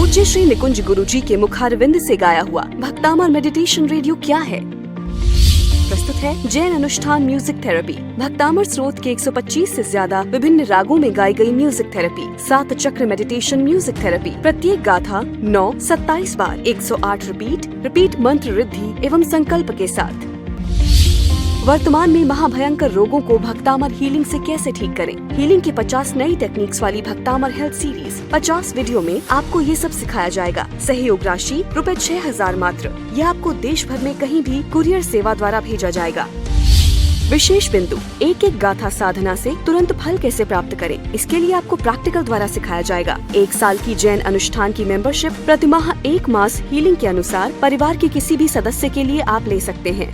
पूज्य श्री निकुंज गुरुजी के मुखारविंद से गाया हुआ भक्तामर मेडिटेशन रेडियो क्या है, प्रस्तुत है जैन अनुष्ठान म्यूजिक थेरेपी। भक्तामर स्रोत के 125 से ज्यादा विभिन्न रागों में गाई गई म्यूजिक थेरेपी, 7 चक्र मेडिटेशन म्यूजिक थेरेपी, प्रत्येक गाथा 9-27 बार, 108 रिपीट मंत्र रिद्धि एवं संकल्प के साथ। वर्तमान में महाभयंकर रोगों को भक्तामर हीलिंग से कैसे ठीक करें। हीलिंग की 50 नई टेक्निक्स वाली भक्तामर हेल्थ सीरीज, 50 वीडियो में आपको ये सब सिखाया जाएगा। सहयोग राशि ₹6000 मात्र। यह आपको देश भर में कहीं भी कुरियर सेवा द्वारा भेजा जाएगा। विशेष बिंदु, एक एक गाथा साधना से तुरंत फल कैसे प्राप्त करें, इसके लिए आपको प्रैक्टिकल द्वारा सिखाया जाएगा। 1 साल की जैन अनुष्ठान की मेंबरशिप प्रतिमाह 1 मास हीलिंग के अनुसार परिवार के किसी भी सदस्य के लिए आप ले सकते हैं।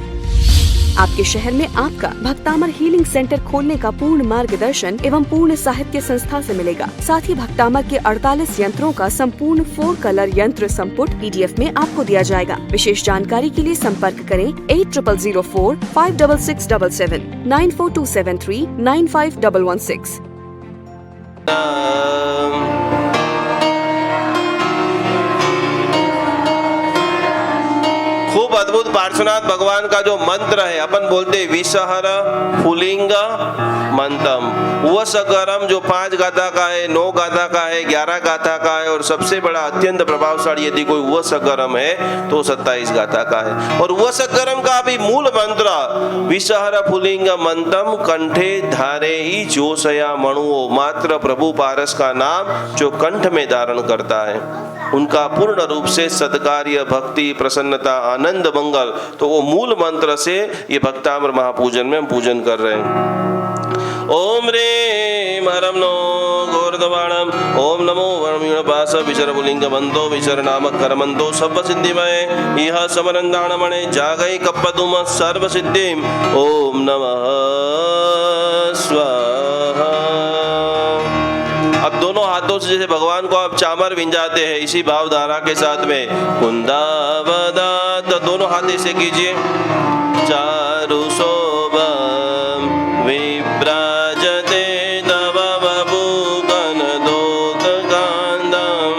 आपके शहर में आपका भक्तामर हीलिंग सेंटर खोलने का पूर्ण मार्गदर्शन एवं पूर्ण साहित्य संस्था से मिलेगा। साथ ही भक्तामर के 48 यंत्रों का संपूर्ण 4 कलर यंत्र संपुट PDF में आपको दिया जाएगा। विशेष जानकारी के लिए संपर्क करें 8004 56677 94273 95116। खूब अद्भुत पार्श्वनाथ भगवान का जो मंत्र है, अपन बोलते विषहर फुलिंग मंत्रम, वो सकरम जो 5 गाथा का है, 9 गाथा का है, 11 गाथा का है, और सबसे बड़ा अत्यंत प्रभावशाली यदि कोई वो सकरम है तो 27 गाथा का है। और वो सकरम का भी मूल मंत्र विषहर फुलिंग मंत्रम कंठे धारे ही जोशया मणुओ, मात्र प्रभु पारस का नाम जो कंठ में धारण करता है, उनका पूर्ण रूप से सत्कार्य, भक्ति, प्रसन्नता, आनंद, मंगल, तो वो मूल मंत्र से ये भक्तामर महापूजन में हम पूजन कर रहे हैं। ओम रे हरम नो गोर्धवाणम, ओम नमो वर्णपास विचर पुलिंग बंदो विचर नामक करमंदो सर्व सिद्धिमय यह समरंदाण मणे जागई कपदुम सर्व सिद्धिम। ओम नमः स्वाहा। अब दोनों हाथों से जैसे भगवान को आप चामर विंजाते हैं, इसी भावधारा के साथ में कुंदावदा, तो दोनों हाथ ऐसे कीजिए। चारु शोभम विभ्राजते तव बभूकन दोतकांदम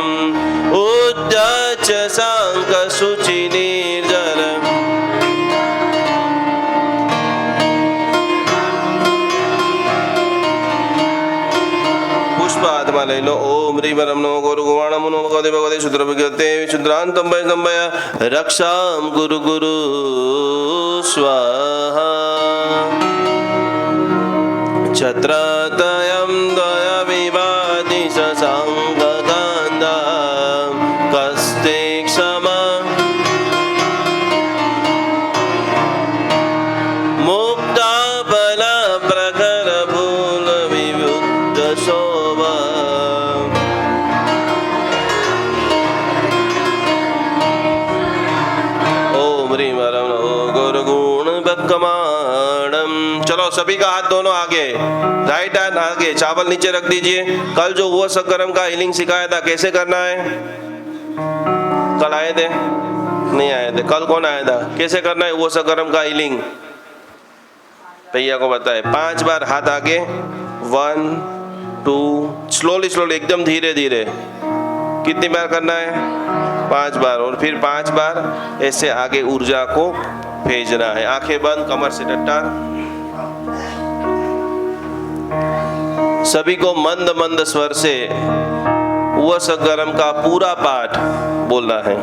उद्यच्च सांक शुचि निर्जर। पुष्पात्मा ले लो। ओम ह्रीं वरम नो गुरु गुवाणम नो भगवते भगवते शुद्र विगते शुद्रांतम वै संभय रक्षाम गुरु गुरु स्वाहा। छत्रतयं दया विवादि शशांक कांदा कस्ते क्षमा मुक्ता बला प्रखर भूल विबुद्ध शोभा। ओम ह्रीं वरम नो गुरु गुण बक्कमाणम। चलो सभी का हाथ दोनों आगे, राइट हैंड आगे, चावल नीचे रख दीजिए। कल जो वो सकरम का हीलिंग सिखाया था कैसे करना है, कल आए थे नहीं आए थे, कल कौन आया था, कैसे करना है वो सकरम का हीलिंग भैया को बताए। 5 बार हाथ आगे, 1 2, स्लोली स्लोली, एकदम धीरे धीरे। कितनी बार करना है, 5 बार, और फिर 5 बार ऐसे आगे ऊर्जा को भेजना है। आंखें बंद, कमर से डट्टा। सभी को मंद मंद स्वर से वसगरम का पूरा पाठ बोलना है।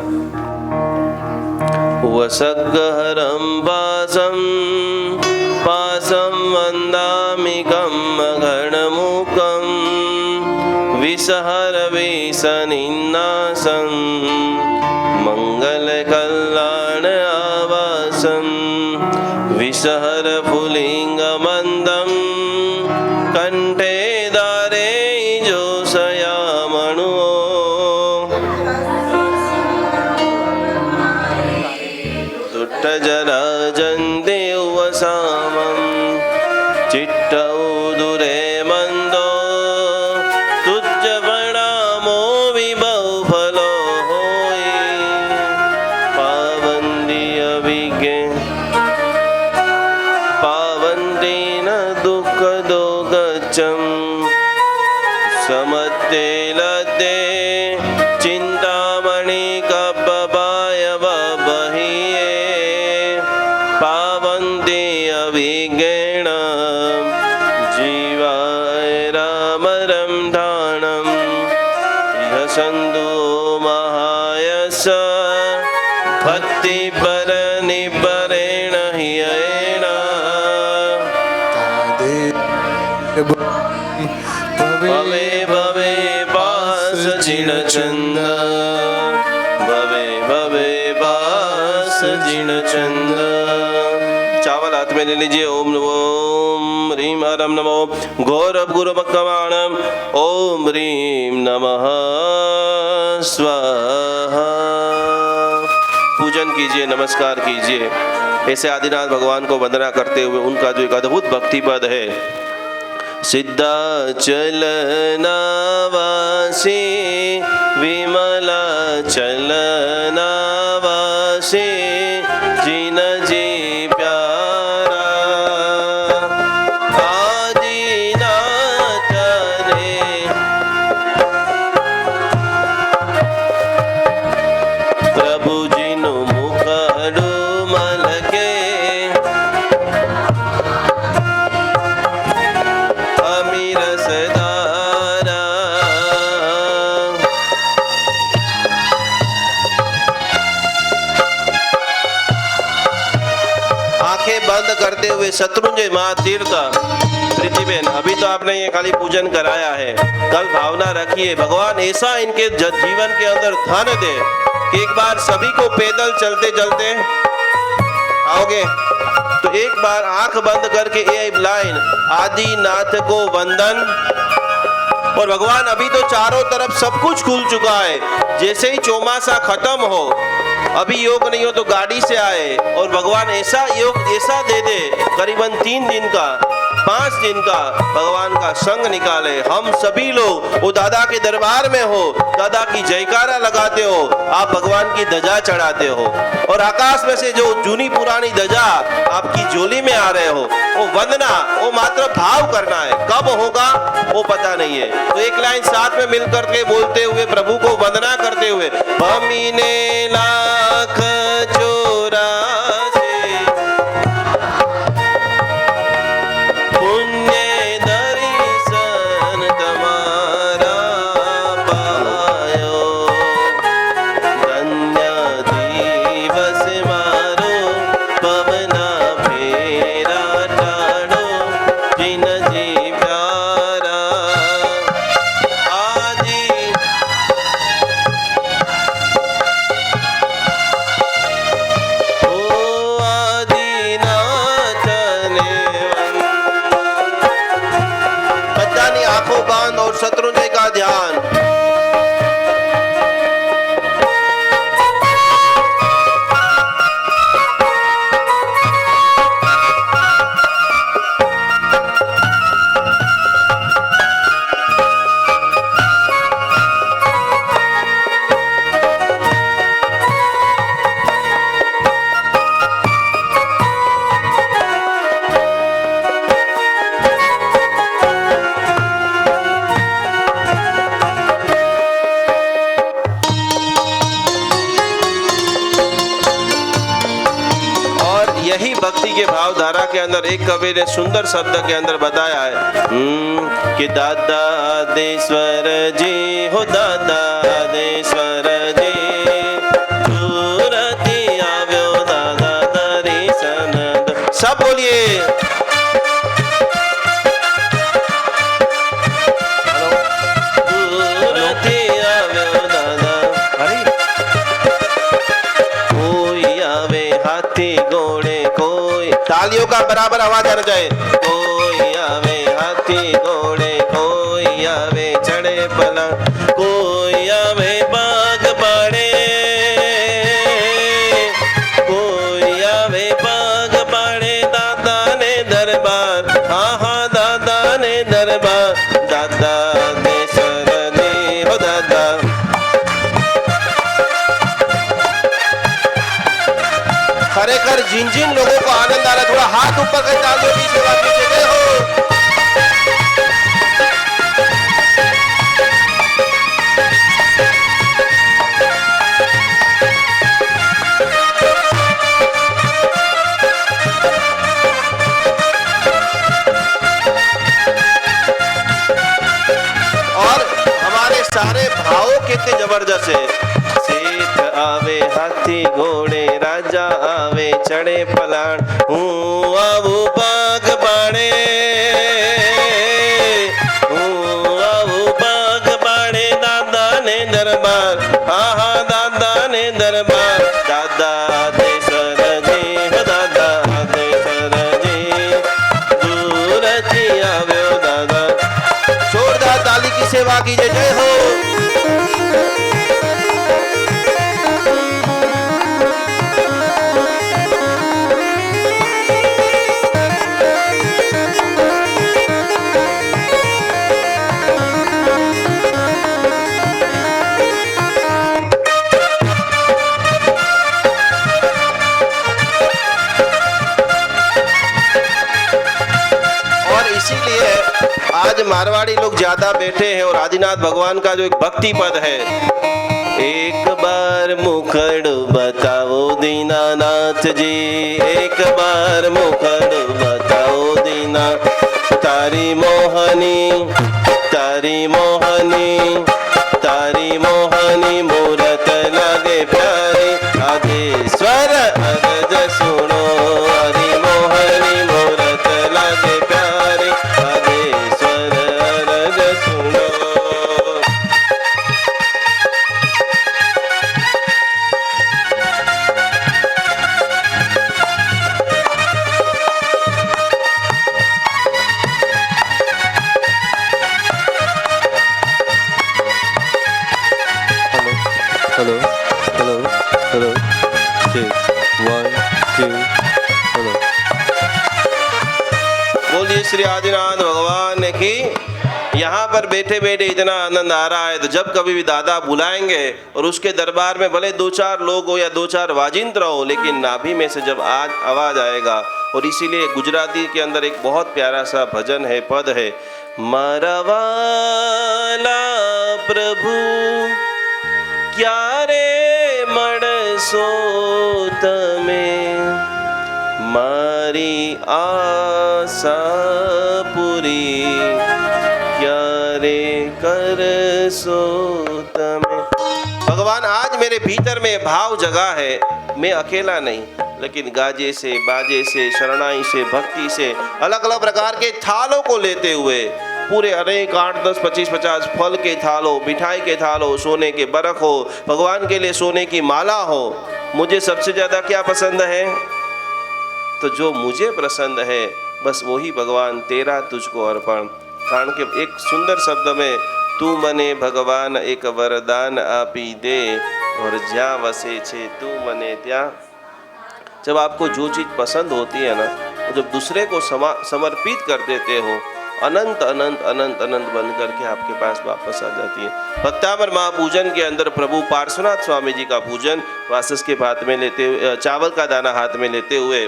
वसगहरम पासम पासम वंदामिकम गणमुखम विसहर विसनिन्नासं मंगल कल्याण आवासं विसहर फुलिंग मंदम कंठे दारे जोशया मणुओ। दुट्ट जरा जंदे वसामं चिट्ट उदुरे मंदो तुज्ज प्रणामो विभव फलो होई पावंदी अभिज्ञ पावंदी न दुख दो गच्छ विगेण जीवाय रामरं धाणम् इह सन्धो महायस भक्तिपरनिपरेण ह्ययेण भवे भवे पास जिणचंद भवे भवे पास जिणचंद। चावल हाथ में ले लीजिए। ओम नमो ह्रीं हरम नमो घोर गुरु भक्तमाणम ओम ह्रीं नमः स्वाहा। पूजन कीजिए, नमस्कार कीजिए। ऐसे आदिनाथ भगवान को वंदना करते हुए उनका जो एक अद्भुत भक्ति पद है, सिद्धाचल नावासी विमलाचल नावासी जिन जी प्यारा आदिनाथ ने प्रभु जिनु मुखडु मलके बंद करते हुए शत्रुंजय महातीर्थ प्रीतिबेन, अभी तो आपने ये खाली पूजन कराया है, कल भावना रखिए भगवान ऐसा इनके जीवन के अंदर धन दे कि एक बार सभी को पैदल चलते चलते आओगे तो एक बार आंख बंद करके ये लाइन आदिनाथ को वंदन। और भगवान अभी तो चारों तरफ सब कुछ खुल चुका है, जैसे ही चौमासा खत्म हो, अभी योग नहीं हो तो गाड़ी से आए और भगवान ऐसा योग ऐसा दे दे, करीबन 3 दिन का 5 दिन का भगवान का संग निकाले। हम सभी लोग वो दादा के दरबार में हो, दादा की जयकारा लगाते हो, आप भगवान की ध्वजा चढ़ाते हो और आकाश में से जो जूनी पुरानी ध्वजा आपकी झोली में आ रहे हो, वो वंदना, वो मात्र भाव करना है। कब होगा वो पता नहीं है। तो एक लाइन साथ में मिलकर के बोलते हुए प्रभु को वंदना करते हुए, बमीने लाख चौरासी पुण्य दर्शन तुम्हारा पायो, धन्य दिवस मारो पवना फेरा टाड़ो जिन जी प्यारा आदि ओ आदिनाथ ने बच्चानी आंखों बांध और शत्रुंजय का ध्यान। यही भक्ति के भाव धारा के अंदर एक कवि ने सुंदर शब्द के अंदर बताया है कि दादा देश्वर जी हो, दादा देश्वर जी दूरती आव्यो दादा दर्शन दो। सब बोलिए दूरती आव्यो दादा, कोई आवे हाथी घोड़े, कोई तालियों का बराबर आवाज आना चाहिए। कोई आवे हाथी घोड़े, कोई आवे चढ़े पलंग, कोई आवे बाग बाड़े, कोई आवे बाग बाड़े, दादा ने दरबार, हाँ हाँ दादा ने दरबार, दादा देश्वर ने हो दादा। खरेखर जिन जिन लोगों को आनंद आ रहा है थोड़ा हाथ ऊपर कर तालियों की सेवा कीजिए। जय हो। जबरदस्त है। सेठ आवे हाथी घोड़े, राजा आवे चढ़े पलाण, हूँ आવું बाग बाणे, हूँ आવું बाग बाणे, दादा ने दरबार, हाँ हाँ दादा ने दरबार, दादा दे सरजी, हो दादा दे सरजी, दूरથી આવ્યો दादा। जोरदार ताली की सेवा कीजिए, जय हो। इसीलिए आज मारवाड़ी लोग ज्यादा बैठे हैं और आदिनाथ भगवान का जो एक भक्ति पद है, एक बार मुखड़ बताओ दीनानाथ जी, एक बार मुखड़ बताओ दीना, तारी मोहनी तारी मोहनी तारी मोहनी मूरत लगे प्यारी, आगे स्वर अरज सुनो, हरि मोहनी मूरत लगे प्यारी, आगे स्वर अरज सुनो। Hello hello hello check 1 2 hello. बोलिए श्री आदिनाथ भगवान की। यहाँ पर बैठे बैठे इतना आनंद आ रहा है, तो जब कभी भी दादा बुलाएंगे और उसके दरबार में भले 2-4 लोग हो या 2-4 वाजिंत्र हो, लेकिन नाभि में से जब आज आवाज आएगा। और इसीलिए गुजराती के अंदर एक बहुत प्यारा सा भजन है, पद है, मारा वाला प्रभु क्यारे मणसो तमे, मारी आशा पूरी क्यारे करसो तमे। भगवान आज मेरे भीतर में भाव जगा है, मैं अकेला नहीं, लेकिन गाजे से, बाजे से, शरणाई से, भक्ति से, अलग अलग प्रकार के थालों को लेते हुए पूरे अनेक 8, 10, 25, 50 फल के थाल हो, मिठाई के थाल हो, सोने के बरक हो, भगवान के लिए सोने की माला हो। मुझे सबसे ज्यादा क्या पसंद है? तो जो मुझे पसंद है बस वही भगवान तेरा तुझको अर्पण। कारण के एक सुंदर शब्द में, तू मने भगवान एक वरदान आपी दे, और ज्या वसे छे तू मने त्या। जब आपको जो चीज पसंद होती है ना, जब दूसरे को समर्पित कर देते हो, अनंत अनंत अनंत अनंत बन करके आपके पास वापस आ जाती है। भक्तामर महापूजन के अंदर प्रभु पार्श्वनाथ स्वामी जी का पूजन वासस के हाथ में लेते हुए, चावल का दाना हाथ में लेते हुए,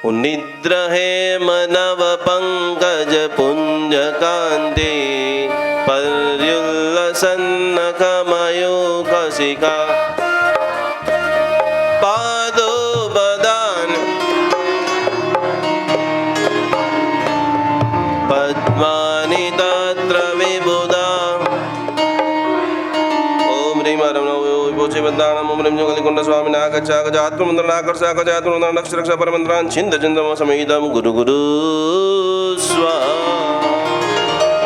निद्र है मनव पंकज पुंज कांति, पर्युल्लसन्न कमयो कसिका, पादो बदान पद्मानि तत्र विबुधा, ओम ह्रीं विभूषे वन्दानम्, ओम ह्रीं कलिकुण्ड स्वामी नागच्छ आत्ममन्त्र नाकर्षाकच आत्ममन्त्र नक्ष रक्ष परमन्त्रान् छिन्द छिन्दम समेदम गुरु गुरु स्वाहा।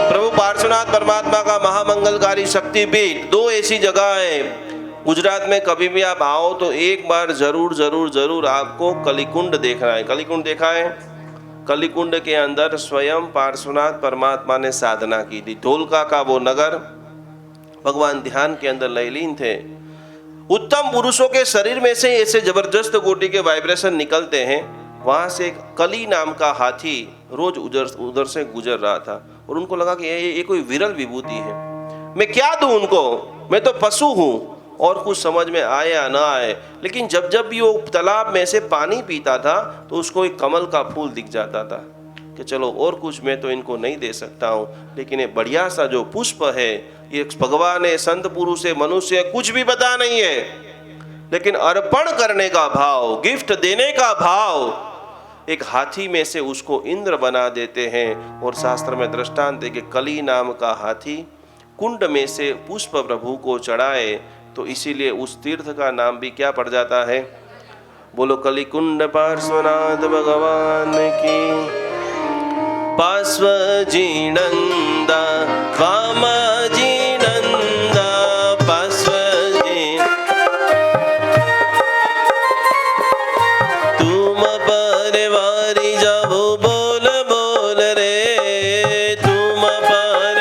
प्रभु पार्श्वनाथ परमात्मा का महामंगलकारी शक्तिपीठ, 2 ऐसी जगह है गुजरात में। कभी भी आप आओ तो एक बार जरूर जरूर जरूर आपको कलिकुंड देखना है। कलिकुंड देखा है? कलिकुंड के अंदर स्वयं पार्श्वनाथ परमात्मा ने साधना की थी। ढोलका का वो नगर, भगवान ध्यान के अंदर लयलीन थे। उत्तम पुरुषों के शरीर में से ऐसे जबरदस्त कोटि के वाइब्रेशन निकलते हैं। वहां से एक कली नाम का हाथी रोज उधर से गुजर रहा था और उनको लगा कि ये कोई विरल विभूति है, मैं क्या दूं उनको, मैं तो पशु हूं। और कुछ समझ में आए या ना आए, लेकिन जब जब भी वो तालाब में से पानी पीता था तो उसको एक कमल का फूल दिख जाता था कि चलो और कुछ मैं तो इनको नहीं दे सकता हूँ, लेकिन ये बढ़िया सा जो पुष्प है, ये भगवान है, संत पुरुष है, मनुष्य है, कुछ भी पता नहीं है, लेकिन अर्पण करने का भाव, गिफ्ट देने का भाव, एक हाथी में से उसको इंद्र बना देते हैं। और शास्त्र में दृष्टांत है कि कली नाम का हाथी कुंड में से पुष्प प्रभु को चढ़ाए तो इसीलिए उस तीर्थ का नाम भी क्या पड़ जाता है? बोलो कलिकुंड पार्श्वनाथ भगवान की। पार्श्वजीनंद वामजीनंद पार्श्वजी तुम परवारी जाओ बोल बोल रे तुम पर।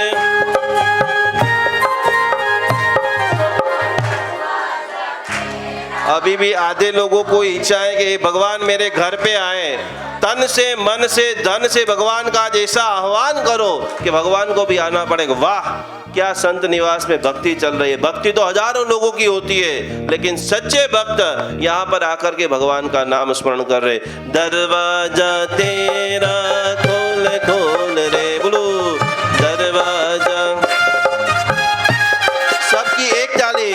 अभी भी आधे लोगों को इच्छा है कि भगवान मेरे घर पे आए, तन से मन से धन से भगवान का जैसा आह्वान करो कि भगवान को भी आना पड़ेगा। वाह क्या संत निवास में भक्ति चल रही है। भक्ति तो हजारों लोगों की होती है, लेकिन सच्चे भक्त यहाँ पर आकर के भगवान का नाम स्मरण कर रहे। दरवाजा तेरा खोल खोल रे बोलो दरवाजा। सबकी एक ताली।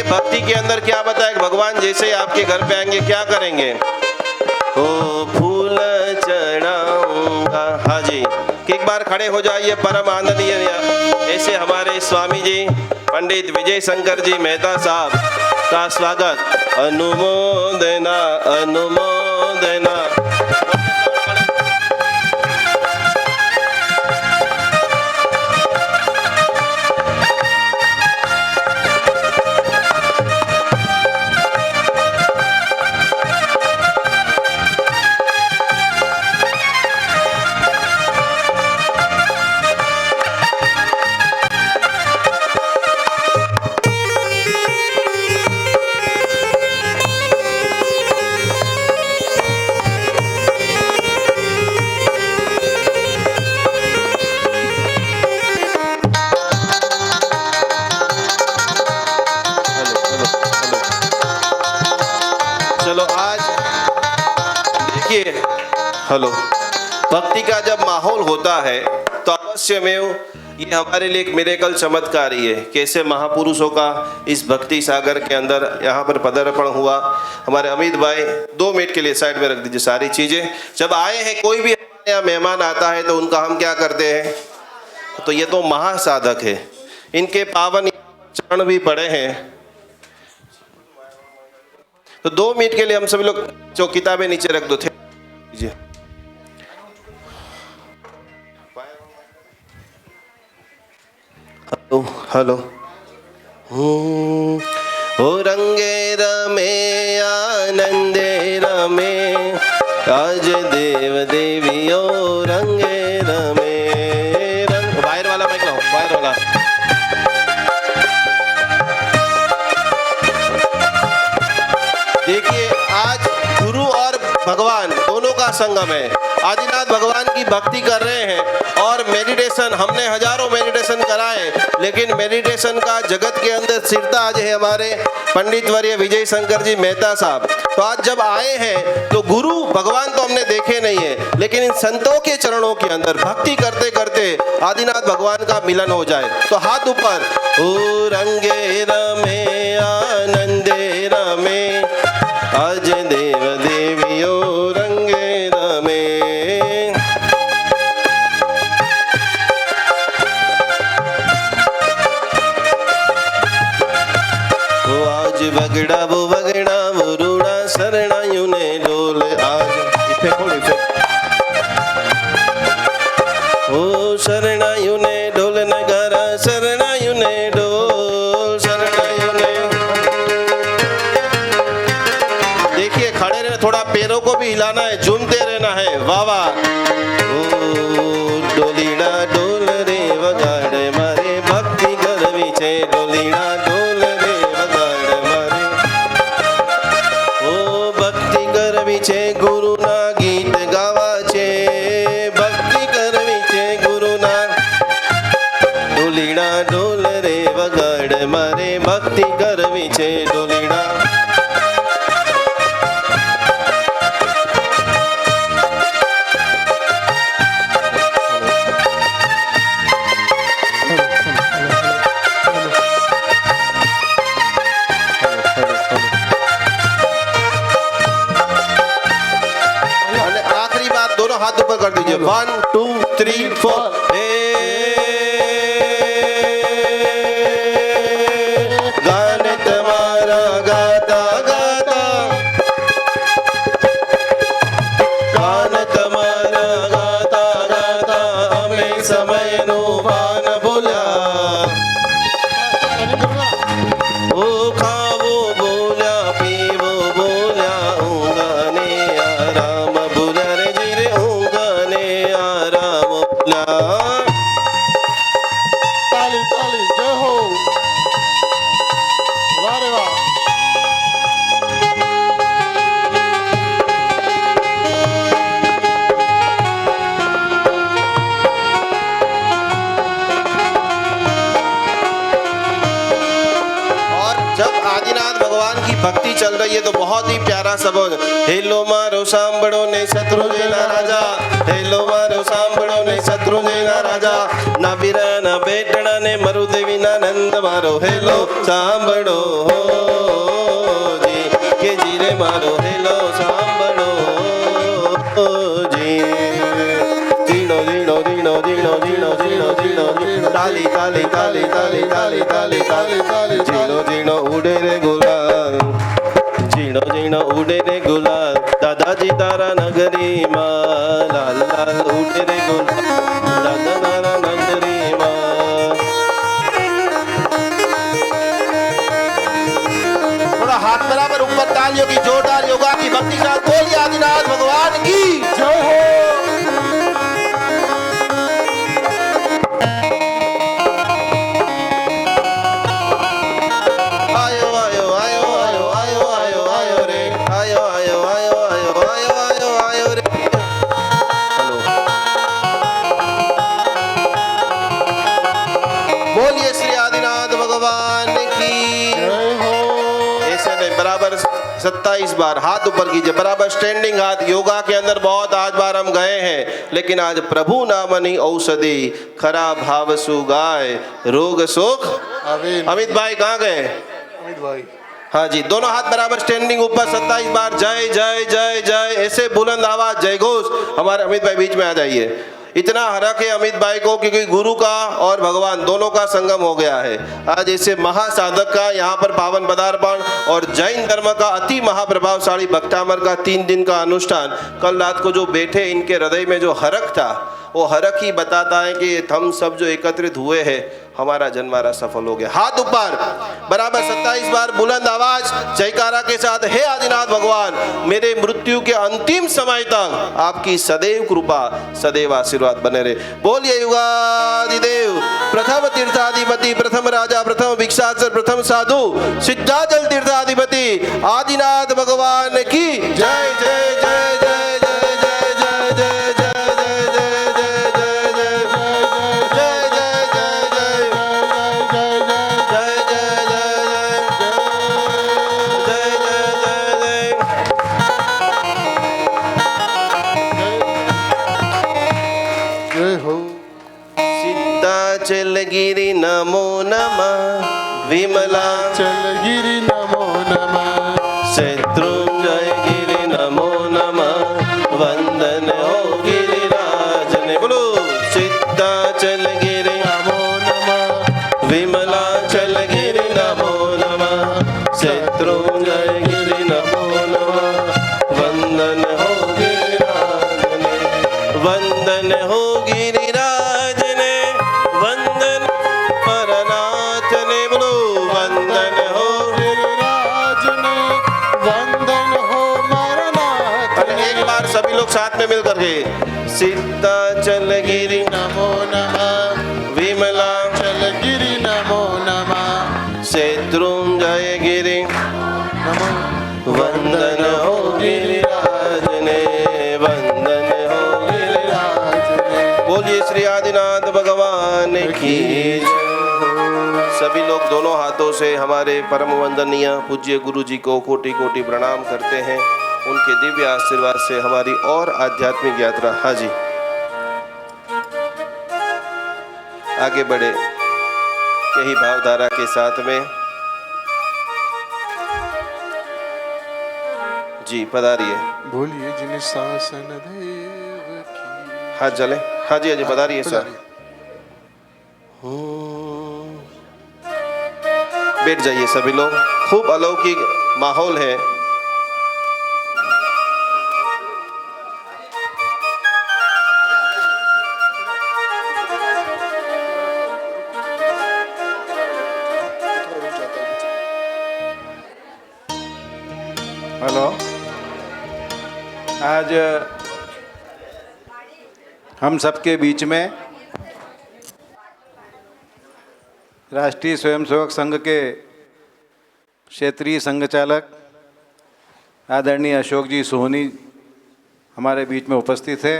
भक्ति के अंदर क्या बताया? भगवान जैसे ही आपके घर पे आएंगे क्या करेंगे? ओ फूल चढ़ाऊंगा। हाँ जी, एक बार खड़े हो जाइए। परम आनंदीय ऐसे हमारे स्वामी जी पंडित विजय शंकर जी मेहता साहब का स्वागत। अनुमोदना अनुमोदना। हेलो, भक्ति का जब माहौल होता है तो अवश्य में ये हमारे लिए एक मिरेकल चमत्कार ही है। कैसे महापुरुषों का इस भक्ति सागर के अंदर यहाँ पर पदार्पण हुआ। हमारे अमित भाई 2 मिनट के लिए साइड में रख दीजिए सारी चीजें। जब आए हैं कोई भी हमारे यहाँ मेहमान आता है तो उनका हम क्या करते हैं? तो ये तो महासाधक है, इनके पावन चरण भी पड़े हैं। तो 2 मिनट के लिए हम सभी लोग जो किताबें नीचे रख दो थे। हेलो हो रंगे रमे आनंदे रमे आज देव देवियो रंगे रमे रंग। वायर वाला माइक लाओ, वायर वाला। देखिए आज गुरु और भगवान दोनों का संगम है। आदिनाथ भगवान की भक्ति कर रहे हैं और मेडिटेशन, हमने हजारों मेडिटेशन कराए, लेकिन मेडिटेशन का जगत के अंदर सिरताज है हमारे पंडित वर्य विजय शंकर जी मेहता साहब। तो आज जब आए हैं तो गुरु भगवान तो हमने देखे नहीं है, लेकिन इन संतों के चरणों के अंदर भक्ति करते करते आदिनाथ भगवान का मिलन हो जाए। तो हाथ ऊपर। ओ रंगे रमे आनंदे रमे आज देव देवियो रंगे रमे। वगड़ा वो रूड़ा शरणायु ने डोल आज। ओ शरणायु ने डोल नगारा शरणायु ने डोल शरणायु ने। देखिए खड़े रहना, थोड़ा पैरों को भी हिलाना है, झूमते रहना है। वाह वाह। ओ डोलीड़ा डोल रे वगाड़े मारे भक्ति कर विचे डोलीड़ा डोल रे वगाड़े मारे। ओ भक्ति कर विचे गुरु ना गीत गावा छे भक्ति कर विचे गुरु ना डोलीड़ा डोल रे वगाड़े मारे भक्ति कर विचे डोलीड़ा। बोलो। 1 2 3 4 गाने तुम्हारा गाता गाता, गाने तुम्हारा गाता गाता, हमें समय नो भान भूल्या। ओ खावो बोल्या पीवो बोल्या, ऊँगाने आराम भूल्या रे जीरे, ऊँगाने आराम भूल्या। ताली ताली, जय हो। वाह रे वाह। और जब आदिनाथ भगवान की भक्ति चल रही है तो बहुत ही प्यारा सबद, हेलो मारो सांबड़ो ने शत्रु जेना राजा, हेलो मारो सांबड़ो ने शत्रु जेना राजा, ना बीरा ना बेटड़ा ने मरुदेवी ना नंद मारो, हेलो सांबड़ो हो जी के जीरे मारो, हेलो सांबड़ो हो जी। जीनो जीनो जीनो जीनो जीनो जीनो जीनो जीनो, ताली ताली ताली ताली ताली ताली ताली ताली, जीनो जीनो उड़े रे गुलाल, जीनो जीनो उड़े रे गुलाल, दादाजी तारा नगरी माँ, लाल लाल उड़े रे गुलाल, दादा तारा नगरी माँ। थोड़ा हाथ बराबर ऊपर तालियों की जोरदार योगा की भक्ति के साथ बोलिए आदिनाथ भगवान की जय हो। आयो आयो आयो आयो आयो आयो आयो रे, आयो आयो आयो आयो आयो आयो आयो रे। हेलो, बोलिए श्री आदिनाथ भगवान की जय हो। ऐसे नहीं, बराबर 27 बार हाथ ऊपर कीजिए, बराबर स्टैंडिंग हाथ। योगा के अंदर बहुत आज बार हम गए हैं, लेकिन आज प्रभु नामनी औषधि, खरा भाव सुगाय रोग सुख। आमीन। अमित भाई कहाँ गए? अमित भाई। हाँ जी, दोनों हाथ बराबर स्टैंडिंग ऊपर 27 बार जय जय जय जय, ऐसे बुलंद आवाज जय घोष। हमारे अमित भाई बीच में आ जाइए। इतना हरक है अमित भाई को क्योंकि गुरु का और भगवान दोनों का संगम हो गया है। आज ऐसे महासाधक का यहाँ पर पावन पदार्पण और जैन धर्म का अति महाप्रभावशाली भक्तामर का 3 दिन का अनुष्ठान। कल रात को जो बैठे इनके हृदय में जो हरक था, वो हरक ही बताता है कि हम सब जो एकत्रित हुए हैं, हमारा जन्मारा सफल हो गया। हाथ ऊपर बराबर 27 बार बुलंद आवाज जयकारा के साथ, हे आदिनाथ भगवान, मेरे मृत्यु के अंतिम समय तक आपकी सदैव कृपा सदैव आशीर्वाद बने रहे। बोलिए युगादिदेव, प्रथम तीर्थाधिपति, प्रथम राजा, प्रथम भिक्षाचर, प्रथम साधु, सिद्धाचल तीर्थाधिपति आदिनाथ भगवान की जय जय जय जय जय जय जय जय गिरि नमो नमः, विमला चल गिरि नमो नमः, शत्रुंजय गिरि नमो नमः, वंदन हो गिरिराज ने। बोलो सिद्धाचल गिरि नमो नमः, विमला चल गिरि नमो नमः, शत्रुंजय गिरि नमो नमः, वंदन हो गिरिराज ने, वंदन हो गिरिराज ने, वंदन परनाथ ने। बोलो वंदन हो गिरिराज ने, वंदन हो मरनाथ और एक बार सभी लोग साथ में मिल करके सिद्धाचल गिरि नमो नमः, विमला चल गिरि नमो नमः, शत्रुंजय गिरि नमो वंदन हो गिरिराज ने, वंदन हो गिरिराज ने। बोलिए श्री आदिनाथ भगवान की जय। सभी लोग दोनों हाथों से हमारे परम वंदनीय पूज्य गुरु जी को कोटि कोटि प्रणाम करते हैं। उनके दिव्य आशीर्वाद से हमारी और आध्यात्मिक यात्रा हाँ जी आगे बढ़े। यही भावधारा के साथ में जी पधारिए। बोलिए जिन शासन देव की। हाथ जले। हाँ जी, हाँ जी, बता रही है सर। बैठ जाइए सभी लोग, खूब अलौकिक माहौल है। हेलो, आज हम सबके बीच में राष्ट्रीय स्वयंसेवक संघ के क्षेत्रीय संघ चालक आदरणीय अशोक जी सोहनी हमारे बीच में उपस्थित है।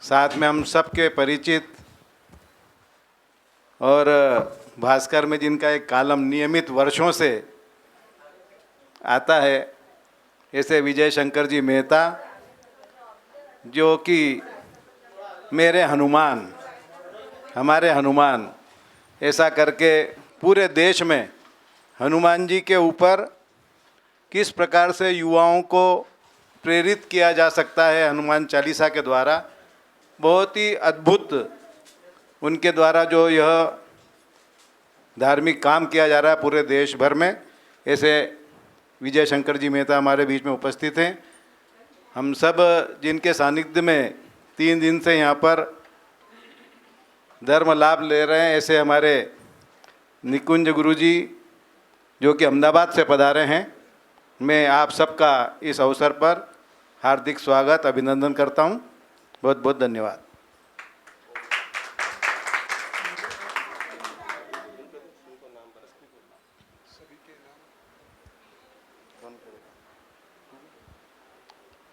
साथ में हम सबके परिचित और भास्कर में जिनका एक कॉलम नियमित वर्षों से आता है, ऐसे विजय शंकर जी मेहता, जो कि मेरे हनुमान, हमारे हनुमान, ऐसा करके पूरे देश में हनुमान जी के ऊपर किस प्रकार से युवाओं को प्रेरित किया जा सकता है हनुमान चालीसा के द्वारा, बहुत ही अद्भुत उनके द्वारा जो यह धार्मिक काम किया जा रहा है पूरे देश भर में, ऐसे विजय शंकर जी मेहता हमारे बीच में उपस्थित हैं। हम सब जिनके सानिध्य में 3 दिन से यहाँ पर धर्म लाभ ले रहे हैं, ऐसे हमारे निकुंज गुरुजी जो कि अहमदाबाद से पधारे हैं, मैं आप सबका इस अवसर पर हार्दिक स्वागत अभिनंदन करता हूँ। बहुत बहुत धन्यवाद।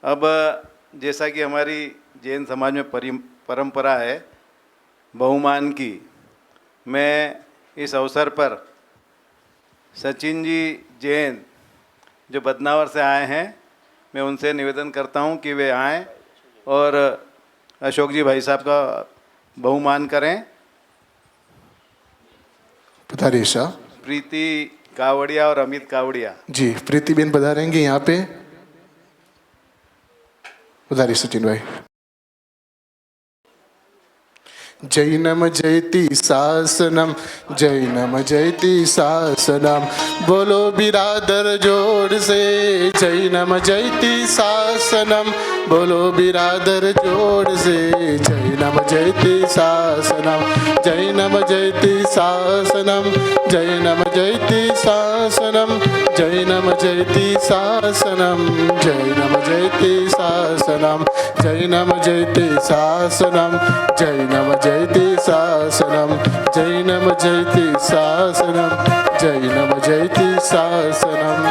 अब जैसा कि हमारी जैन समाज में परंपरा है बहुमान की, मैं इस अवसर पर सचिन जी जैन जो बदनावर से आए हैं, मैं उनसे निवेदन करता हूं कि वे आएँ और अशोक जी भाई साहब का बहुमान करें। पधारिए शाह। प्रीति कावड़िया और अमित कावड़िया जी, प्रीति बेन पधारेंगे यहाँ पे। पधारिए सचिन भाई। जैनम जयति शासनम, जैनम जयति शासनम, बोलो बिरादर जोर से। जैनम जयति शासनम, बोलो बिरादर जोर से। जैनम जयति शासनम, जैनम जयति शासनम, जैनम जयति शासनम, जैनम जयति शासनम, जैनम जयति शासनम, जैनम जयति शासनम, जैनम जयति शासनम, जैनम जयति शासनम, जैनम जयति शासनम।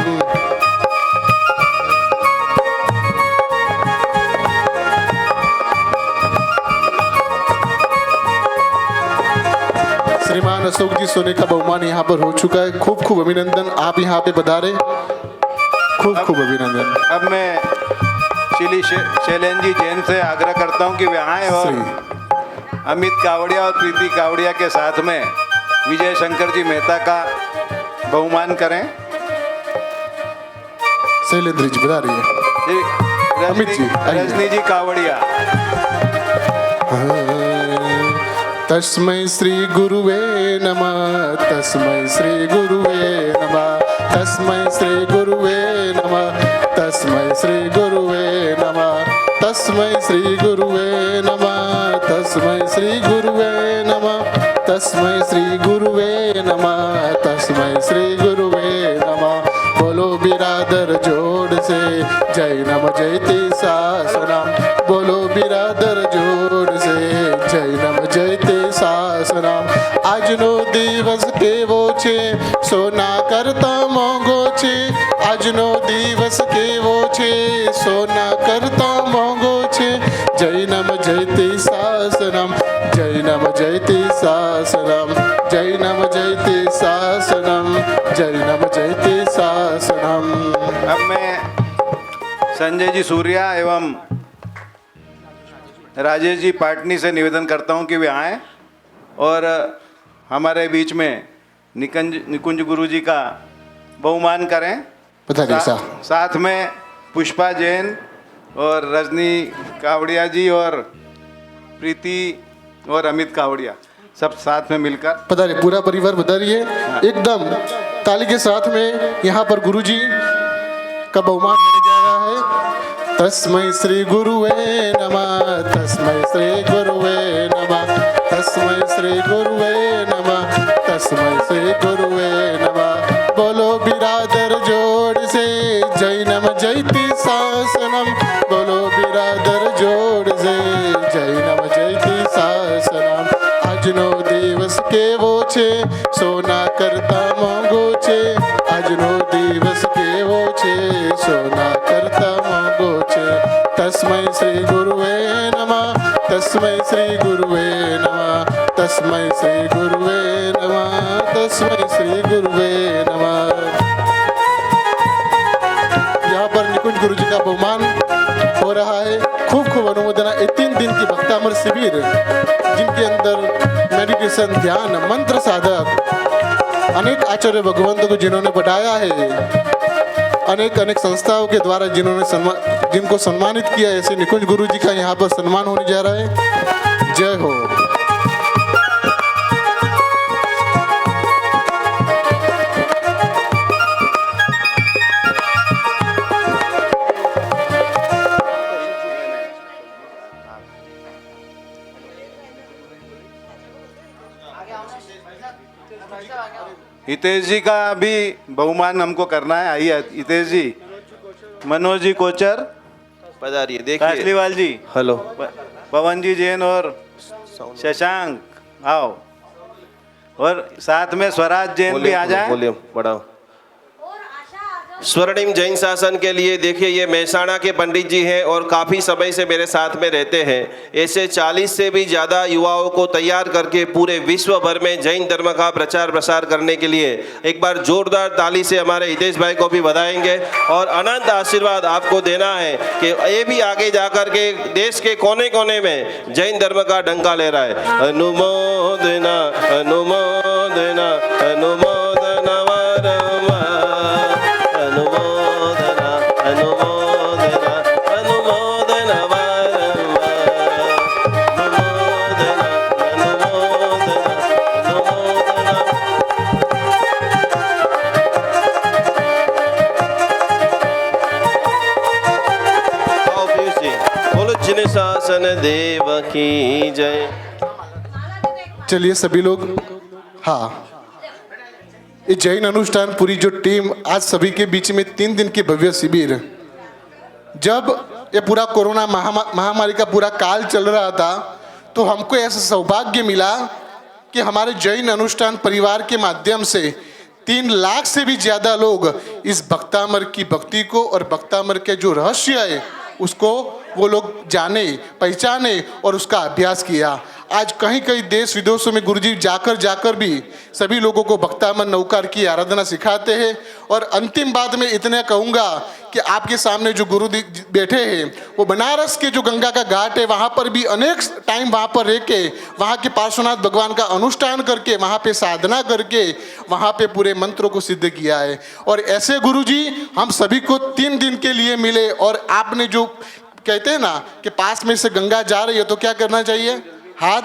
श्रीमान अशोक जी सोने का बहुमान यहाँ पर हो चुका है। खूब खूब अभिनंदन, आप यहाँ पे पधारे, खूब खूब अभिनंदन। अब मैं श्री शैलेंद्र जी जैन से आग्रह करता हूँ कि वे आएँ और अमित कावड़िया और प्रीति कावड़िया के साथ में विजय शंकर जी मेहता का बहुमान करें। शैलेंद्र जी बता रही है। अमित जी, रजनी जी कावड़िया। तस्मै श्री गुरुवे नमः, तस्मै श्री गुरुवे नमः, तस्मै श्री गुरुवे नमः, तस्मै श्री गुरुवे नमः, तस्मै श्री गुरुवे नमः, तस्मै श्री गुरुवे नमः, तस्मै श्री गुरुवे नमः, तस्मै श्री गुरुवे नमः। बोलो बिरादर जोड़ से, जय नम जयति शासनम, बोलो बिरादर जोड़ से, जय नम जयति शासनम। આજનો દિવસ કેવો છે, સોના કરતા મોંઘો છે। આજનો દિવસ કેવો છે, સોના કરતા મોંઘો છે। જય નમ જયતિ શાસનમ, જય નમ જયતિ શાસનમ, જય નમ જયતિ શાસનમ, જય નમ જયતિ શાસનમ। अब मैं संजय जी सूर्या एवं राजेश जी पाटनी से निवेदन करता हूं कि वे आएँ और हमारे बीच में निकुंज गुरु जी का बहुमान करें। बताइए साहब। साथ में पुष्पा जैन और रजनी कावड़िया जी और प्रीति और अमित कावड़िया सब साथ में मिलकर पधारिए, पूरा परिवार पधारिए। एकदम ताली के साथ में यहाँ पर गुरुजी का बहुमान होने जा रहा है। तस्मै श्री गुरुवे नमः, तस्मै श्री गुरुवे नमः, तस्मै श्री गुरुवे नमः, तस्मै श्री गुरुवे नमः। बोलो बिरादर जोड़ से जैनम जयति शासनम, बोलो बिरादर जोड़ से जैनम जयति शासनम। આજનો દિવસ કેવો છે સોના કરતા મોંઘો છે, આજનો દિવસ કેવો છે સોના કરતા મોંઘો છે। તસ્मै શ્રી ગુરુવે નમઃ, તસ્मै શ્રી ગુરુવે નમઃ, તસ્मै શ્રી ગુરુવે નમઃ, તસ્मै શ્રી ગુરુવે નમઃ। यहाँ पर निकुंज गुरु जी का बहुमान हो रहा है। खूब खूब अनुमोदना। ये 3 दिन की भक्तामर शिविर जिनके अंदर मेडिटेशन, ध्यान, मंत्र साधक अनेक आचार्य भगवंतों को जिन्होंने बढ़ाया है, अनेक अनेक संस्थाओं के द्वारा जिनको सम्मानित किया है, ऐसे निकुंज गुरु जी का यहाँ पर सम्मान होने जा रहा है। जय हो। हितेश जी का भी बहुमान हमको करना है। आइए हितेश जी, मनोज जी कोचर, पधारिए। देखिए कासलीवाल जी, हेलो, पवन जी जैन और शशांक आओ, और साथ में स्वराज जैन भी आ जाए। वॉल्यूम बढ़ाओ। स्वर्णिम जैन शासन के लिए देखिए, ये मेहसाणा के पंडित जी हैं और काफ़ी समय से मेरे साथ में रहते हैं। ऐसे 40 से भी ज़्यादा युवाओं को तैयार करके पूरे विश्व भर में जैन धर्म का प्रचार प्रसार करने के लिए एक बार जोरदार ताली से हमारे हितेश भाई को भी बधाएंगे और अनंत आशीर्वाद आपको देना है कि ये भी आगे जाकर के देश के कोने कोने में जैन धर्म का डंका ले रहा है। अनुमोदना अनुमोदना अनुमोदना वरमा, अनुमोदना अनुमोदना अनुमोदना वरमा, अनुमोदना अनुमोदना अनुमोदना। आओ पीयूष जी, बोलो जिन शासन देव की जय। चलिए सभी लोग, हाँ, ये जैन अनुष्ठान पूरी जो टीम आज सभी के बीच में 3 दिन की भव्य शिविर, जब ये पूरा कोरोना महामारी का पूरा काल चल रहा था तो हमको ऐसा सौभाग्य मिला कि हमारे जैन अनुष्ठान परिवार के माध्यम से 3 लाख से भी ज़्यादा लोग इस भक्तामर की भक्ति को और भक्तामर के जो रहस्य है उसको वो लोग जाने, पहचाने और उसका अभ्यास किया। आज कहीं कहीं देश विदेशों में गुरुजी जाकर भी सभी लोगों को भक्तामर नौकार की आराधना सिखाते हैं। और अंतिम बात में इतना कहूँगा कि आपके सामने जो गुरु बैठे हैं वो बनारस के जो गंगा का घाट है वहाँ पर भी अनेक टाइम वहाँ पर रह के वहाँ के पार्श्वनाथ भगवान का अनुष्ठान करके वहाँ पे साधना करके वहाँ पे पूरे मंत्रों को सिद्ध किया है। और ऐसे गुरुजी हम सभी को 3 दिन के लिए मिले। और आपने जो कहते हैं ना कि पास में से गंगा जा रही है तो क्या करना चाहिए? हाथ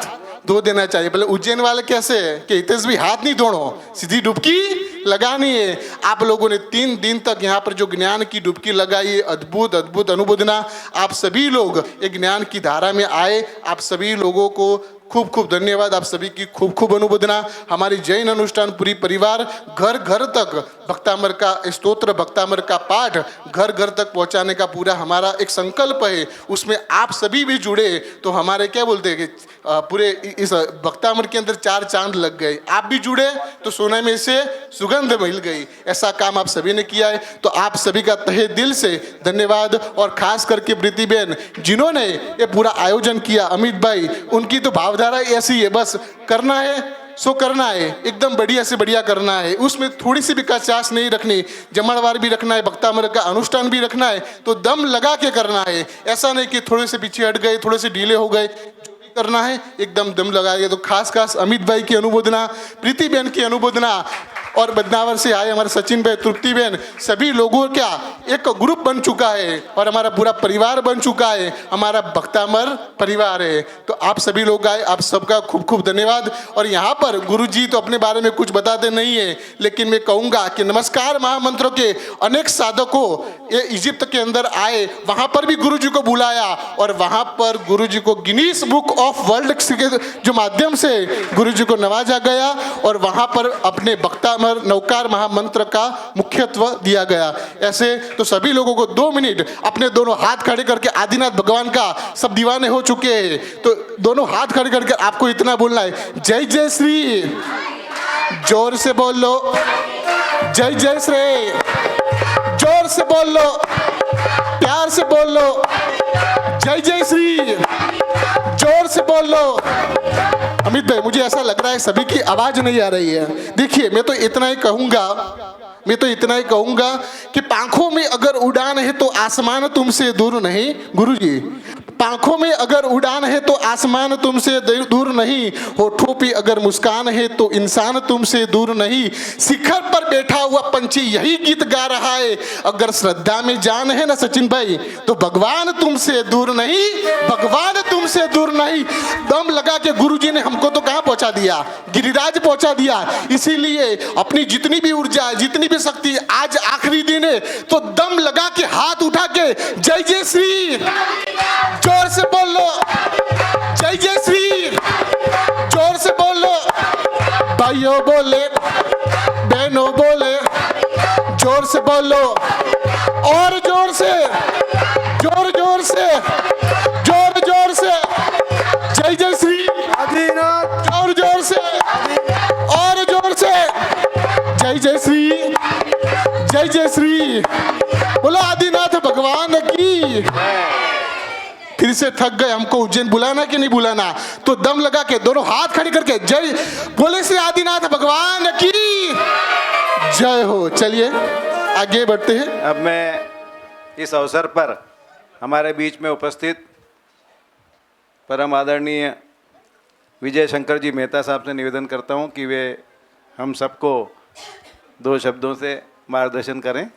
धो देना चाहिए। पहले उज्जैन वाले कैसे है कि हितेश भी हाथ नहीं धोनो, सीधी डुबकी लगानी है। आप लोगों ने 3 दिन तक यहाँ पर जो ज्ञान की डुबकी लगाई, अद्भुत अद्भुत अनुबोधना। आप सभी लोग एक ज्ञान की धारा में आए, आप सभी लोगों को खूब खूब धन्यवाद। आप सभी की खूब खूब अनुबोधना। हमारी जैन अनुष्ठान पूरी परिवार घर घर तक भक्तामर का स्तोत्र, भक्तामर का पाठ घर घर तक पहुंचाने का पूरा हमारा एक संकल्प है। उसमें आप सभी भी जुड़े तो हमारे क्या बोलते हैं कि पूरे इस भक्तामर के अंदर 4 चांद लग गए। आप भी जुड़े तो सोने में से सुगंध मिल गई। ऐसा काम आप सभी ने किया है तो आप सभी का तहे दिल से धन्यवाद। और खास करके प्रीति बहन जिन्होंने ये पूरा आयोजन किया, अमित भाई, उनकी तो भावधारा ऐसी है, बस करना है सो करना है, एकदम बढ़िया से बढ़िया करना है। उसमें थोड़ी सी भी कचास नहीं रखनी। जमणवार भी रखना है, भक्तामर का अनुष्ठान भी रखना है तो दम लगा के करना है। ऐसा नहीं कि थोड़े से पीछे हट गए, थोड़े से ढीले हो गए, करना है एकदम दम लगाए। तो खास अमित भाई की अनुमोदना, प्रीति बहन की अनुमोदना, और बदनावर से आए हमारे सचिन भाई, तृप्ति बहन, सभी लोगों का एक ग्रुप बन चुका है और हमारा पूरा परिवार बन चुका है, हमारा भक्तामर परिवार है। तो आप सभी लोग आए, आप सबका खूब खूब धन्यवाद। और यहाँ पर गुरुजी तो अपने बारे में कुछ बताते नहीं है, लेकिन मैं कहूँगा कि नमस्कार महामंत्रों के अनेक साधकों ये इजिप्ट के अंदर आए, वहाँ पर भी गुरुजी को बुलाया और वहाँ पर गुरुजी को गिनीज बुक ऑफ वर्ल्ड के जो माध्यम से गुरुजी को नवाजा गया और वहाँ पर अपने भक्तामर नौकार महामंत्र का मुख्यत्व दिया गया। ऐसे तो सभी लोगों को 2 मिनट अपने दोनों हाथ खड़े करके, आदिनाथ भगवान का सब दीवाने हो चुके हैं, तो दोनों हाथ खड़े करके आपको इतना बोलना है, जय जय श्री, जोर से बोल लो, जय जय श्री, जोर से बोल लो, प्यार से बोल लो, जय जय श्री, जोर से बोल लो। अमित भाई, मुझे ऐसा लग रहा है सभी की आवाज नहीं आ रही है। देखिए, मैं तो इतना ही कहूंगा कि पांखों में अगर उड़ान है तो आसमान तुमसे दूर नहीं। गुरुजी, पांखों में अगर उड़ान है तो आसमान तुमसे दूर नहीं, होठों पे अगर मुस्कान है तो इंसान तुमसे दूर नहीं, शिखर पर बैठा हुआ पंछी यही गीत गा रहा है, अगर श्रद्धा में जान है ना सचिन भाई तो भगवान तुमसे दूर नहीं, भगवान तुमसे दूर नहीं। दम लगा के गुरुजी ने हमको तो कहाँ पहुंचा दिया, गिरिराज पहुंचा दिया। इसीलिए अपनी जितनी भी ऊर्जा, जितनी भी शक्ति, आज आखिरी दिन है तो दम लगा के हाथ उठा के जय जय श्री, जोर से बोल लो, जय जय श्री, जोर से बोल लो। भाइयों बोले, बहनों बोले, जोर से बोल लो, और जोर से, जोर जोर से, जोर जोर से, जय जय श्री आदिनाथ, जोर जोर से, और जोर से, जय जय श्री, जय जय श्री, बोलो आदिनाथ भगवान की। फिर से थक गए, हमको उज्जैन बुलाना कि नहीं बुलाना, तो दम लगा के दोनों हाथ खड़े करके जय बोले श्री आदिनाथ भगवान की जय हो। चलिए आगे बढ़ते हैं। अब मैं इस अवसर पर हमारे बीच में उपस्थित परम आदरणीय विजय शंकर जी मेहता साहब से निवेदन करता हूं कि वे हम सबको 2 शब्दों से मार्गदर्शन करें।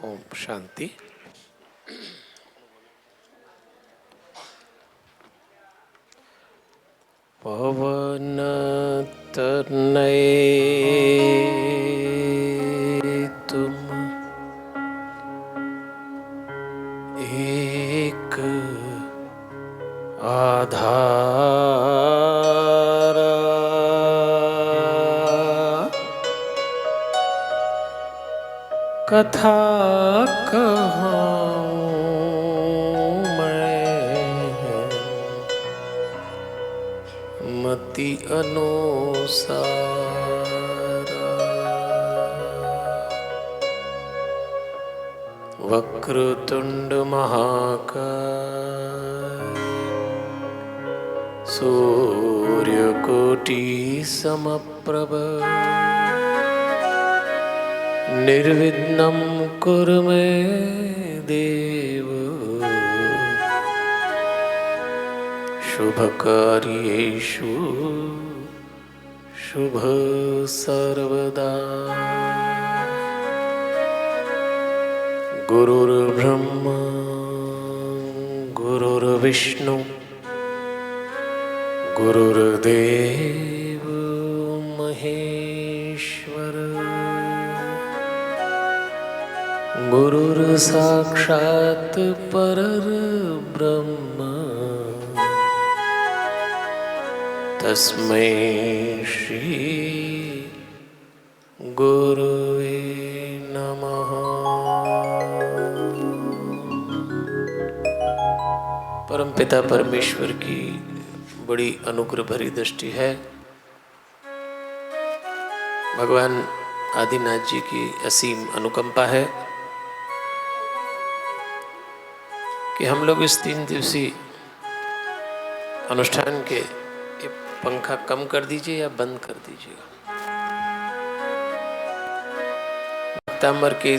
ओम शांति। पवन तनय तुम एक आधार, कथा कहूँ मैं मति अनुसार, वक्रतुंड महाकाय, सूर्यकोटि समप्रभ, निर्विघ्नं कुरु मे देव, शुभकार्येषु शुभ सर्वदा। गुरुर्ब्रह्मा गुरुर्विष्णु गुरुर्देव महेश्वर, गुरुर्साक्षात् परब्रह्म, तस्मै श्री गुरुवे नमः। परमपिता परमेश्वर की बड़ी अनुग्रह भरी दृष्टि है। भगवान आदिनाथ जी की असीम अनुकंपा है कि हम लोग इस 3 दिवसीय अनुष्ठान के पंखा कम कर दीजिए या बंद कर दीजिएगा। भक्तामर के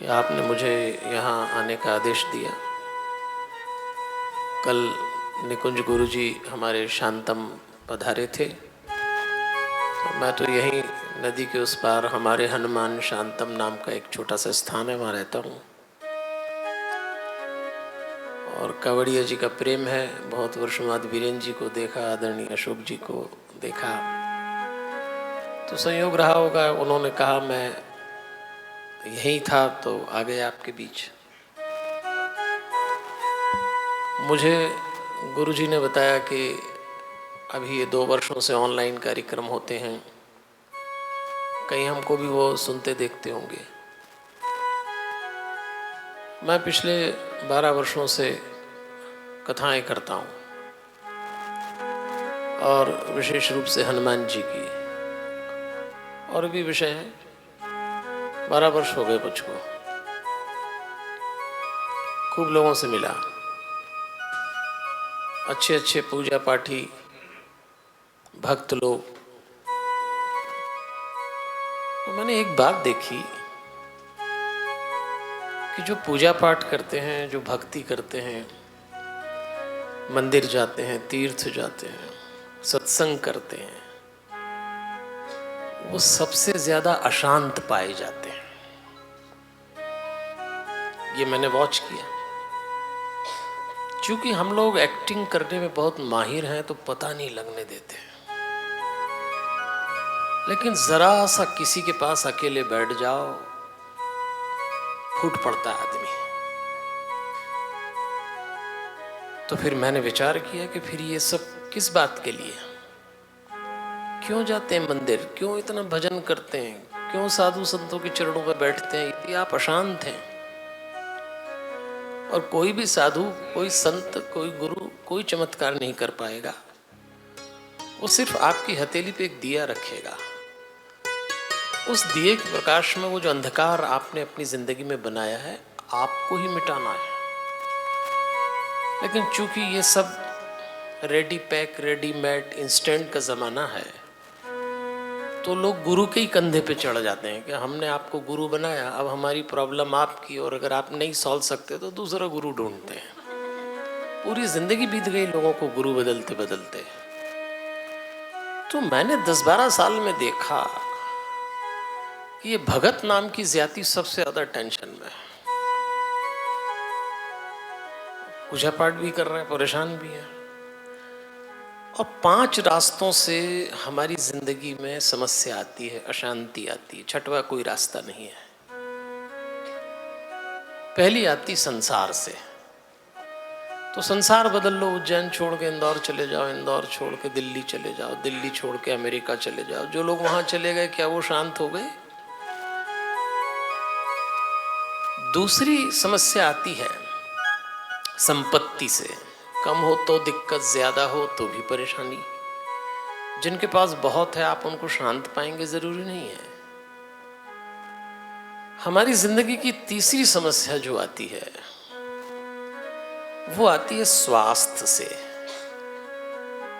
कि आपने मुझे यहाँ आने का आदेश दिया। कल निकुंज गुरुजी हमारे शांतम पधारे थे, तो मैं तो यहीं नदी के उस पार हमारे हनुमान शांतम नाम का एक छोटा सा स्थान है, वहाँ रहता हूँ। और कावड़िया जी का प्रेम है। बहुत वर्षों बाद वीरेंद्र जी को देखा, आदरणीय अशोक जी को देखा, तो संयोग रहा होगा, उन्होंने कहा मैं यहीं था तो आ गए आपके बीच। मुझे गुरुजी ने बताया कि अभी ये 2 वर्षों से ऑनलाइन कार्यक्रम होते हैं, कहीं हमको भी वो सुनते देखते होंगे। मैं पिछले 12 वर्षों से कथाएं करता हूँ, और विशेष रूप से हनुमान जी की, और भी विषय हैं। 12 वर्ष हो गए मुझको, खूब लोगों से मिला, अच्छे अच्छे पूजा पाठी भक्त लोग। तो मैंने एक बात देखी कि जो पूजा पाठ करते हैं, जो भक्ति करते हैं, मंदिर जाते हैं, तीर्थ जाते हैं, सत्संग करते हैं, वो सबसे ज्यादा अशांत पाए जाते हैं। ये मैंने वॉच किया। क्योंकि हम लोग एक्टिंग करने में बहुत माहिर हैं तो पता नहीं लगने देते हैं, लेकिन जरा सा किसी के पास अकेले बैठ जाओ, फूट पड़ता है आदमी। तो फिर मैंने विचार किया कि फिर ये सब किस बात के लिए, क्यों जाते हैं मंदिर, क्यों इतना भजन करते हैं, क्यों साधु संतों के चरणों पर बैठते हैं, यदि आप अशांत हैं। और कोई भी साधु, कोई संत, कोई गुरु कोई चमत्कार नहीं कर पाएगा। वो सिर्फ आपकी हथेली पे एक दिया रखेगा, उस दिए के प्रकाश में वो जो अंधकार आपने अपनी जिंदगी में बनाया है, आपको ही मिटाना है। लेकिन चूंकि ये सब रेडी पैक, रेडीमेड, इंस्टेंट का ज़माना है, तो लोग गुरु के ही कंधे पे चढ़ जाते हैं कि हमने आपको गुरु बनाया, अब हमारी प्रॉब्लम आपकी, और अगर आप नहीं सॉल्व सकते तो दूसरा गुरु ढूंढते हैं। पूरी जिंदगी बीत गई लोगों को गुरु बदलते बदलते। तो मैंने 10-12 साल में देखा कि ये भगत नाम की जाति सबसे ज्यादा टेंशन में है। पूजा पाठ भी कर रहे हैं, परेशान भी है, और 5 रास्तों से हमारी जिंदगी में समस्या आती है, अशांति आती है। छठवां कोई रास्ता नहीं है। पहली आती संसार से। तो संसार बदल लो, उज्जैन छोड़ के इंदौर चले जाओ, इंदौर छोड़ के दिल्ली चले जाओ, दिल्ली छोड़ के अमेरिका चले जाओ। जो लोग वहां चले गए, क्या वो शांत हो गए? दूसरी समस्या आती है संपत्ति से। कम हो तो दिक्कत, ज्यादा हो तो भी परेशानी। जिनके पास बहुत है, आप उनको शांत पाएंगे जरूरी नहीं है। हमारी जिंदगी की तीसरी समस्या जो आती है, वो आती है स्वास्थ्य से।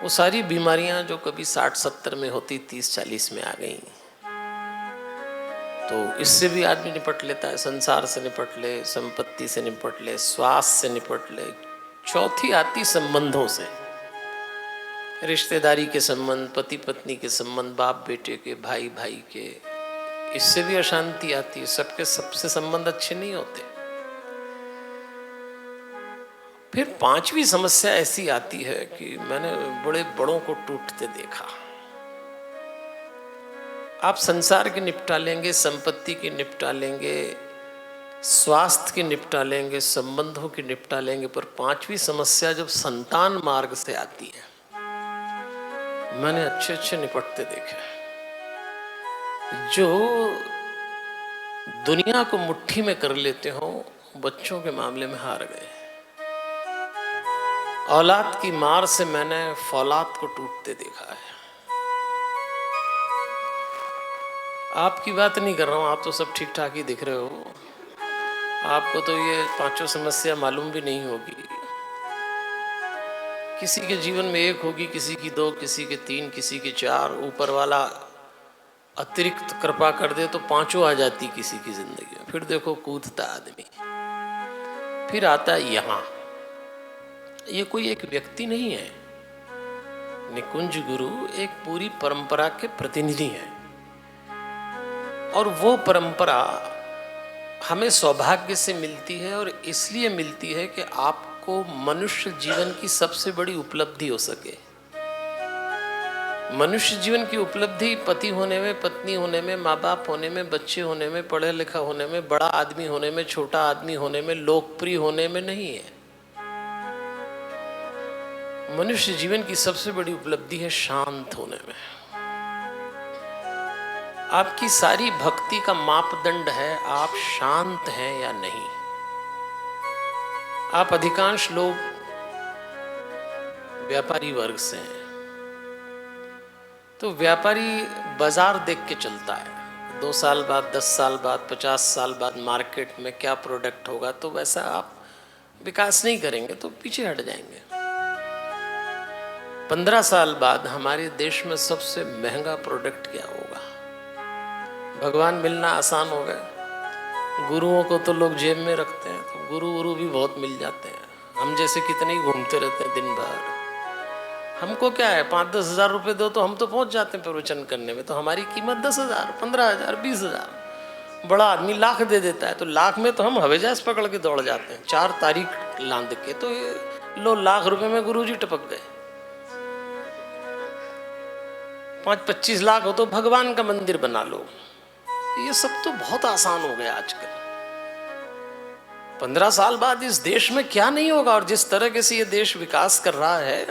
वो सारी बीमारियां जो कभी 60-70 में होती, 30-40 में आ गई। तो इससे भी आदमी निपट लेता है। संसार से निपट ले, संपत्ति से निपट ले, स्वास्थ्य से निपट ले। चौथी आती संबंधों से। रिश्तेदारी के संबंध, पति पत्नी के संबंध, बाप बेटे के, भाई भाई के, इससे भी अशांति आती है। सबके सबसे संबंध अच्छे नहीं होते। फिर 5वीं समस्या ऐसी आती है कि मैंने बड़े बड़ों को टूटते देखा। आप संसार की निपटा लेंगे, संपत्ति की निपटा लेंगे, स्वास्थ्य की निपटा लेंगे, संबंधों की निपटा लेंगे, पर 5वीं समस्या जब संतान मार्ग से आती है, मैंने अच्छे अच्छे निपटते देखे। जो दुनिया को मुट्ठी में कर लेते हो, बच्चों के मामले में हार गए। औलाद की मार से मैंने फौलाद को टूटते देखा है। आपकी बात नहीं कर रहा हूं, आप तो सब ठीक ठाक ही दिख रहे हो। आपको तो ये 5 समस्या मालूम भी नहीं होगी। किसी के जीवन में 1 होगी, किसी की 2, किसी के 3, किसी के 4। ऊपर वाला अतिरिक्त कृपा कर दे तो पांचों आ जाती किसी की जिंदगी में। फिर देखो कूदता आदमी। फिर आता है यहाँ, ये कोई एक व्यक्ति नहीं है, निकुंज गुरु एक पूरी परंपरा के प्रतिनिधि हैं। और वो परंपरा हमें सौभाग्य से मिलती है, और इसलिए मिलती है कि आपको मनुष्य जीवन की सबसे बड़ी उपलब्धि हो सके। मनुष्य जीवन की उपलब्धि पति होने में, पत्नी होने में, माँ बाप होने में, बच्चे होने में, पढ़े लिखा होने में, बड़ा आदमी होने में, छोटा आदमी होने में, लोकप्रिय होने में नहीं है। मनुष्य जीवन की सबसे बड़ी उपलब्धि है शांत होने में। आपकी सारी भक्ति का मापदंड है आप शांत हैं या नहीं। आप अधिकांश लोग व्यापारी वर्ग से हैं, तो व्यापारी बाजार देख के चलता है। 2 साल बाद, 10 साल बाद, 50 साल बाद मार्केट में क्या प्रोडक्ट होगा, तो वैसा आप विकास नहीं करेंगे तो पीछे हट जाएंगे। 15 साल बाद हमारे देश में सबसे महंगा प्रोडक्ट क्या होगा? भगवान मिलना आसान हो गया। गुरुओं को तो लोग जेब में रखते हैं, तो गुरु भी बहुत मिल जाते हैं। हम जैसे कितने ही घूमते रहते हैं दिन भर। हमको क्या है, 5-10 हज़ार रुपये दो तो हम तो पहुंच जाते हैं प्रवचन करने में। तो हमारी कीमत 10,000, 15,000, 20,000। बड़ा आदमी लाख दे देता है, तो लाख में तो हम हवेजाज पकड़ के दौड़ जाते हैं। 4 तारीख लांद के, तो ये लो लाख रुपए में गुरुजी टपक गए। 5-25 लाख हो तो भगवान का मंदिर बना लो। ये सब तो बहुत आसान हो गया आजकल। 15 साल बाद इस देश में क्या नहीं होगा। और जिस तरह से ये देश विकास कर रहा है,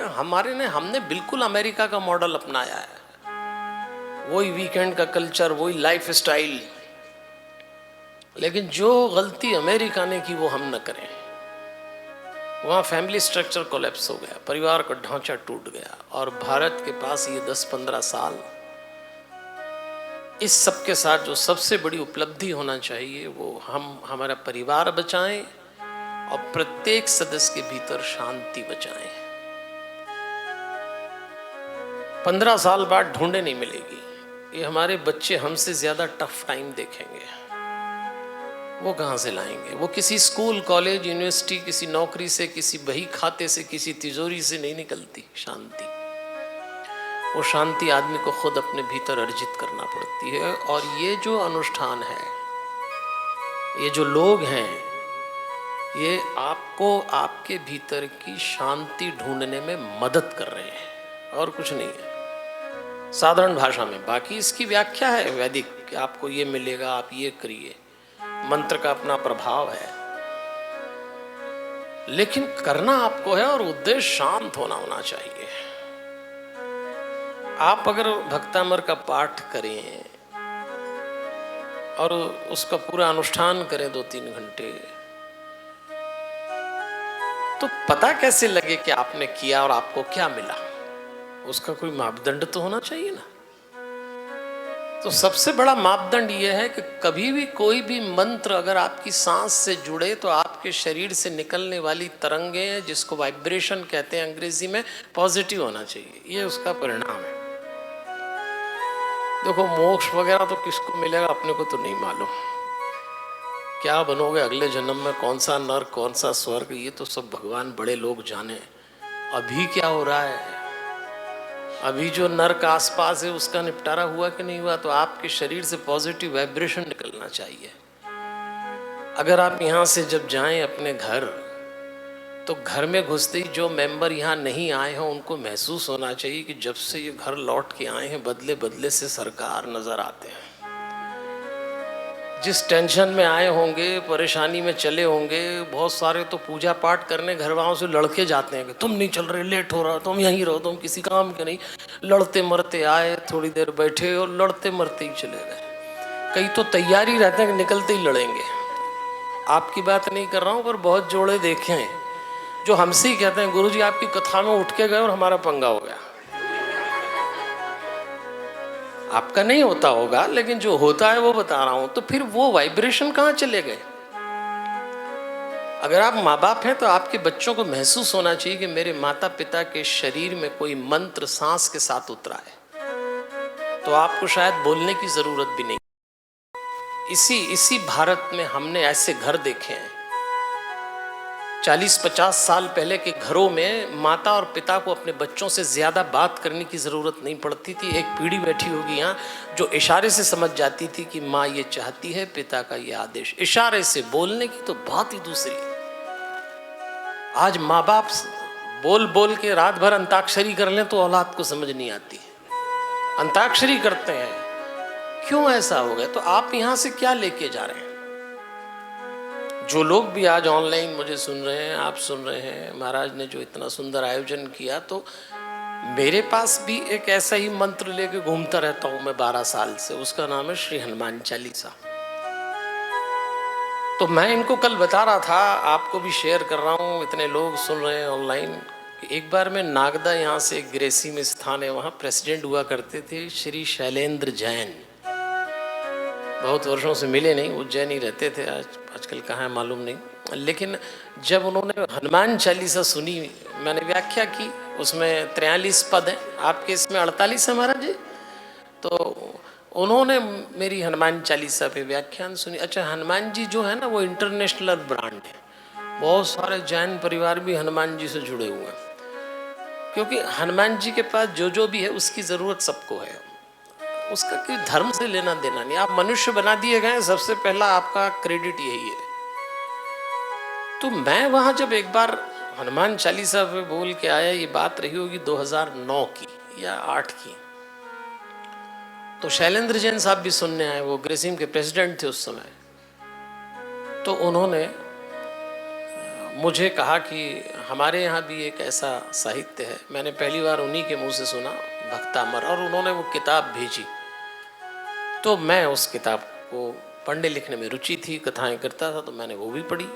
हमने बिल्कुल अमेरिका का मॉडल अपनाया है। वही वीकेंड का कल्चर, वही लाइफ स्टाइल। लेकिन जो गलती अमेरिका ने की वो हम न करें। वहाँ फैमिली स्ट्रक्चर कोलैप्स हो गया, परिवार का ढांचा टूट गया। और भारत के पास ये 10-15 साल, इस सब के साथ जो सबसे बड़ी उपलब्धि होना चाहिए वो हम हमारा परिवार बचाएं और प्रत्येक सदस्य के भीतर शांति बचाएं। 15 साल बाद ढूंढे नहीं मिलेगी। ये हमारे बच्चे हमसे ज्यादा टफ टाइम देखेंगे। वो कहाँ से लाएंगे? वो किसी स्कूल, कॉलेज, यूनिवर्सिटी, किसी नौकरी से, किसी बही खाते से, किसी तिजोरी से नहीं निकलती शांति। वो शांति आदमी को खुद अपने भीतर अर्जित करना पड़ती है। और ये जो अनुष्ठान है, ये जो लोग हैं, ये आपको आपके भीतर की शांति ढूंढने में मदद कर रहे हैं, और कुछ नहीं है साधारण भाषा में। बाकी इसकी व्याख्या है वैदिक कि आपको ये मिलेगा, आप ये करिए। मंत्र का अपना प्रभाव है, लेकिन करना आपको है और उद्देश्य शांत होना चाहिए। आप अगर भक्तामर का पाठ करें और उसका पूरा अनुष्ठान करें 2-3 घंटे, तो पता कैसे लगे कि आपने किया और आपको क्या मिला? उसका कोई मापदंड तो होना चाहिए ना। तो सबसे बड़ा मापदंड यह है कि कभी भी कोई भी मंत्र अगर आपकी सांस से जुड़े तो आपके शरीर से निकलने वाली तरंगें, जिसको वाइब्रेशन कहते हैं अंग्रेजी में, पॉजिटिव होना चाहिए। ये उसका परिणाम है। देखो, मोक्ष वगैरह तो किसको मिलेगा अपने को तो नहीं मालूम। क्या बनोगे अगले जन्म में, कौन सा नर, कौन सा स्वर्ग, ये तो सब भगवान बड़े लोग जाने। अभी क्या हो रहा है, अभी जो नर्क आसपास है उसका निपटारा हुआ कि नहीं हुआ? तो आपके शरीर से पॉजिटिव वाइब्रेशन निकलना चाहिए। अगर आप यहाँ से जब जाएं अपने घर, तो घर में घुसते ही जो मेंबर यहाँ नहीं आए हैं उनको महसूस होना चाहिए कि जब से ये घर लौट के आए हैं बदले बदले से सरकार नजर आते हैं। जिस टेंशन में आए होंगे, परेशानी में चले होंगे, बहुत सारे तो पूजा पाठ करने घर वालों से लड़के जाते हैं कि तुम नहीं चल रहे, लेट हो रहा, तुम यहीं रहो, तुम किसी काम के नहीं। लड़ते मरते आए, थोड़ी देर बैठे और लड़ते मरते ही चले गए। कई तो तैयारी रहते हैं कि निकलते ही लड़ेंगे। आपकी बात नहीं कर रहा हूँ, पर बहुत जोड़े देखे हैं जो हमसे ही कहते हैं गुरुजी आपकी कथा में उठ के गए और हमारा पंगा हो गया। आपका नहीं होता होगा, लेकिन जो होता है वो बता रहा हूं। तो फिर वो वाइब्रेशन कहाँ चले गए? अगर आप माँ बाप हैं तो आपके बच्चों को महसूस होना चाहिए कि मेरे माता पिता के शरीर में कोई मंत्र सांस के साथ उतरा है। तो आपको शायद बोलने की जरूरत भी नहीं। इसी भारत में हमने ऐसे घर देखे हैं। 40-50 साल पहले के घरों में माता और पिता को अपने बच्चों से ज्यादा बात करने की जरूरत नहीं पड़ती थी। एक पीढ़ी बैठी होगी यहाँ जो इशारे से समझ जाती थी कि माँ ये चाहती है, पिता का ये आदेश। इशारे से बोलने की तो बात ही दूसरी। आज माँ बाप बोल बोल के रात भर अंताक्षरी कर लें तो औलाद को समझ नहीं आती। अंताक्षरी करते हैं, क्यों ऐसा हो गया? तो आप यहाँ से क्या लेके जा रहे हैं? जो लोग भी आज ऑनलाइन मुझे सुन रहे हैं, आप सुन रहे हैं, महाराज ने जो इतना सुंदर आयोजन किया, तो मेरे पास भी एक ऐसा ही मंत्र लेके घूमता रहता हूँ मैं 12 साल से। उसका नाम है श्री हनुमान चालीसा। तो मैं इनको कल बता रहा था, आपको भी शेयर कर रहा हूँ, इतने लोग सुन रहे हैं ऑनलाइन। एक बार मैं नागदा यहाँ से ग्रेसी में स्थान है, वहाँ प्रेसिडेंट हुआ करते थे श्री शैलेंद्र जैन। बहुत वर्षों से मिले नहीं, उज्जैन ही रहते थे, आजकल कहाँ है मालूम नहीं। लेकिन जब उन्होंने हनुमान चालीसा सुनी, मैंने व्याख्या की, उसमें 43 पद हैं, आपके इसमें 48 है महाराज जी। तो उन्होंने मेरी हनुमान चालीसा पे व्याख्यान सुनी। अच्छा, हनुमान जी जो है ना वो इंटरनेशनल ब्रांड है। बहुत सारे जैन परिवार भी हनुमान जी से जुड़े हुए हैं, क्योंकि हनुमान जी के पास जो भी है उसकी ज़रूरत सबको है। उसका कोई धर्म से लेना देना नहीं। आप मनुष्य बना दिए गए, सबसे पहला आपका क्रेडिट यही है। तो मैं वहाँ जब एक बार हनुमान चालीसा पे बोल के आया, ये बात रही होगी 2009 की या 8 की। तो शैलेंद्र जैन साहब भी सुनने आए, वो ग्रेसिम के प्रेसिडेंट थे उस समय। तो उन्होंने मुझे कहा कि हमारे यहाँ भी एक ऐसा साहित्य है। मैंने पहली बार उन्हीं के मुंह से सुना, भक्तामर, और उन्होंने वो किताब भेजी। तो मैं उस किताब को पढ़ने लिखने में रुचि थी, कथाएं करता था, तो मैंने वो भी पढ़ी।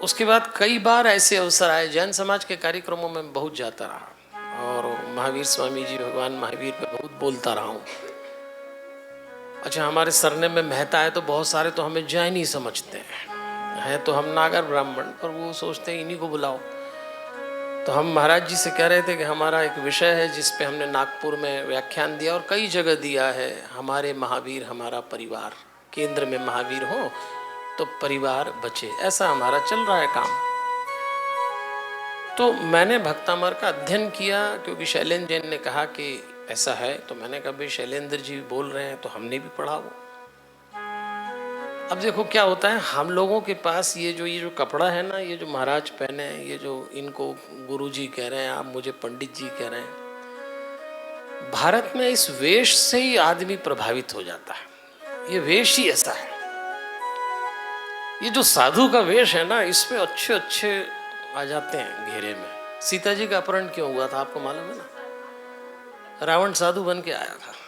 उसके बाद कई बार ऐसे अवसर आए, जैन समाज के कार्यक्रमों में बहुत जाता रहा और महावीर स्वामी जी, भगवान महावीर पे बहुत बोलता रहा हूँ। अच्छा, हमारे सरने में मेहता है, तो बहुत सारे तो हमें जैन ही समझते हैं तो हम नागर ब्राह्मण, पर वो सोचते हैं इन्हीं को बुलाओ। तो हम महाराज जी से कह रहे थे कि हमारा एक विषय है जिस पे हमने नागपुर में व्याख्यान दिया और कई जगह दिया है, हमारे महावीर हमारा परिवार। केंद्र में महावीर हो तो परिवार बचे, ऐसा हमारा चल रहा है काम। तो मैंने भक्तामर का अध्ययन किया, क्योंकि शैलेंद्र जैन ने कहा कि ऐसा है। तो मैंने कहा भाई शैलेंद्र जी बोल रहे हैं तो हमने भी पढ़ा वो। अब देखो क्या होता है, हम लोगों के पास ये जो कपड़ा है ना, ये जो महाराज पहने हैं, ये जो इनको गुरुजी कह रहे हैं, आप मुझे पंडित जी कह रहे हैं, भारत में इस वेश से ही आदमी प्रभावित हो जाता है। ये वेश ही ऐसा है। ये जो साधु का वेश है ना, इसमें अच्छे अच्छे आ जाते हैं घेरे में। सीता जी का अपहरण क्यों हुआ था आपको मालूम है ना? रावण साधु बन के आया था।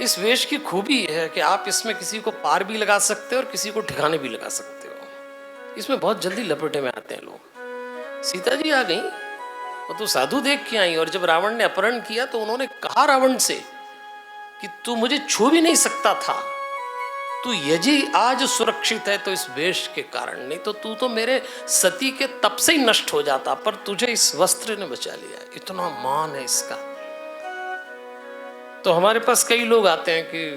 इस वेश की खूबी है कि आप इसमें किसी को पार भी लगा सकते हो और किसी को ठिकाने भी लगा सकते हो। इसमें बहुत जल्दी लपेटे में आते हैं लोग। सीता जी आ गई, वो तो साधु देख के आई, और जब रावण ने अपहरण किया तो उन्होंने कहा रावण से कि तू मुझे छू भी नहीं सकता था, तू यदि आज सुरक्षित है तो इस वेश के कारण, नहीं तो तू तो मेरे सती के तप से ही नष्ट हो जाता, पर तुझे इस वस्त्र ने बचा लिया। इतना मान है इसका। तो हमारे पास कई लोग आते हैं कि,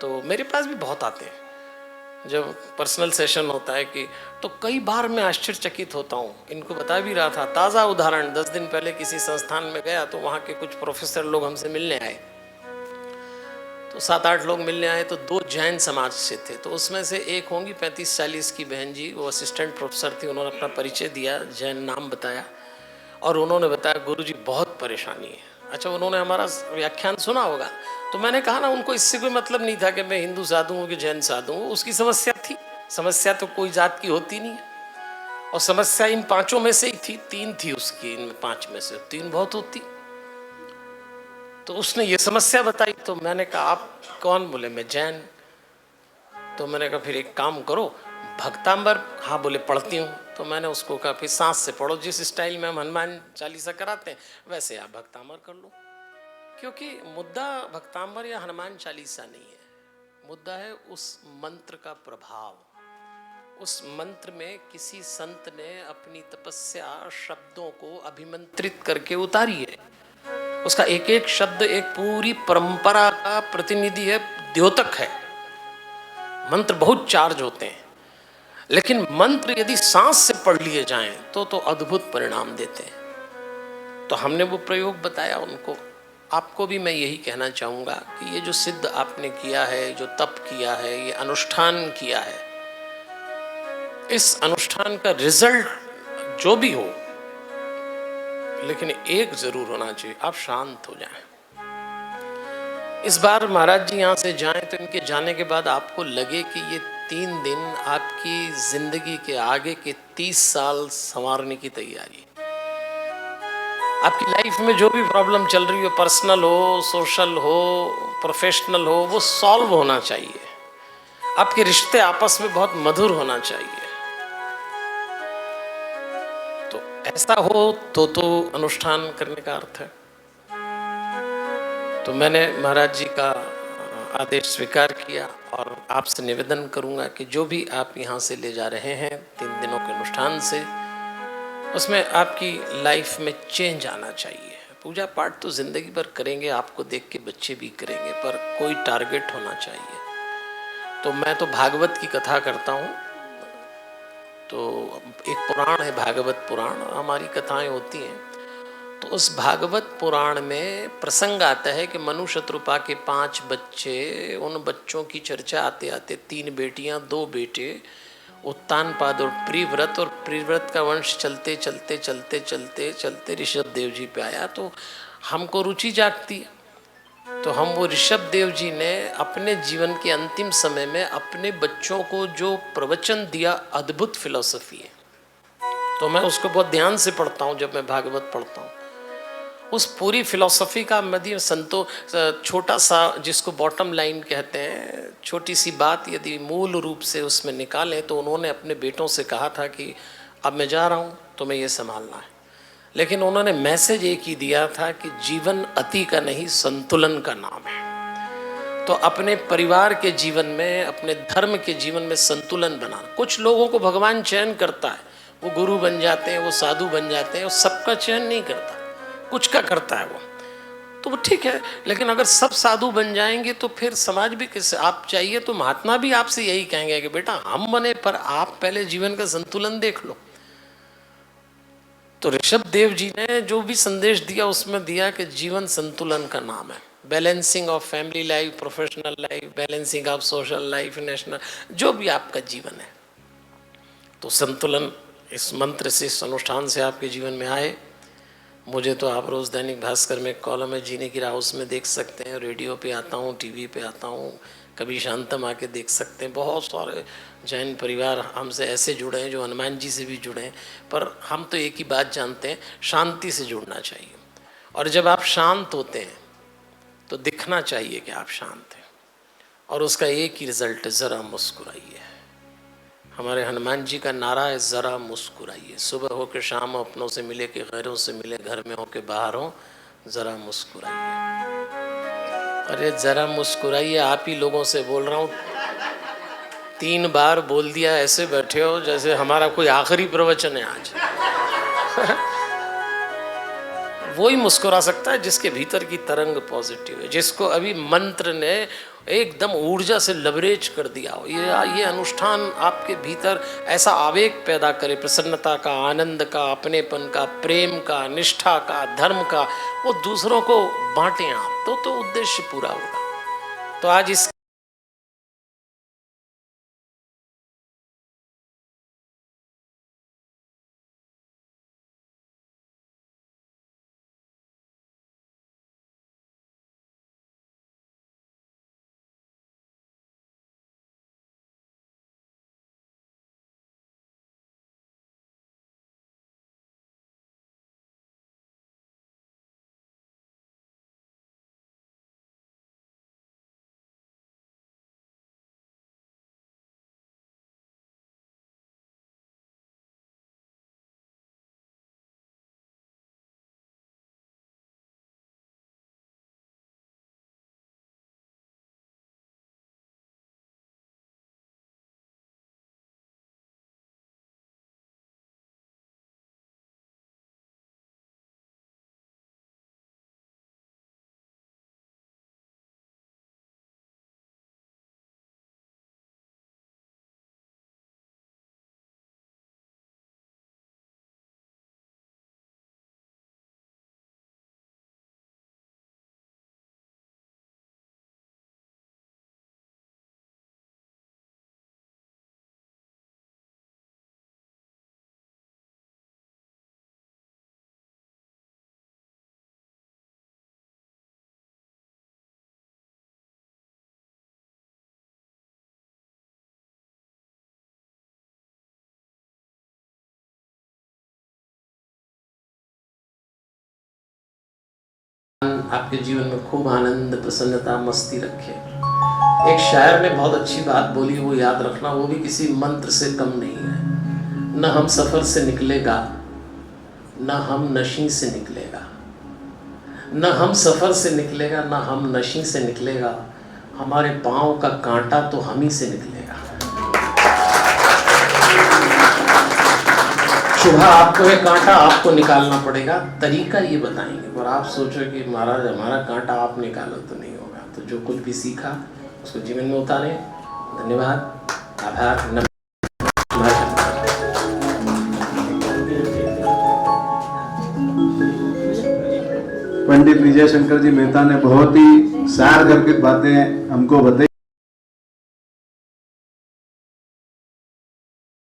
तो मेरे पास भी बहुत आते हैं जब पर्सनल सेशन होता है कि, तो कई बार मैं आश्चर्यचकित होता हूँ। इनको बता भी रहा था, ताज़ा उदाहरण, 10 दिन पहले किसी संस्थान में गया तो वहाँ के कुछ प्रोफेसर लोग हमसे मिलने आए। तो 7-8 लोग मिलने आए, तो 2 जैन समाज से थे। तो उसमें से एक होंगी 35-40 की बहन जी, वो असिस्टेंट प्रोफेसर थी। उन्होंने अपना परिचय दिया, जैन नाम बताया, और उन्होंने बताया गुरुजी बहुत परेशानी है। अच्छा, उन्होंने हमारा व्याख्यान सुना होगा। तो मैंने कहा ना, उनको इससे कोई मतलब नहीं था कि मैं हिंदू साधु हूँ कि जैन साधु हूँ। उसकी समस्या थी। समस्या तो कोई जात की होती नहीं है, और समस्या इन 5 में से ही थी। 3 थी उसकी, इन 5 में से 3 बहुत होती। तो उसने ये समस्या बताई। तो मैंने कहा आप कौन? बोले मैं जैन। तो मैंने कहा फिर एक काम करो, भक्तांबर। हाँ बोले पढ़ती हूँ। तो मैंने उसको कहा फिर सांस से पढ़ो, जिस स्टाइल में हम हनुमान चालीसा कराते हैं वैसे आप भक्तांबर कर लो। क्योंकि मुद्दा भक्तांबर या हनुमान चालीसा नहीं है, मुद्दा है उस मंत्र का प्रभाव। उस मंत्र में किसी संत ने अपनी तपस्या शब्दों को अभिमंत्रित करके उतारी है। उसका एक एक शब्द एक पूरी परंपरा का प्रतिनिधि है, द्योतक है। मंत्र बहुत चार्ज होते हैं, लेकिन मंत्र यदि सांस से पढ़ लिए जाएं तो अद्भुत परिणाम देते हैं। तो हमने वो प्रयोग बताया उनको। आपको भी मैं यही कहना चाहूँगा कि ये जो सिद्ध आपने किया है, जो तप किया है, ये अनुष्ठान किया है, इस अनुष्ठान का रिजल्ट जो भी हो, लेकिन एक जरूर होना चाहिए, आप शांत हो जाएं। इस बार महाराज जी यहाँ से जाएं तो इनके जाने के बाद आपको लगे कि ये 3 दिन आपकी जिंदगी के आगे के 30 साल संवारने की तैयारी। आपकी लाइफ में जो भी प्रॉब्लम चल रही हो, पर्सनल हो, सोशल हो, प्रोफेशनल हो, वो सॉल्व होना चाहिए। आपके रिश्ते आपस में बहुत मधुर होना चाहिए। तो ऐसा हो तो अनुष्ठान करने का अर्थ है। तो मैंने महाराज जी का आदेश स्वीकार किया और आपसे निवेदन करूंगा कि जो भी आप यहाँ से ले जा रहे हैं 3 दिनों के अनुष्ठान से, उसमें आपकी लाइफ में चेंज आना चाहिए। पूजा पाठ तो जिंदगी भर करेंगे, आपको देख के बच्चे भी करेंगे, पर कोई टारगेट होना चाहिए। तो मैं तो भागवत की कथा करता हूँ। तो एक पुराण है भागवत पुराण, हमारी कथाएं होती हैं। तो उस भागवत पुराण में प्रसंग आता है कि मनु शत्रुपा के 5 बच्चे, उन बच्चों की चर्चा आते आते 3 बेटियां 2 बेटे, उत्तानपाद और प्रिव्रत का वंश चलते चलते चलते चलते चलते ऋषभ देव जी पे आया। तो हमको रुचि जागती है। तो हम वो ऋषभ देव जी ने अपने जीवन के अंतिम समय में अपने बच्चों को जो प्रवचन दिया, अद्भुत फिलॉसफी है। तो मैं उसको बहुत ध्यान से पढ़ता हूँ जब मैं भागवत पढ़ता हूँ। उस पूरी फिलॉसफी का मध्य छोटा सा, जिसको बॉटम लाइन कहते हैं, छोटी सी बात यदि मूल रूप से उसमें निकालें तो उन्होंने अपने बेटों से कहा था कि अब मैं जा रहा हूँ, तुम्हें ये संभालना है। लेकिन उन्होंने मैसेज एक ही दिया था कि जीवन अति का नहीं, संतुलन का नाम है। तो अपने परिवार के जीवन में, अपने धर्म के जीवन में संतुलन बनाना। कुछ लोगों को भगवान चयन करता है, वो गुरु बन जाते हैं, वो साधु बन जाते हैं, वो सबका चयन नहीं करता, कुछ का करता है वो, तो वो ठीक है। लेकिन अगर सब साधु बन जाएंगे तो फिर समाज भी किससे आप चाहिए। तो महात्मा भी आपसे यही कहेंगे कि बेटा हम बने, पर आप पहले जीवन का संतुलन देख लो। तो ऋषभ देव जी ने जो भी संदेश दिया उसमें दिया कि जीवन संतुलन का नाम है। Balancing of family life, professional life, balancing of social life, national, जो भी आपका जीवन है, तो संतुलन इस मंत्र से, इस अनुष्ठान से आपके जीवन में आए। मुझे तो आप रोज़ दैनिक भास्कर में कॉलम है जीने की राह, उसमें देख सकते हैं। रेडियो पे आता हूँ, टीवी पे आता हूँ, कभी शांतम आके देख सकते हैं। बहुत सारे जैन परिवार हमसे ऐसे जुड़े हैं जो हनुमान जी से भी जुड़े हैं। पर हम तो एक ही बात जानते हैं, शांति से जुड़ना चाहिए। और जब आप शांत होते हैं तो दिखना चाहिए कि आप शांत हैं। और उसका एक ही रिजल्ट है, ज़रा मुस्कुराइए। हमारे हनुमान जी का नारा है, ज़रा मुस्कुराइए। सुबह हो के शाम अपनों से मिले कि गैरों से मिले, घर में हो के बाहर हो, ज़रा मुस्कुराइए। अरे ज़रा मुस्कुराइए, आप ही लोगों से बोल रहा हूँ। 3 बार बोल दिया, ऐसे बैठे हो जैसे हमारा कोई आखिरी प्रवचन है आज। वो ही मुस्कुरा सकता है जिसके भीतर की तरंग पॉजिटिव है, जिसको अभी मंत्र ने एकदम ऊर्जा से लबरेज कर दिया हो। ये अनुष्ठान आपके भीतर ऐसा आवेग पैदा करे, प्रसन्नता का, आनंद का, अपनेपन का, प्रेम का, निष्ठा का, धर्म का, वो दूसरों को बांटें आप, तो उद्देश्य पूरा होगा। तो आज इस आपके जीवन में खूब आनंद, प्रसन्नता, मस्ती रखे। एक शायर ने बहुत अच्छी बात बोली, वो याद रखना, वो भी किसी मंत्र से कम नहीं है। न हम सफ़र से निकलेगा, न हम नशी से निकलेगा, न हम सफ़र से निकलेगा, न हम नशी से निकलेगा, हमारे पाँव का कांटा तो हम ही से निकलेगा। शुभा आपको है, कांटा आपको निकालना पड़ेगा, तरीका ये बताएंगे। पर आप सोचो कि महाराज हमारा कांटा आप निकालो तो नहीं होगा। तो जो कुछ भी सीखा उसको जीवन में उतारे। धन्यवाद, आभार, नमस्कार। पंडित विजय शंकर जी मेहता ने बहुत ही सार करके बातें हमको बताई।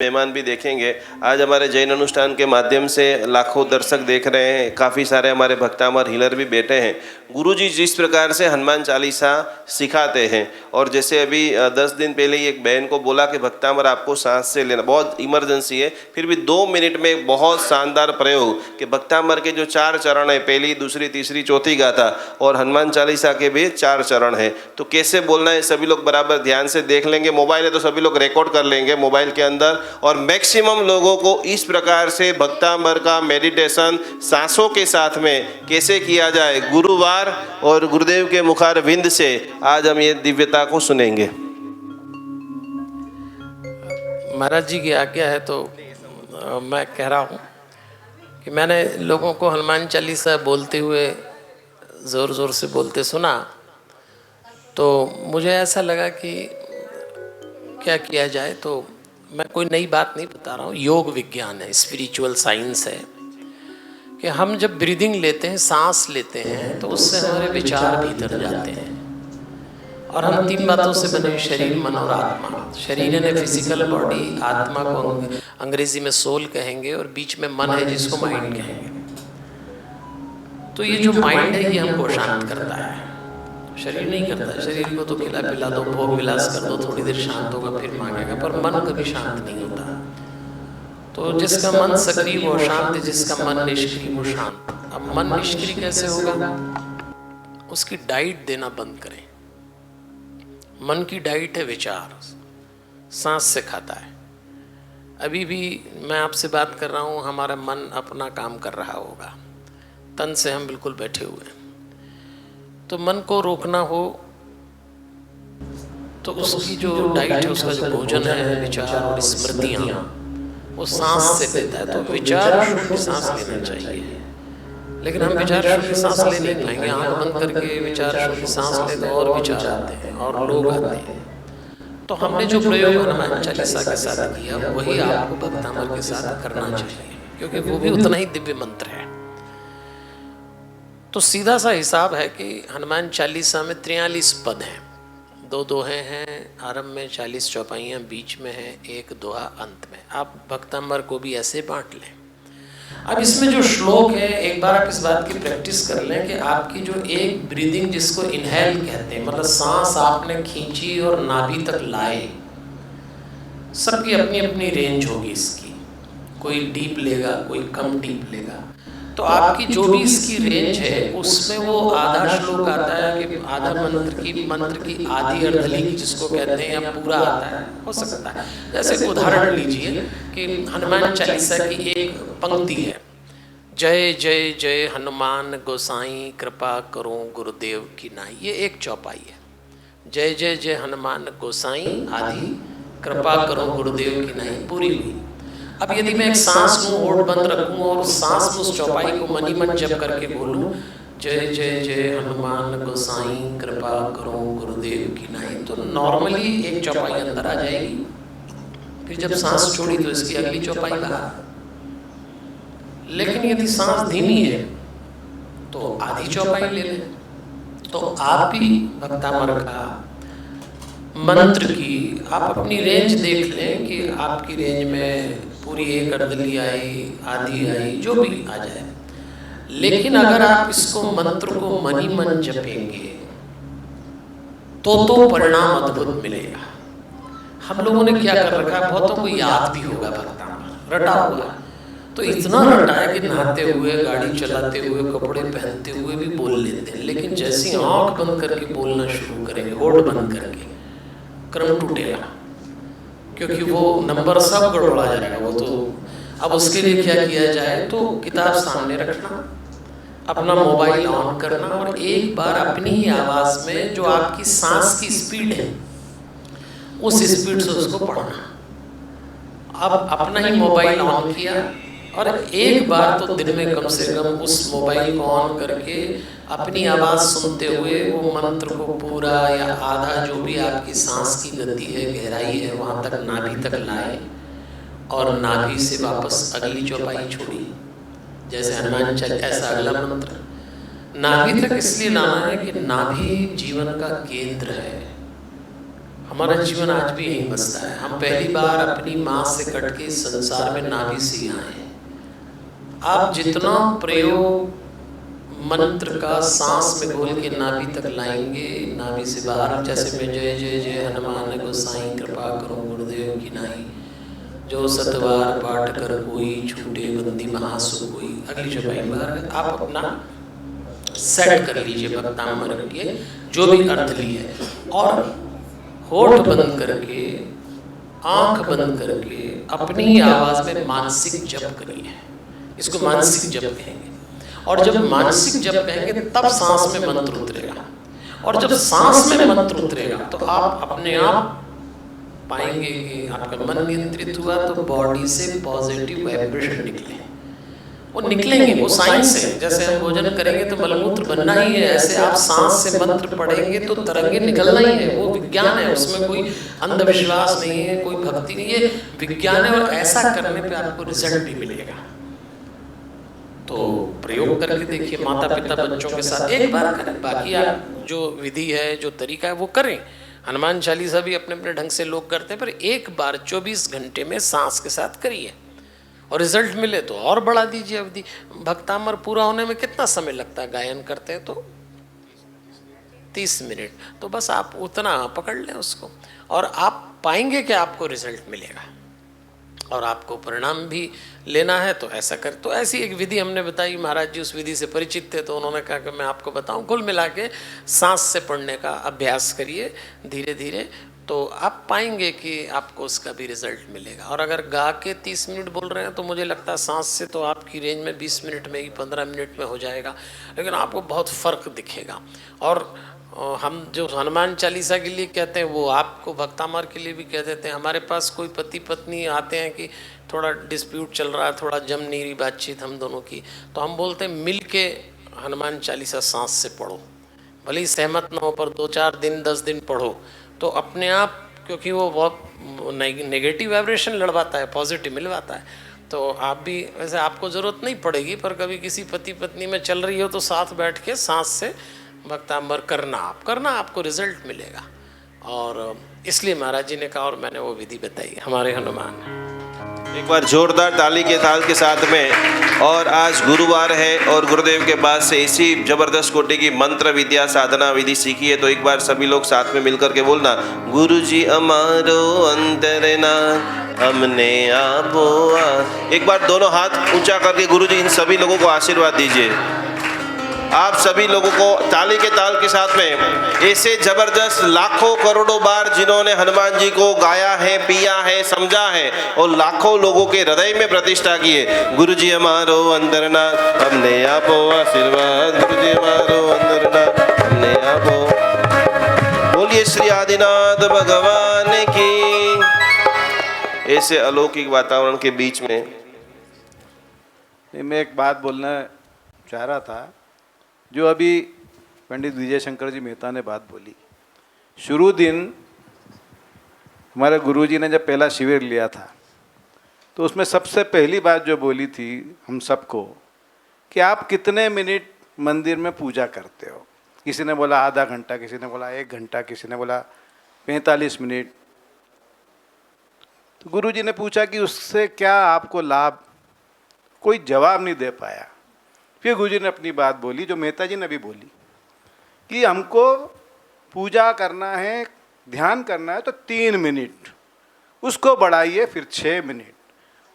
मेहमान भी देखेंगे। आज हमारे जैन अनुष्ठान के माध्यम से लाखों दर्शक देख रहे हैं, काफ़ी सारे हमारे भक्तामर हीलर भी बैठे हैं। गुरुजी जिस प्रकार से हनुमान चालीसा सिखाते हैं, और जैसे अभी 10 दिन पहले ही एक बहन को बोला कि भक्तामर आपको सांस से लेना, बहुत इमरजेंसी है, फिर भी 2 मिनट में एक बहुत शानदार प्रयोग कि भक्तामर के जो 4 चरण है, पहली, दूसरी, तीसरी, चौथी गाथा, और हनुमान चालीसा के भी 4 चरण है। तो कैसे बोलना है सभी लोग बराबर ध्यान से देख लेंगे। मोबाइल है तो सभी लोग रिकॉर्ड कर लेंगे मोबाइल के अंदर, और मैक्सिमम लोगों को इस प्रकार से भक्तामर का मेडिटेशन सांसों के साथ में कैसे किया जाए, गुरुवार और गुरुदेव के मुखारविंद से आज हम ये दिव्यता को सुनेंगे। महाराज जी की आज्ञा है तो मैं कह रहा हूँ कि मैंने लोगों को हनुमान चालीसा बोलते हुए ज़ोर ज़ोर से बोलते सुना, तो मुझे ऐसा लगा कि क्या किया जाए। तो मैं कोई नई बात नहीं बता रहा हूँ, योग विज्ञान है, स्पिरिचुअल साइंस है कि हम जब ब्रीदिंग लेते हैं, सांस लेते हैं, तो उससे हमारे विचार भीतर जाते हैं। और हम 3 बातों से बने, शरीर, मन और आत्मा। शरीर यानी फिजिकल बॉडी, आत्मा को अंग्रेजी में सोल कहेंगे, और बीच में मन है जिसको माइंड कहेंगे। तो ये जो माइंड है ये हमको शांत करता है, शरीर नहीं करता। शरीर को तो खिला पिला दो, भोग विलास कर दो, थोड़ी देर शांत होगा, फिर मांगेगा, पर मन कभी शांत नहीं होता। तो जिसका मन सक्रिय वो शांत है, जिसका मन निष्क्रिय वो शांत। अब मन निष्क्रिय कैसे होगा? उसकी डाइट देना बंद करें। मन की डाइट है विचार, सांस से खाता है। अभी भी मैं आपसे बात कर रहा हूँ, हमारा मन अपना काम कर रहा होगा, तन से हम बिल्कुल बैठे हुए हैं। तो मन को रोकना हो तो उसकी जो डाइट है, उसका जो भोजन है, विचार और स्मृतियाँ, वो सांस से देता है। तो विचार शून्य सांस लेना चाहिए, लेकिन हम विचार शून्य सांस ले नहीं पाएंगे। आँख बंद करके विचार शून्य सांस ले तो और विचार आते हैं और लोग आते हैं। तो हमने जो प्रयोग हनुमान चालीसा के साथ किया, वही आपको भक्तामर के साथ करना चाहिए, क्योंकि वो भी उतना ही दिव्य मंत्र है। तो सीधा सा हिसाब है कि हनुमान चालीसा में 43 पद हैं, 2 दोहे हैं, आरंभ में 40 चौपाइयाँ, बीच में है 1 दोहा, अंत में। आप भक्तामर को भी ऐसे बांट लें। अब इसमें जो श्लोक है, एक बार आप इस बात की प्रैक्टिस कर लें कि आपकी जो एक ब्रीदिंग, जिसको इनहेल कहते हैं, मतलब सांस आपने खींची और नाभि तक लाए, सबकी अपनी अपनी रेंज होगी इसकी। कोई डीप लेगा, कोई कम डीप लेगा। तो आपकी जो भी इसकी रेंज है, उसमें वो आधा श्लोक आता है कि आधा मंत्र की आधी अर्धलिंग जिसको कहते हैं, या पूरा आता है, हो सकता है। जैसे उदाहरण लीजिए कि हनुमान चालीसा की एक पंक्ति है, जय जय जय हनुमान गोसाई कृपा करो गुरुदेव की नाई। ये एक चौपाई है। जय जय जय हनुमान गोसाई आदि कृपा करो गुरुदेव की नाई पूरी हुई। अब यदि मैं एक सांस लूँ, होठ बंद रखूँ और सांस में उस चौपाई को मनी मन जप करके बोलूँ, जय जय जय हनुमान गोसाई कृपा करो गुरुदेव की नाई, तो नॉर्मली एक चौपाई अंदर आ जाएगी। फिर जब सांस छोड़ी तो इसकी अगली चौपाई बाहर। लेकिन यदि सांस धीमी है तो आधी चौपाई ले लें। तो आप भी भक्तामर का मंत्र की आप अपनी रेंज देख लें कि आपकी रेंज में पूरी एक अर्धली आई, आधी आई, जो भी आ जाए। लेकिन अगर आप इसको मंत्र को मनी मन जपेंगे तो परिणाम अद्भुत मिलेगा। हम लोगों ने क्या कर रखा है, बहुतों को याद भी होगा भक्तामर, रटा हुआ। तो इतना रटा है कि नहाते हुए, गाड़ी चलाते हुए, कपड़े पहनते हुए भी बोल लेते हैं, लेकिन जैसे ही आंख बंद करके बोलना शुरू करेंगे, होड़ बंद करके, क्रम टूटेगा, क्योंकि वो नंबर सब गड़बड़ा जाएगा वो तो। अब उसके लिए क्या किया जाए, तो किताब सामने रखना, अपना मोबाइल ऑन करना और एक बार अपनी ही आवाज़ में जो आपकी सांस की स्पीड है उस स्पीड से उसको पढ़ना। अब अपना ही मोबाइल ऑन किया और एक बार तो दिन में कम से कम उस मोबाइल को ऑन करके अपनी आवाज़ सुनते हुए वो मंत्र को पूरा या आधा जो भी आपकी सांस की गति है, गहराई है, वहाँ तक नाभि तक लाए और नाभि से वापस अगली चौपाई छोड़ी। जैसे हनुमान चालीसा, ऐसा अगला मंत्र नाभि तक इसलिए लाना है कि नाभि जीवन का केंद्र है। हमारा जीवन आज भी यहीं बसता है। हम पहली बार अपनी माँ से कट के संसार में नाभि से ही आए हैं। आप जितना प्रयोग मंत्र का सांस में बोल के नाभि तक लाएंगे, नाभि से बाहर, जैसे मैं जय जय जय हनुमान गोसाई कृपा करो गुरुदेव की नाही, जो सतवार पाठ कर कोई छूटे बंदी महासु कोई। अगली चौपाई बार आप अपना सेट कर लीजिए भक्तामर के जो भी अर्थ लिए, और होठ बंद करके, आंख बंद करके अपनी ही आवाज में मानसिक जप करिए। इसको मानसिक जप कहेंगे। और जब मानसिक जप कहेंगे तब सांस में मंत्र उतरेगा, और जब सांस में मंत्र उतरेगा तो आप अपने आप पाएंगे कि आपका मन नियंत्रित हुआ, तो बॉडी से पॉजिटिव वाइब्रेशन निकले। वो निकलेंगे, वो साइंस है। जैसे हम भोजन करेंगे तो मलमूत्र बनना ही है, ऐसे आप सांस से मंत्र पढ़ेंगे तो तरंगे निकलना ही है। वो विज्ञान है, उसमें कोई अंधविश्वास नहीं है, कोई भक्ति नहीं है, विज्ञान है। और ऐसा करने पे आपको रिजल्ट भी मिलेगा। तो प्रयोग करके देखिए, माता पिता बच्चों के साथ एक बार करें, बाकी आप जो विधि है, जो तरीका है वो करें। हनुमान चालीसा भी अपने अपने ढंग से लोग करते हैं, पर एक बार 24 घंटे में सांस के साथ करिए और रिजल्ट मिले तो और बढ़ा दीजिए अवधि। भक्तामर पूरा होने में कितना समय लगता है? गायन करते हैं तो 30 मिनट, तो बस आप उतना पकड़ लें उसको और आप पाएंगे कि आपको रिजल्ट मिलेगा। और आपको परिणाम भी लेना है तो ऐसा कर। तो ऐसी एक विधि हमने बताई, महाराज जी उस विधि से परिचित थे तो उन्होंने कहा कि मैं आपको बताऊं। कुल मिला के सांस से पढ़ने का अभ्यास करिए धीरे धीरे, तो आप पाएंगे कि आपको उसका भी रिजल्ट मिलेगा। और अगर गा के 30 मिनट बोल रहे हैं तो मुझे लगता है सांस से तो आपकी रेंज में 20 मिनट में ही 15 मिनट में हो जाएगा, लेकिन आपको बहुत फ़र्क दिखेगा। और हम जो हनुमान चालीसा के लिए कहते हैं वो आपको भक्तामर के लिए भी कह देते हैं। हमारे पास कोई पति पत्नी आते हैं कि थोड़ा डिस्प्यूट चल रहा है, थोड़ा जम नहीं रही बातचीत हम दोनों की, तो हम बोलते हैं मिल के हनुमान चालीसा सांस से पढ़ो। भले ही सहमत ना हो पर 2-4 दिन 10 दिन पढ़ो तो अपने आप, क्योंकि वो बहुत नेगेटिव वाइब्रेशन लड़वाता है, पॉजिटिव मिलवाता है। तो आप भी, वैसे आपको ज़रूरत नहीं पड़ेगी, पर कभी किसी पति पत्नी में चल रही हो तो साथ बैठ के सांस से भक्तामर करना, आपको रिजल्ट मिलेगा। और इसलिए महाराज जी ने कहा और मैंने वो विधि बताई, हमारे हनुमान। एक बार जोरदार ताली के ताल के साथ में। और आज गुरुवार है और गुरुदेव के पास से इसी जबरदस्त कोटि की मंत्र विद्या साधना विधि सीखी है, तो एक बार सभी लोग साथ में मिलकर के बोलना, गुरु जी अमारो अंतरना हमने आपो। एक बार दोनों हाथ ऊंचा करके गुरु जी इन सभी लोगों को आशीर्वाद दीजिए। आप सभी लोगों को ताली के ताल के साथ में ऐसे जबरदस्त लाखों करोड़ों बार जिन्होंने हनुमान जी को गाया है, पिया है, समझा है और लाखों लोगों के हृदय में प्रतिष्ठा की है। गुरु जी हमारो अंतरनाथ हमने आपो आशीर्वाद, गुरु जी हमारो अंतरनाथ हमने आपो। बोलिए श्री आदिनाथ भगवान की। ऐसे अलौकिक वातावरण के बीच में मैं एक बात बोलना चाह रहा था, जो अभी पंडित विजय शंकर जी मेहता ने बात बोली। शुरू दिन हमारे गुरुजी ने जब पहला शिविर लिया था तो उसमें सबसे पहली बात जो बोली थी हम सबको कि आप कितने मिनट मंदिर में पूजा करते हो। किसी ने बोला आधा घंटा, किसी ने बोला 1 घंटा, किसी ने बोला 45 मिनट। तो गुरुजी ने पूछा कि उससे क्या आपको लाभ, कोई जवाब नहीं दे पाया। फिर गुरुजी ने अपनी बात बोली जो मेहता जी ने भी बोली कि हमको पूजा करना है, ध्यान करना है तो 3 मिनट, उसको बढ़ाइए फिर 6 मिनट,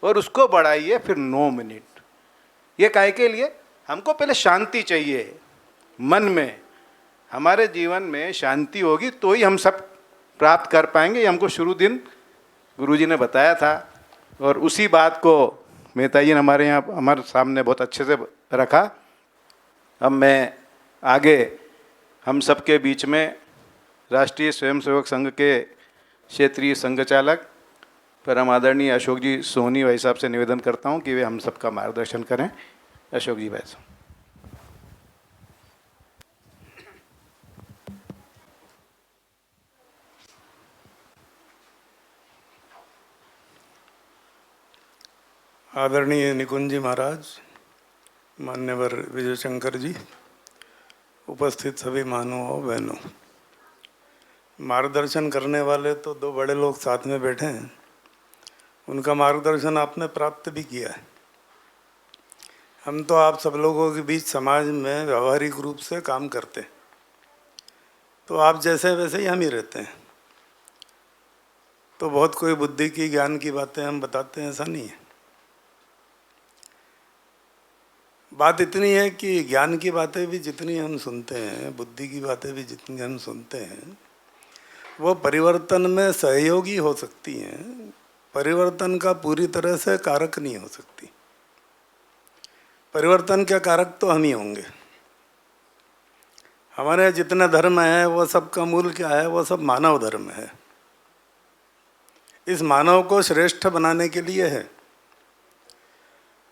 और उसको बढ़ाइए फिर 9 मिनट। ये काहे के लिए? हमको पहले शांति चाहिए मन में। हमारे जीवन में शांति होगी तो ही हम सब प्राप्त कर पाएंगे। ये हमको शुरू दिन गुरुजी ने बताया था और उसी बात को मेहता जी ने हमारे यहाँ हमारे सामने बहुत अच्छे से रखा। अब मैं आगे हम सबके बीच में राष्ट्रीय स्वयंसेवक संघ के क्षेत्रीय संघ चालक परम आदरणीय अशोक जी सोहनी भाई साहब से निवेदन करता हूँ कि वे हम सबका मार्गदर्शन करें। अशोक जी भाई साहब। आदरणीय निकुंज जी महाराज, मान्यवर विजय शंकर जी, उपस्थित सभी महानुभाव बहनों, मार्गदर्शन करने वाले तो 2 बड़े लोग साथ में बैठे हैं, उनका मार्गदर्शन आपने प्राप्त भी किया है। हम तो आप सब लोगों के बीच समाज में व्यावहारिक रूप से काम करते हैं, तो आप जैसे वैसे ही हम ही रहते हैं। तो बहुत कोई बुद्धि की ज्ञान की बातें हम बताते हैं, ऐसा नहीं है। बात इतनी है कि ज्ञान की बातें भी जितनी हम सुनते हैं, बुद्धि की बातें भी जितनी हम सुनते हैं, वो परिवर्तन में सहयोगी हो सकती हैं, परिवर्तन का पूरी तरह से कारक नहीं हो सकती। परिवर्तन के कारक तो हम ही होंगे। हमारे जितने धर्म हैं वो सब का मूल क्या है? वो सब मानव धर्म है। इस मानव को श्रेष्ठ बनाने के लिए है।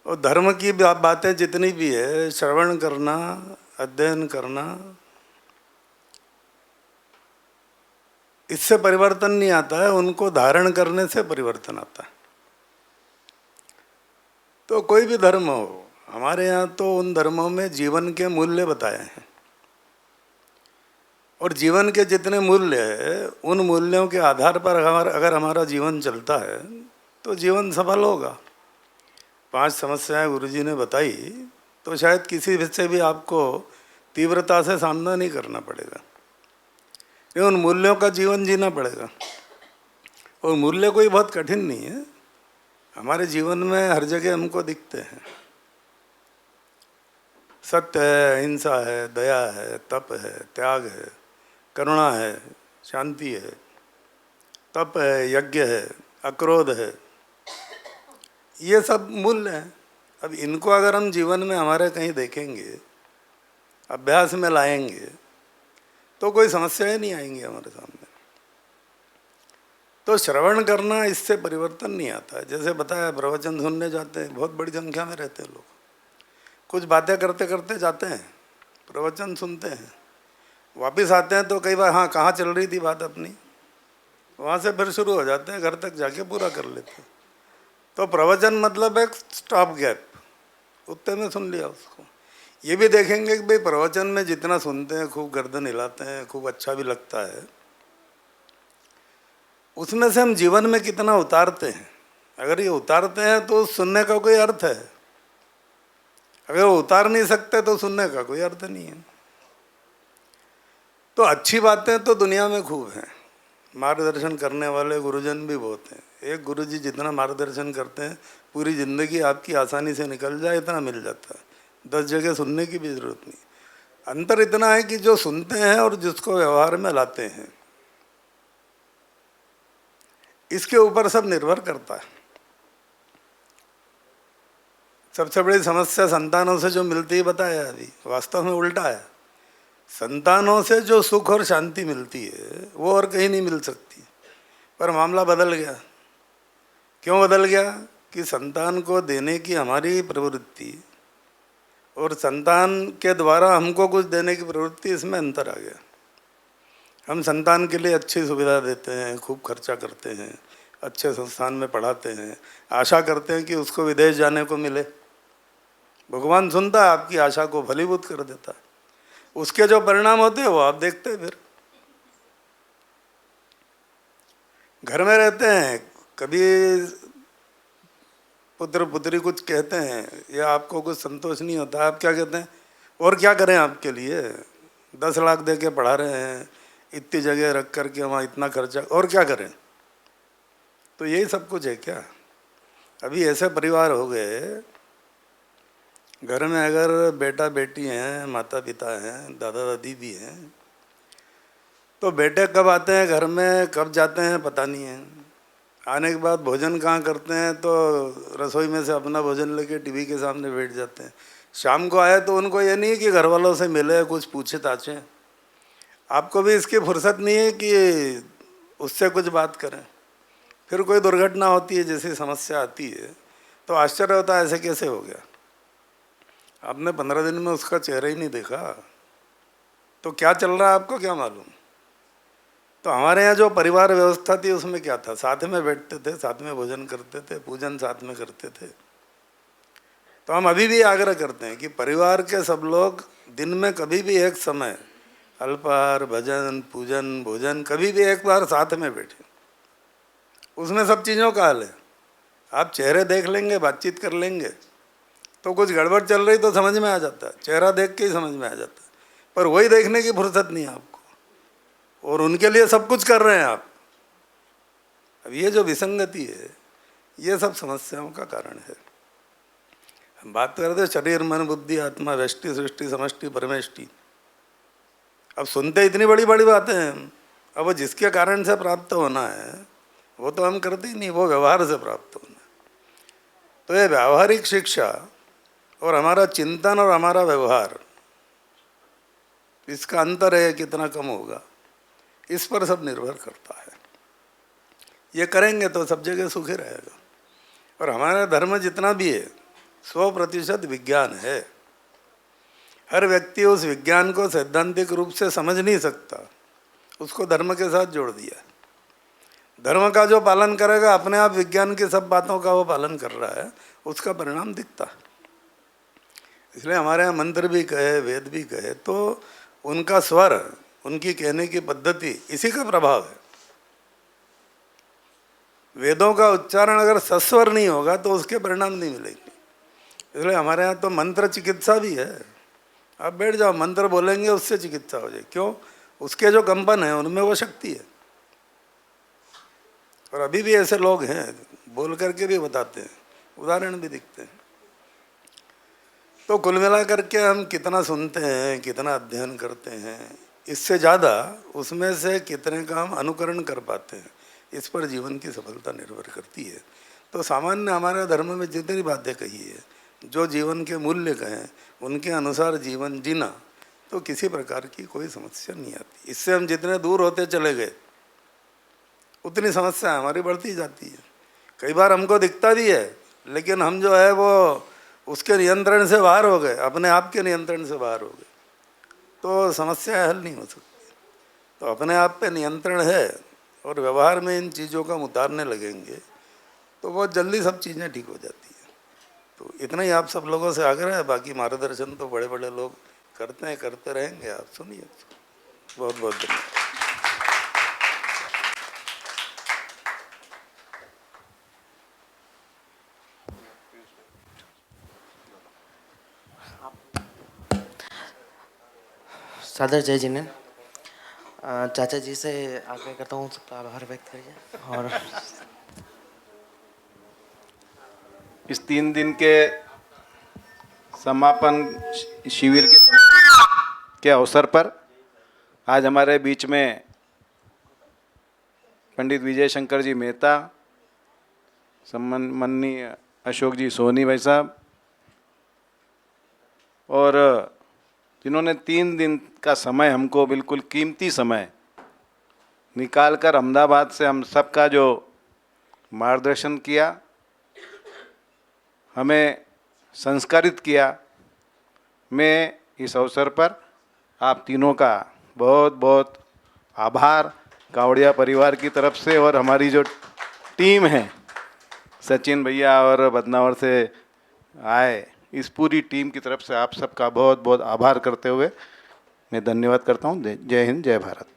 और धर्म की बातें जितनी भी है, श्रवण करना, अध्ययन करना, इससे परिवर्तन नहीं आता है, उनको धारण करने से परिवर्तन आता है। तो कोई भी धर्म हो, हमारे यहाँ तो उन धर्मों में जीवन के मूल्य बताए हैं, और जीवन के जितने मूल्य हैं उन मूल्यों के आधार पर अगर हमारा जीवन चलता है तो जीवन सफल होगा। 5 समस्याएं गुरुजी ने बताई, तो शायद किसी से भी आपको तीव्रता से सामना नहीं करना पड़ेगा। ये उन मूल्यों का जीवन जीना पड़ेगा। और मूल्य कोई बहुत कठिन नहीं है, हमारे जीवन में हर जगह हमको दिखते हैं। सत्य है, अहिंसा है, दया है, तप है, त्याग है, करुणा है, शांति है, तप है, यज्ञ है, अक्रोध है, ये सब मूल्य हैं। अब इनको अगर हम जीवन में हमारे कहीं देखेंगे, अभ्यास में लाएंगे, तो कोई समस्याएं नहीं आएंगी हमारे सामने। तो श्रवण करना, इससे परिवर्तन नहीं आता है। जैसे बताया, प्रवचन सुनने जाते हैं, बहुत बड़ी संख्या में रहते हैं लोग, कुछ बातें करते करते जाते हैं, प्रवचन सुनते हैं, वापस आते हैं तो कई बार हाँ कहाँ चल रही थी बात अपनी, वहाँ से फिर शुरू हो जाते हैं, घर तक जाके पूरा कर लेते हैं। तो प्रवचन मतलब एक स्टॉप गैप, उतने में सुन लिया उसको। ये भी देखेंगे कि भाई प्रवचन में जितना सुनते हैं, खूब गर्दन हिलाते हैं, खूब अच्छा भी लगता है, उसमें से हम जीवन में कितना उतारते हैं। अगर ये उतारते हैं तो सुनने का कोई अर्थ है, अगर वो उतार नहीं सकते तो सुनने का कोई अर्थ नहीं है। तो अच्छी बातें तो दुनिया में खूब हैं, मार्गदर्शन करने वाले गुरुजन भी बहुत हैं। एक गुरुजी जितना मार्गदर्शन करते हैं, पूरी ज़िंदगी आपकी आसानी से निकल जाए इतना मिल जाता है। 10 जगह सुनने की भी ज़रूरत नहीं। अंतर इतना है कि जो सुनते हैं और जिसको व्यवहार में लाते हैं, इसके ऊपर सब निर्भर करता है। सबसे बड़ी समस्या संतानों से जो मिलती है, बताया अभी, वास्तव में उल्टा है। संतानों से जो सुख और शांति मिलती है वो और कहीं नहीं मिल सकती। पर मामला बदल गया। क्यों बदल गया? कि संतान को देने की हमारी प्रवृत्ति और संतान के द्वारा हमको कुछ देने की प्रवृत्ति, इसमें अंतर आ गया। हम संतान के लिए अच्छी सुविधा देते हैं, खूब खर्चा करते हैं, अच्छे संस्थान में पढ़ाते हैं, आशा करते हैं कि उसको विदेश जाने को मिले। भगवान सुनता है आपकी आशा को, फलीभूत कर देता है। उसके जो परिणाम होते हैं वो आप देखते हैं। फिर घर में रहते हैं, कभी पुत्र पुत्री कुछ कहते हैं या आपको कुछ संतोष नहीं होता, आप क्या कहते हैं? और क्या करें आपके लिए? 10 लाख दे के पढ़ा रहे हैं, इतनी जगह रख करके वहाँ इतना खर्चा, और क्या करें? तो यही सब कुछ है क्या? अभी ऐसे परिवार हो गए, घर में अगर बेटा बेटी हैं, माता पिता हैं, दादा दादी भी हैं, तो बेटे कब आते हैं घर में, कब जाते हैं पता नहीं है। आने के बाद भोजन कहाँ करते हैं, तो रसोई में से अपना भोजन लेके टीवी के सामने बैठ जाते हैं। शाम को आए तो उनको ये नहीं कि घर वालों से मिले, कुछ पूछे ताछे। आपको भी इसकी फुर्सत नहीं है कि उससे कुछ बात करें। फिर कोई दुर्घटना होती है, जैसी समस्या आती है, तो आश्चर्य होता है ऐसे कैसे हो गया। आपने 15 दिन में उसका चेहरा ही नहीं देखा, तो क्या चल रहा है आपको क्या मालूम। तो हमारे यहाँ जो परिवार व्यवस्था थी उसमें क्या था, साथ में बैठते थे, साथ में भोजन करते थे, पूजन साथ में करते थे। तो हम अभी भी आग्रह करते हैं कि परिवार के सब लोग दिन में कभी भी एक समय अल्पाहार, भजन, पूजन, भोजन कभी भी एक बार साथ में बैठे। उसमें सब चीज़ों का हल है। आप चेहरे देख लेंगे, बातचीत कर लेंगे, तो कुछ गड़बड़ चल रही तो समझ में आ जाता है, चेहरा देख के ही समझ में आ जाता है। पर वही देखने की फुर्सत नहीं है आपको, और उनके लिए सब कुछ कर रहे हैं आप। अब ये जो विसंगति है, ये सब समस्याओं का कारण है। हम बात करते शरीर, मन, बुद्धि, आत्मा, व्यष्टि, सृष्टि, समष्टि, परमेष्टि। अब सुनते इतनी बड़ी बड़ी बातें हैं, अब वो जिसके कारण से प्राप्त होना है वो तो हम करते ही नहीं, वो व्यवहार से प्राप्त होना है। तो ये व्यावहारिक शिक्षा और हमारा चिंतन और हमारा व्यवहार, इसका अंतर है कितना कम होगा, इस पर सब निर्भर करता है। ये करेंगे तो सब जगह सुखी रहेगा। और हमारा धर्म जितना भी है 100% विज्ञान है। हर व्यक्ति उस विज्ञान को सैद्धांतिक रूप से समझ नहीं सकता, उसको धर्म के साथ जोड़ दिया। धर्म का जो पालन करेगा, अपने आप विज्ञान की सब बातों का वो पालन कर रहा है, उसका परिणाम दिखता है। इसलिए हमारे यहाँ मंत्र भी कहे, वेद भी कहे, तो उनका स्वर, उनकी कहने की पद्धति, इसी का प्रभाव है। वेदों का उच्चारण अगर सस्वर नहीं होगा तो उसके परिणाम नहीं मिलेंगे। इसलिए हमारे यहाँ तो मंत्र चिकित्सा भी है। आप बैठ जाओ, मंत्र बोलेंगे, उससे चिकित्सा हो जाए। क्यों? उसके जो कंपन है उनमें वो शक्ति है। और अभी भी ऐसे लोग हैं, बोल करके भी बताते हैं, उदाहरण भी दिखते हैं। तो कुल मिला करके हम कितना सुनते हैं, कितना अध्ययन करते हैं, इससे ज़्यादा उसमें से कितने का हम अनुकरण कर पाते हैं, इस पर जीवन की सफलता निर्भर करती है। तो सामान्य हमारे धर्म में जितनी बातें कही है, जो जीवन के मूल्य कहें, उनके अनुसार जीवन जीना, तो किसी प्रकार की कोई समस्या नहीं आती। इससे हम जितने दूर होते चले गए उतनी समस्या हमारी बढ़ती जाती है। कई बार हमको दिखता भी है, लेकिन हम जो है वो उसके नियंत्रण से बाहर हो गए, अपने आप के नियंत्रण से बाहर हो गए, तो समस्या हल नहीं हो सकती। तो अपने आप पे नियंत्रण है और व्यवहार में इन चीज़ों का हम उतारने लगेंगे तो बहुत जल्दी सब चीज़ें ठीक हो जाती हैं। तो इतना ही आप सब लोगों से आग्रह है। बाकी मार्गदर्शन तो बड़े बड़े लोग करते हैं, करते रहेंगे। आप सुनिए। बहुत बहुत धन्यवाद। सादर जय जिनेन। चाचा जी से आग्रह करता हूँ सबका आभार व्यक्त करिए। और इस 3 दिन के समापन शिविर के अवसर पर आज हमारे बीच में पंडित विजय शंकर जी मेहता, सम्माननीय अशोक जी सोनी भाई साहब, और जिन्होंने 3 दिन का समय, हमको बिल्कुल कीमती समय निकाल कर अहमदाबाद से हम सबका जो मार्गदर्शन किया, हमें संस्कारित किया। मैं इस अवसर पर आप तीनों का बहुत बहुत आभार कावड़िया परिवार की तरफ से, और हमारी जो टीम है, सचिन भैया और बदनावर से आए, इस पूरी टीम की तरफ से आप सबका बहुत बहुत आभार करते हुए मैं धन्यवाद करता हूँ। जय हिंद, जय भारत।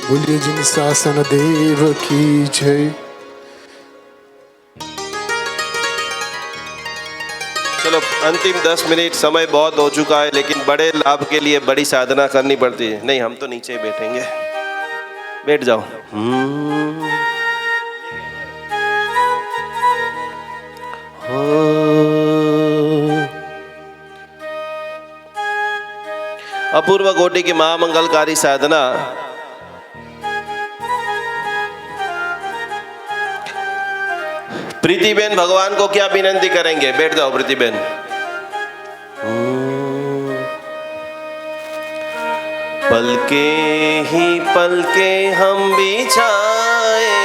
बोलिए जिन शासन देव की जय। चलो अंतिम 10 मिनट, समय बहुत हो चुका है, लेकिन बड़े लाभ के लिए बड़ी साधना करनी पड़ती है। नहीं, हम तो नीचे ही बैठेंगे, बैठ जाओ। अपूर्व कोटि की महामंगलकारी साधना प्रीतिबेन भगवान को क्या विनंती करेंगे? बैठ जाओ प्रीतिबेन। पलके ही पलके हम बिछाएंगे,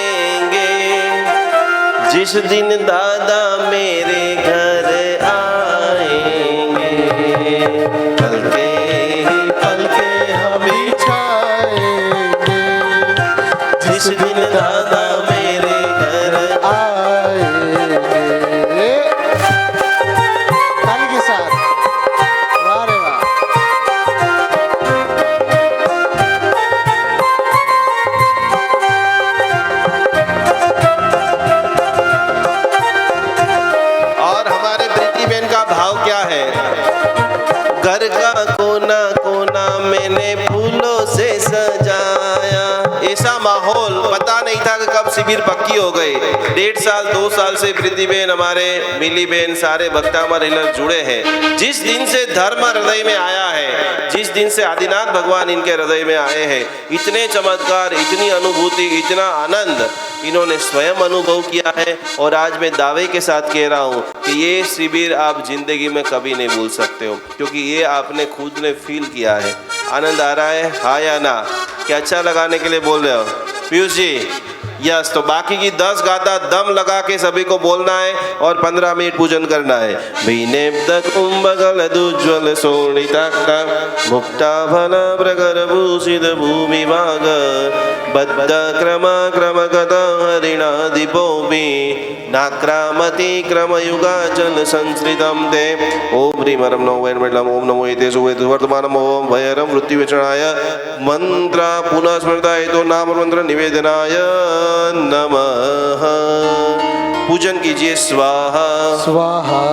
जिस दिन दादा मेरे घर आएंगे। पलके ही पलके हम बिछाएंगे, जिस दिन दादा मेरे घर आएंगे। ताली के साथ, वाह रे वाह। और हमारे प्रीतिबेन का भाव क्या है? घर का कोना कोना मैंने फूलों से सजाया। ऐसा माहौल पता नहीं था कि कब शिविर पक्की हो गई। 1.5 साल 2 साल से प्रीतिबेन, हमारे मिलीबेन, सारे भक्तामर हिलर जुड़े हैं। जिस दिन से धर्म हृदय में आया है, जिस दिन से आदिनाथ भगवान इनके हृदय में आए हैं, इतने चमत्कार, इतनी अनुभूति, इतना आनंद इन्होंने स्वयं अनुभव किया है। और आज मैं दावे के साथ कह रहा हूँ कि ये शिविर आप जिंदगी में कभी नहीं भूल सकते हो, क्योंकि ये आपने खुद ने फील किया है। आनंद आ रहा है, हाँ या ना? क्या अच्छा लगाने के लिए बोल रहे हो पीयूष जी? यस। तो बाकी की 10 गाथा दम लगा के सभी को बोलना है और 15 मिनट पूजन करना है। उज्ज्वल सोणिताक्का मुक्ता फल प्रकर भूषित भूमि भाग बद्ध क्रम क्रम गत हरिणादिपोपि नाक्रामति क्रम युगाचल संस्कृतम ते। ओम ह्रीं हरं नमो वैनमण्डलम ओम नमो एतेषु वेदेषु वर्तमानम् ओम भयरं मृत्युविचरणाय मंत्र पुनः स्मृताय तो नाम मंत्र निवेदनाय नमः। पूजन कीजिए। स्वाहा स्वाहा।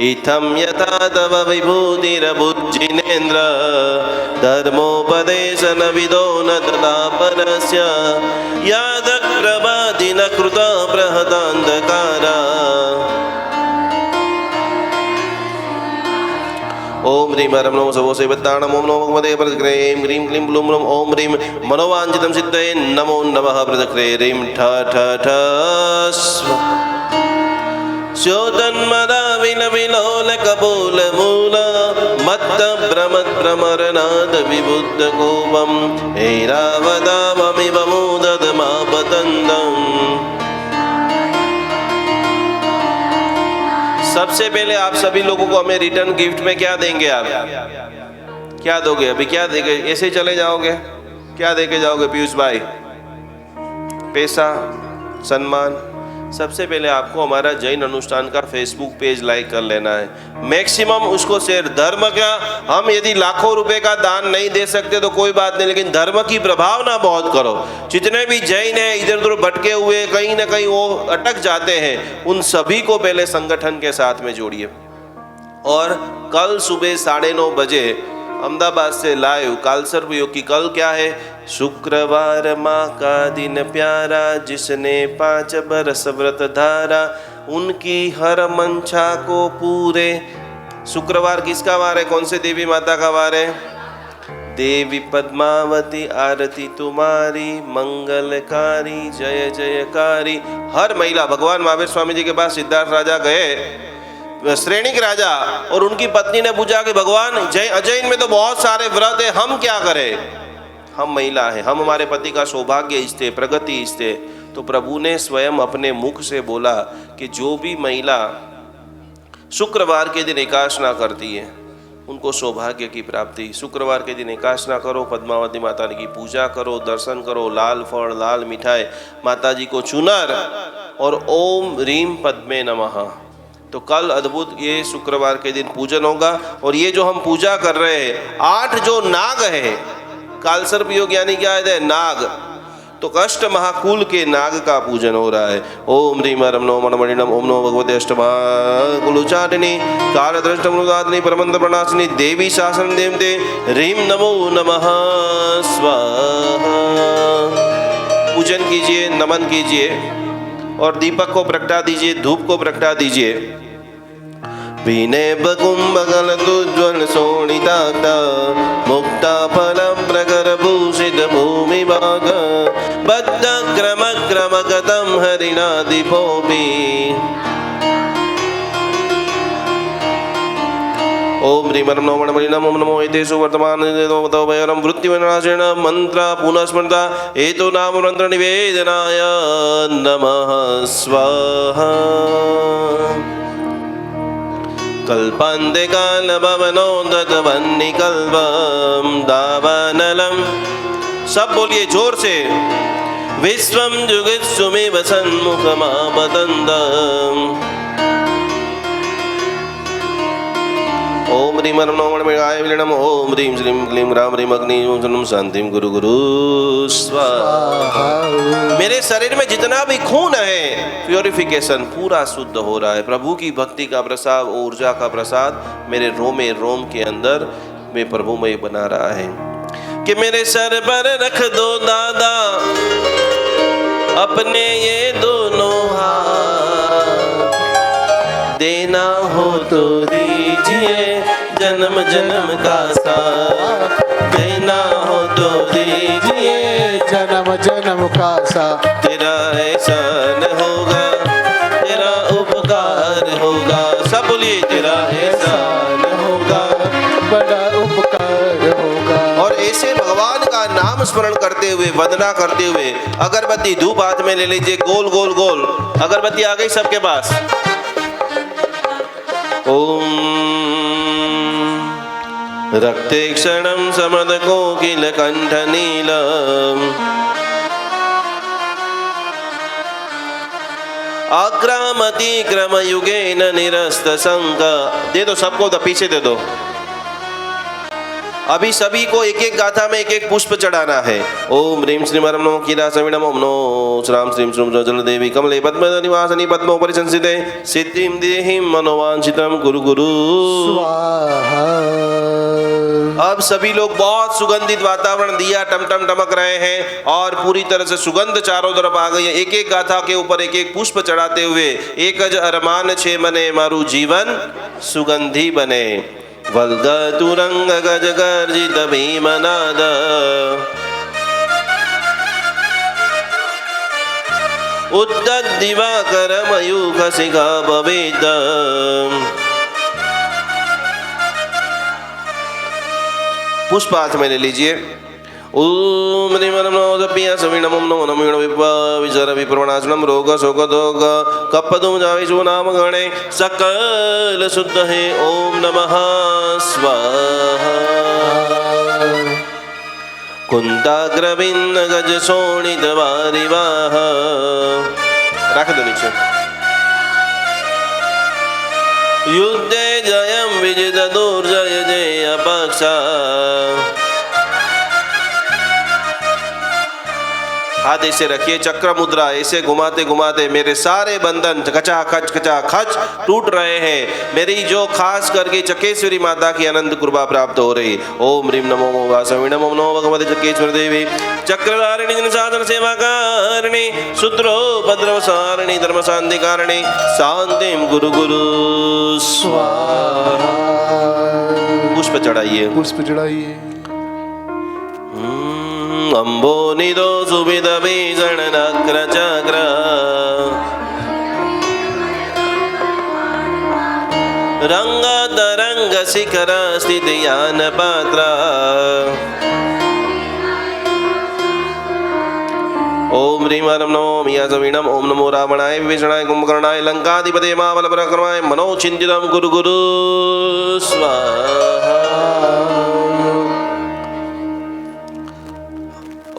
इत्थं यथा तव विभूतिरभुज्जिनेन्द्र धर्मोपदेशन विदो न तथा परस्य यादक्रमादि न कृत बृहदान्धकारा। ओम ह्रीं हरं नमो सर्वसेवताणम् ओम नमो भगवते प्रदक्रे ह्रीं क्लीं ब्लूं ब्लूं ओम ह्रीं मनोवाञ्छितं सिद्धये नमो नमः प्रदक्रे ह्रीं ठ ठ ठ स्योतन्मदा विलोल कपोल मूल मत्त भ्रमत् भ्रमरनाद विबुद्ध कोपम ऐरावताममिव मोददमापतन्दम्। सबसे पहले आप सभी लोगों को हमें रिटर्न गिफ्ट में क्या देंगे? आप क्या दोगे? अभी क्या देंगे? ऐसे ही चले जाओगे? क्या देके जाओगे पीयूष भाई? पैसा, सम्मान? सबसे पहले आपको हमारा जैन अनुष्ठान का फेसबुक पेज लाइक कर लेना है, मैक्सिमम उसको शेयर। धर्म का हम यदि लाखों रुपए का दान नहीं दे सकते तो कोई बात नहीं, लेकिन धर्म की प्रभावना बहुत करो। जितने भी जैन हैं इधर उधर भटके हुए, कहीं ना कहीं वो अटक जाते हैं, उन सभी को पहले संगठन के साथ में जोड़िए। और कल सुबह 9:30 बजे अहमदाबाद से लाइव कालसर्प योग की। कल क्या है? शुक्रवार माँ का दिन प्यारा, जिसने 5 बरस व्रत धारा, उनकी हर मंशा को पूरे। शुक्रवार किसका वार है? कौन से देवी माता का वार है? देवी पद्मावती आरती तुम्हारी मंगलकारी जय जयकारी। हर महिला, भगवान महावीर स्वामी जी के पास सिद्धार्थ राजा गए, श्रेणिक राजा, और उनकी पत्नी ने पूछा कि भगवान अजैन में तो बहुत सारे व्रत है, हम क्या करें? हम महिला हैं, हम हमारे पति का सौभाग्य इच्छते, प्रगति इच्छते। तो प्रभु ने स्वयं अपने मुख से बोला कि जो भी महिला शुक्रवार के दिन एकादशना करती है उनको सौभाग्य की प्राप्ति। शुक्रवार के दिन एकादशना करो, पद्मावती माता की पूजा करो, दर्शन करो, लाल फल लाल मिठाई, माता जी को चुनर और ओम रीम पद्मे नमः। तो कल अद्भुत ये शुक्रवार के दिन पूजन होगा। और ये जो हम पूजा कर रहे हैं 8 जो नाग है, कालसर्प योग यानी क्या है, नाग, तो कष्ट महाकूल के नाग का पूजन हो रहा है। ओम ह्रीम रम नो मनमणिनम ओम नो भगवते अष्टमाकुलुचाटिनी कालदृष्टमृदादिनी परमंत्र प्रणाशिनी देवी शासन देवते ह्रीम नमो नमः स्वाहा। पूजन कीजिए, नमन कीजिए और दीपक को प्रगटा दीजिए, धूप को प्रगटा दीजिए। विनय कुंभकल तुज्वल शोणिताक्ता मुक्ता फलम प्रकर भूषित भूमि भाग बद्ध क्रम क्रम गतम हरिणादिपोपि। ओम ह्रीम नमो मनमणिनम ओम नमो एतेषु वर्तमान भयरम वृत्तिविनाशेन मंत्र पुनः स्मृता एतो नाम मंत्र निवेदनाय नमः स्वाहा। कल्पान्ते कालभवनो दत्तवन्निकल्पं दावानलम्। सब बोलिए जोर से। विश्वं जुगित्सुमिव सन्मुखमापतन्तम्। ओम ह्रीम नमो मनमणिनाय विलीनम ओम ह्रीम श्रीम क्लीम राम ह्रीम अग्नि ओम सन्नम शांतिम गुरु गुरु स्वाहा। मेरे शरीर में जितना भी खून है प्योरिफिकेशन पूरा शुद्ध हो रहा है। प्रभु की भक्ति का प्रसाद, ऊर्जा का प्रसाद मेरे रोमे रोम के अंदर में प्रभुमय बना रहा है। कि मेरे सर पर रख दो दादा अपने ये दोनों हाथ, देना हो तो दीजिए जन्म जन्म का साथ, देना हो तो दीजिए जन्म जन्म का साथ। तेरा एहसान होगा, तेरा उपकार होगा। सब बोलिए तेरा एहसान होगा, बड़ा उपकार होगा। और ऐसे भगवान का नाम स्मरण करते हुए, वंदना करते हुए, अगरबत्ती धूप हाथ में ले लीजिए, गोल गोल गोल अगरबत्ती आ गई सबके पास। ओम रक्ते क्षणं समद कोकिल कंठ नीलम आक्रामति क्रम युगेन निरस्त संक। दे दो सबको, पीछे दे दो। अभी सभी को एक एक गाथा में एक एक पुष्प चढ़ाना है। ओम ह्रीम श्रीम नमो कीरा सविणम ओम नो श्राम श्रीम श्रूम जल देवी कमले पद्म निवासनी पद्मोपरि संस्थिते सिद्धिं देहि मनोवांछितं गुरु गुरु स्वाहा। अब सभी लोग बहुत सुगंधित वातावरण, दिया टमटम टमक रहे हैं और पूरी तरह से सुगंध चारों तरफ आ गई है। एक एक गाथा के ऊपर एक एक पुष्प चढ़ाते हुए एक अज अरमान छे मने मारू जीवन सुगंधी बने। वल्ग तुरंग गज गर्जित भीमनाद उद्दत दिवाकर मयूख शिखा भवेद। पुष्प हाथ में ले लीजिए। ओम ह्रीम नमो जपिया सविणम ओम नमो नमो विप्वा विचर विप्रवणाशनम रोग शोक दोग कपदुम जाविषु नाम गणे सकल शुद्ध है। ओम नमः स्वाहा। कुंताग्रविंद गज शोणित वारिवाह रख दो नीचे। युद्धे जयम विजित दुर्जय जय अपक्षा। हाथ ऐसे रखिए, चक्र मुद्रा ऐसे घुमाते घुमाते मेरे सारे बंधन कचा खच टूट रहे हैं। मेरी जो खास करके चकेश्वरी माता की अनंत कृपा प्राप्त हो रही। ओम ह्रीम नमो वासविणम ओम नमो भगवते चकेश्वर देवी चक्रधारिणी जन साधन सेवा कारिणी सूत्रोपद्रव सारिणी धर्म शांति कारिणी शांतिम गुरु गुरु स्वाहा। पुष्प चढ़ाइए, पुष्प चढ़ाइए। अम्बो निदो सुविद भीषण नक्र चक्र रंग तरंग शिखर स्थित यान पात्र। ओम ह्रीं हरं नमो मियाजवीणम ओम नमो रावणाय विभीषणाय कुंभकर्णाय लंकाधिपते महाबलपराक्रमाय मनोचिंतितं गुरु गुरु स्वाहा।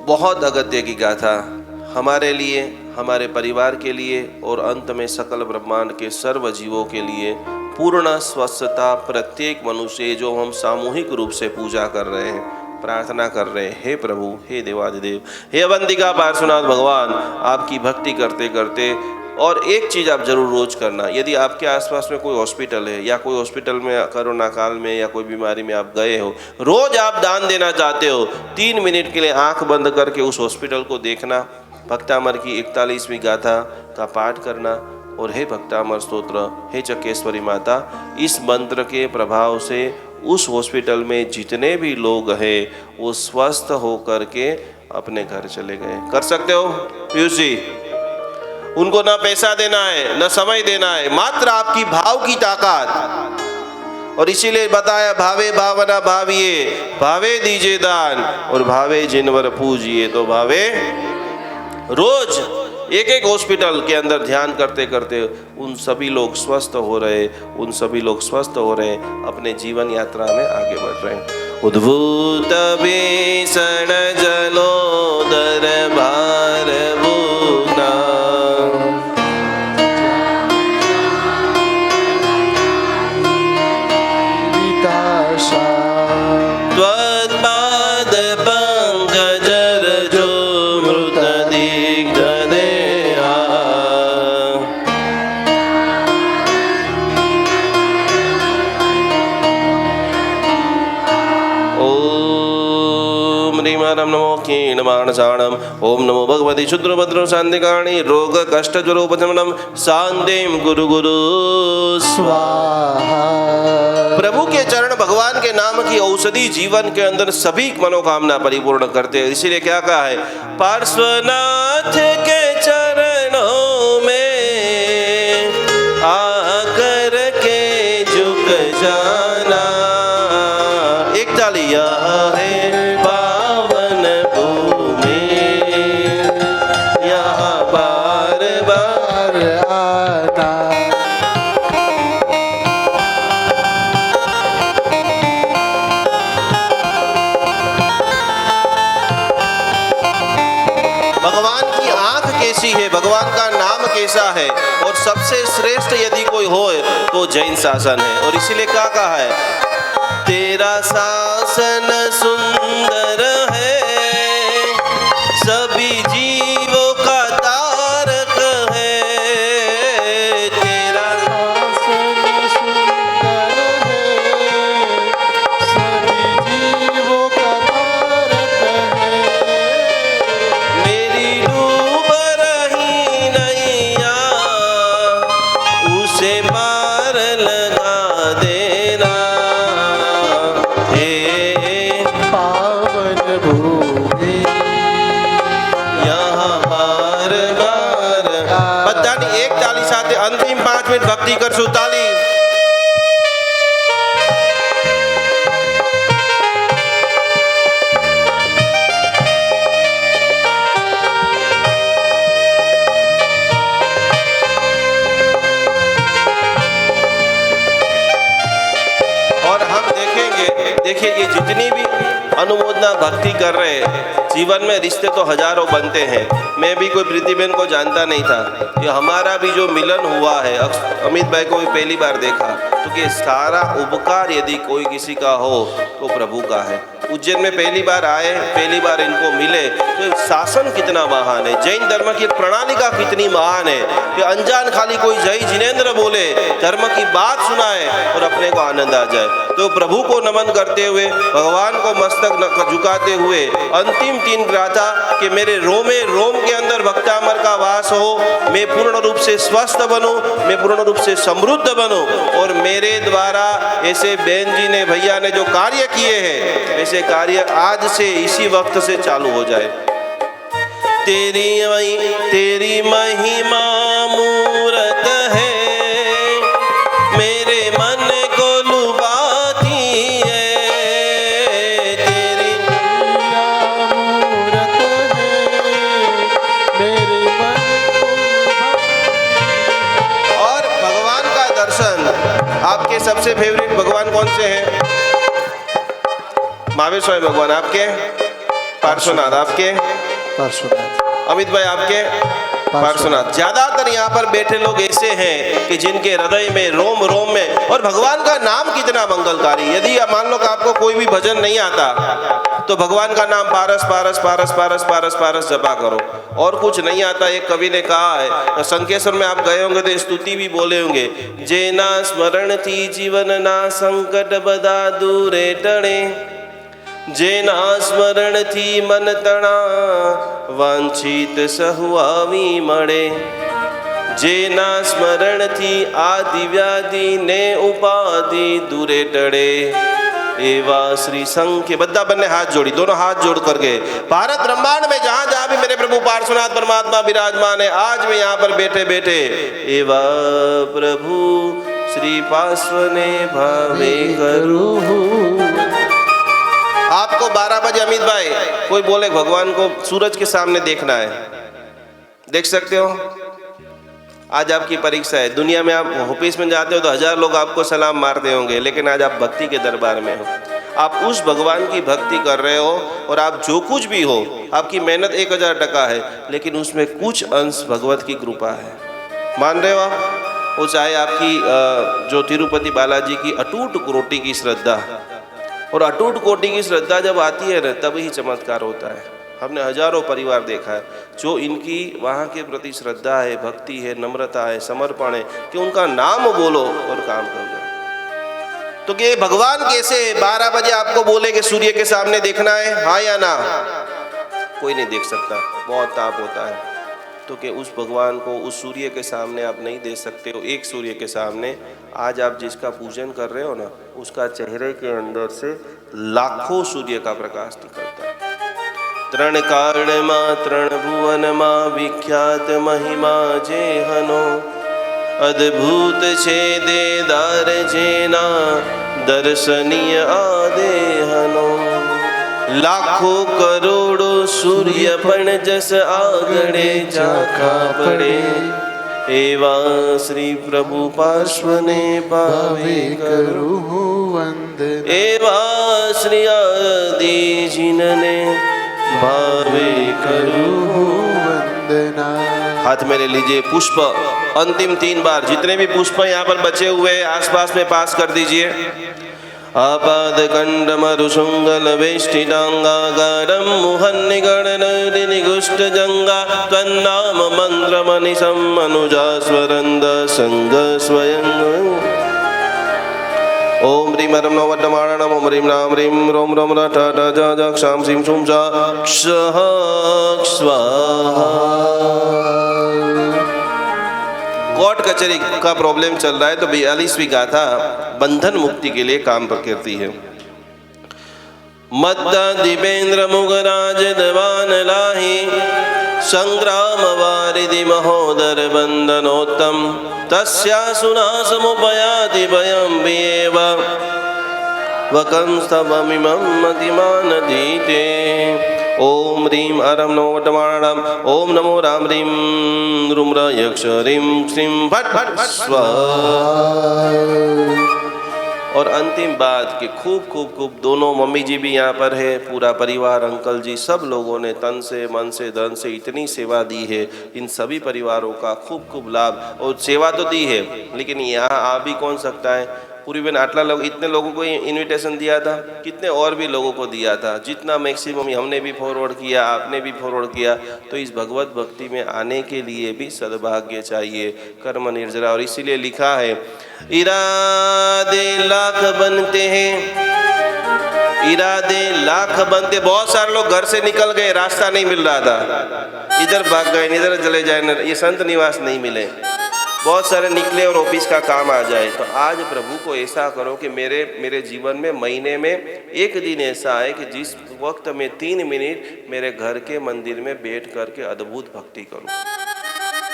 बहुत अगत्य की गाथा हमारे लिए, हमारे परिवार के लिए और अंत में सकल ब्रह्मांड के सर्व जीवों के लिए पूर्ण स्वस्थता प्रत्येक मनुष्य जो हम सामूहिक रूप से पूजा कर रहे हैं, प्रार्थना कर रहे हैं। हे प्रभु, हे देवादिदेव, हे अवंतिका पार्श्वनाथ भगवान, आपकी भक्ति करते करते और एक चीज़ आप जरूर रोज करना, यदि आपके आसपास में कोई हॉस्पिटल है या कोई हॉस्पिटल में कोरोना काल में या कोई बीमारी में आप गए हो, रोज आप दान देना चाहते हो, 3 मिनट के लिए आंख बंद करके उस हॉस्पिटल को देखना, भक्तामर की 41वीं गाथा का पाठ करना और हे भक्तामर स्तोत्र, हे चक्रेश्वरी माता, इस मंत्र के प्रभाव से उस हॉस्पिटल में जितने भी लोग हैं वो स्वस्थ होकर के अपने घर चले गए। कर सकते हो पीयूष जी? उनको ना पैसा देना है, ना समय देना है, मात्र आपकी भाव की ताकत। और इसीलिए बताया भावे भावना भाविये, भावे दीजिए दान और भावे जिनवर पूजिए तो भावे। रोज एक एक हॉस्पिटल के अंदर ध्यान करते करते उन सभी लोग स्वस्थ हो रहे, उन सभी लोग स्वस्थ हो रहे, अपने जीवन यात्रा में आगे बढ़ रहे हैं। उद्भूत भीषण जलोदर भार भूना त्वत्पाद पंकज रजो मृत दिग्ध देहा। ओम ह्रीं हरं नमो क्षीणमानसाणम ओम नमो भगवती शुद्रभद्र शांतिकारिणी रोग कष्ट ज्वरोपशमनम शांतिम गुरु गुरु स्वाहा। प्रभु के चरण भगवान के नाम की औषधि जीवन के अंदर सभी मनोकामना परिपूर्ण करते हैं। इसीलिए क्या कहा है, पार्श्वनाथ के चरणों में आकर के झुक जाना। एक तालिया है पावन भूमि, यहाँ बार बार आना। भगवान की आंख कैसी है, भगवान का नाम कैसा है, और सबसे श्रेष्ठ यदि कोई हो तो जैन शासन है। और इसीलिए क्या कहा है, तेरा शासन सुंदर है, सभी जीवों का तारक है। तेरा शासन सुंदर है, सभी जीवों का तारक है। मेरी डूब रही नैया उसे पार लगा देना। हे पावन भूमि यहाँ बार बार। बधानी एक ताली साथ अंतिम 5 मिनट भक्ति करशु। ताली। और हम देखेंगे, देखिए ये जितनी भी अनुमोदना भक्ति कर रहे हैं, जीवन में रिश्ते तो हजारों बनते हैं। मैं भी कोई प्रीति बहन को जानता नहीं था, ये हमारा भी जो मिलन हुआ है, अमित भाई को भी पहली बार देखा, तो ये सारा उपकार यदि कोई किसी का हो तो प्रभु का है। उज्जैन में पहली बार आए, पहली बार इनको मिले, तो शासन कितना महान है, जैन धर्म की प्रणालिका कितनी महान है कि अनजान खाली कोई जय जिनेंद्र बोले, धर्म की बात सुनाए और अपने को आनंद आ जाए। तो प्रभु को नमन करते हुए, भगवान को मस्तक झुकाते हुए अंतिम 3 गाथा कि मेरे रोमे रोम के अंदर भक्तामर का वास हो, मैं पूर्ण रूप से स्वस्थ बनूं, मैं पूर्ण रूप से समृद्ध बनूं, और मेरे द्वारा ऐसे बहन जी ने, भैया ने जो कार्य किए हैं, ऐसे कार्य आज से इसी वक्त से चालू हो जाए। तेरी महिमा मूरत है, मेरे मन को लुभाती है। तेरी महिमा मूरत है, आपके सबसे फेवरेट भगवान कौन से हैं? महावीर स्वामी भगवान आपके, पार्श्वनाथ आपके, पार्श्वनाथ। अमित भाई आपके, पार्श्वनाथ। ज्यादातर यहाँ पर बैठे लोग ऐसे हैं कि जिनके हृदय में, रोम रोम में, और भगवान का नाम कितना मंगलकारी। यदि आप मान लो कि आपको कोई भी भजन नहीं आता तो भगवान का नाम पारस पारस पारस पारस पारस पारस जपा करो। और कुछ नहीं आता, एक कवि ने कहा है, संकेश्वर में आप गए होंगे तो स्तुति भी बोले होंगे, जेना स्मरण थी जीवन ना संकट बदा दूरे टणे, जेना स्मरण थी मन तणा वांछित सहुआवी मळे, जेना स्मरण थी आदि व्याधि ने उपाधि दूरे टळे, एवा श्री संख्य। बद्दा बन्ने हाथ जोड़ी, दोनों हाथ जोड़ करके भारत ब्रह्मांड में जहां जहां भी मेरे प्रभु पार्श्वनाथ परमात्मा विराजमान है, आज मैं यहाँ पर बैठे बैठे एवा प्रभु श्री पार्श्वने भावे करूं। आपको 12 बजे अमित भाई कोई बोले भगवान को सूरज के सामने देखना है, देख सकते हो? आज आपकी परीक्षा है। दुनिया में आप ऑफिस में जाते हो तो 1000 लोग आपको सलाम मारते होंगे, लेकिन आज आप भक्ति के दरबार में हो। आप उस भगवान की भक्ति कर रहे हो और आप जो कुछ भी हो, आपकी मेहनत 1000% है, लेकिन उसमें कुछ अंश भगवत की कृपा है। मान रहे हो आप? वो चाहे आपकी जो तिरुपति बालाजी की अटूट कोटि की श्रद्धा, और अटूट कोटि की श्रद्धा जब आती है ना, तब ही चमत्कार होता है। हमने हजारों परिवार देखा है जो इनकी वहाँ के प्रति श्रद्धा है, भक्ति है, नम्रता है, समर्पण है, कि उनका नाम बोलो और काम कर जाओ। तो कि भगवान कैसे 12 बजे आपको बोले कि सूर्य के सामने देखना है, हाँ या ना? कोई नहीं देख सकता, बहुत ताप होता है। तो कि उस भगवान को उस सूर्य के सामने आप नहीं दे सकते हो। एक सूर्य के सामने आज आप जिसका पूजन कर रहे हो ना, उसका चेहरे के अंदर से लाखों सूर्य का प्रकाश निकलता है। तृण कारण मां तृण भुवन मां विख्यात महिमा जे हनो, अद्भुत छेदे दार जेना दर्शनीय आदे हनो, लाखों करोड़ों सूर्य पण जस आगणे जाखा पड़े, एवा श्री प्रभु पार्श्वने भावे करूं वंदना, एवा श्री आदि जिनने भावे करूं वंदना। हाथ में ले लीजिए पुष्प, अंतिम 3 बार जितने भी पुष्प यहाँ पर बचे हुए आसपास में पास कर दीजिए। आपाद कंड मरुशुंगल वेष्टिडांगागारम मुहन्निगण निगुष्ट जंगा त्वन्नाम मंत्र मनिषम मनुजा स्वरंद संग स्वयं। ओम ह्रीं हरम नमो वड्डमाणनम, ओम ह्रीं नाम ह्रीं रोम रोम रठ ज क्षाम श्रीं शुं च क्षः स्वाहा। कोर्ट कचहरी का प्रॉब्लम चल रहा है तो 42वीं गाथा बंधन मुक्ति के लिए काम करती है। मद्दा दिवेंद्र मुगराज दवान लाही, संग्राम वारिधि महोदर बंधनोत्तम, तस्या सुनासमुपयाति भयं विएव, वकं स्तवमिमं मतिमान दीते। ओम ह्रीं हरं नमो वड्डमाणनम, ओम नमो राम ह्रीं रूम यक्ष ह्रीं श्रीं फट फट स्वाहा। और अंतिम बात कि खूब खूब खूब दोनों मम्मी जी भी यहाँ पर है, पूरा परिवार, अंकल जी, सब लोगों ने तन से मन से धन से इतनी सेवा दी है। इन सभी परिवारों का खूब खूब लाभ। और सेवा तो दी है, लेकिन यहाँ आ भी कौन सकता है? पूरी बहन आटला लोग, इतने लोगों को इनविटेशन दिया था, कितने और भी लोगों को दिया था, जितना मैक्सिमम हमने भी फॉरवर्ड किया, आपने भी फॉरवर्ड किया। तो इस भगवत भक्ति में आने के लिए भी सद्भाग्य चाहिए, कर्म निर्जरा। और इसीलिए लिखा है, इरादे लाख बनते हैं, इरादे लाख बनते। बहुत सारे लोग घर से निकल गए, रास्ता नहीं मिल रहा था, इधर भाग गए, इधर चले जाए, ये संत निवास नहीं मिले। बहुत सारे निकले और ऑफिस का काम आ जाए। तो आज प्रभु को ऐसा करो कि मेरे जीवन में महीने में एक दिन ऐसा है कि जिस वक्त में 3 मिनट मेरे घर के मंदिर में बैठ करके अद्भुत भक्ति करूं।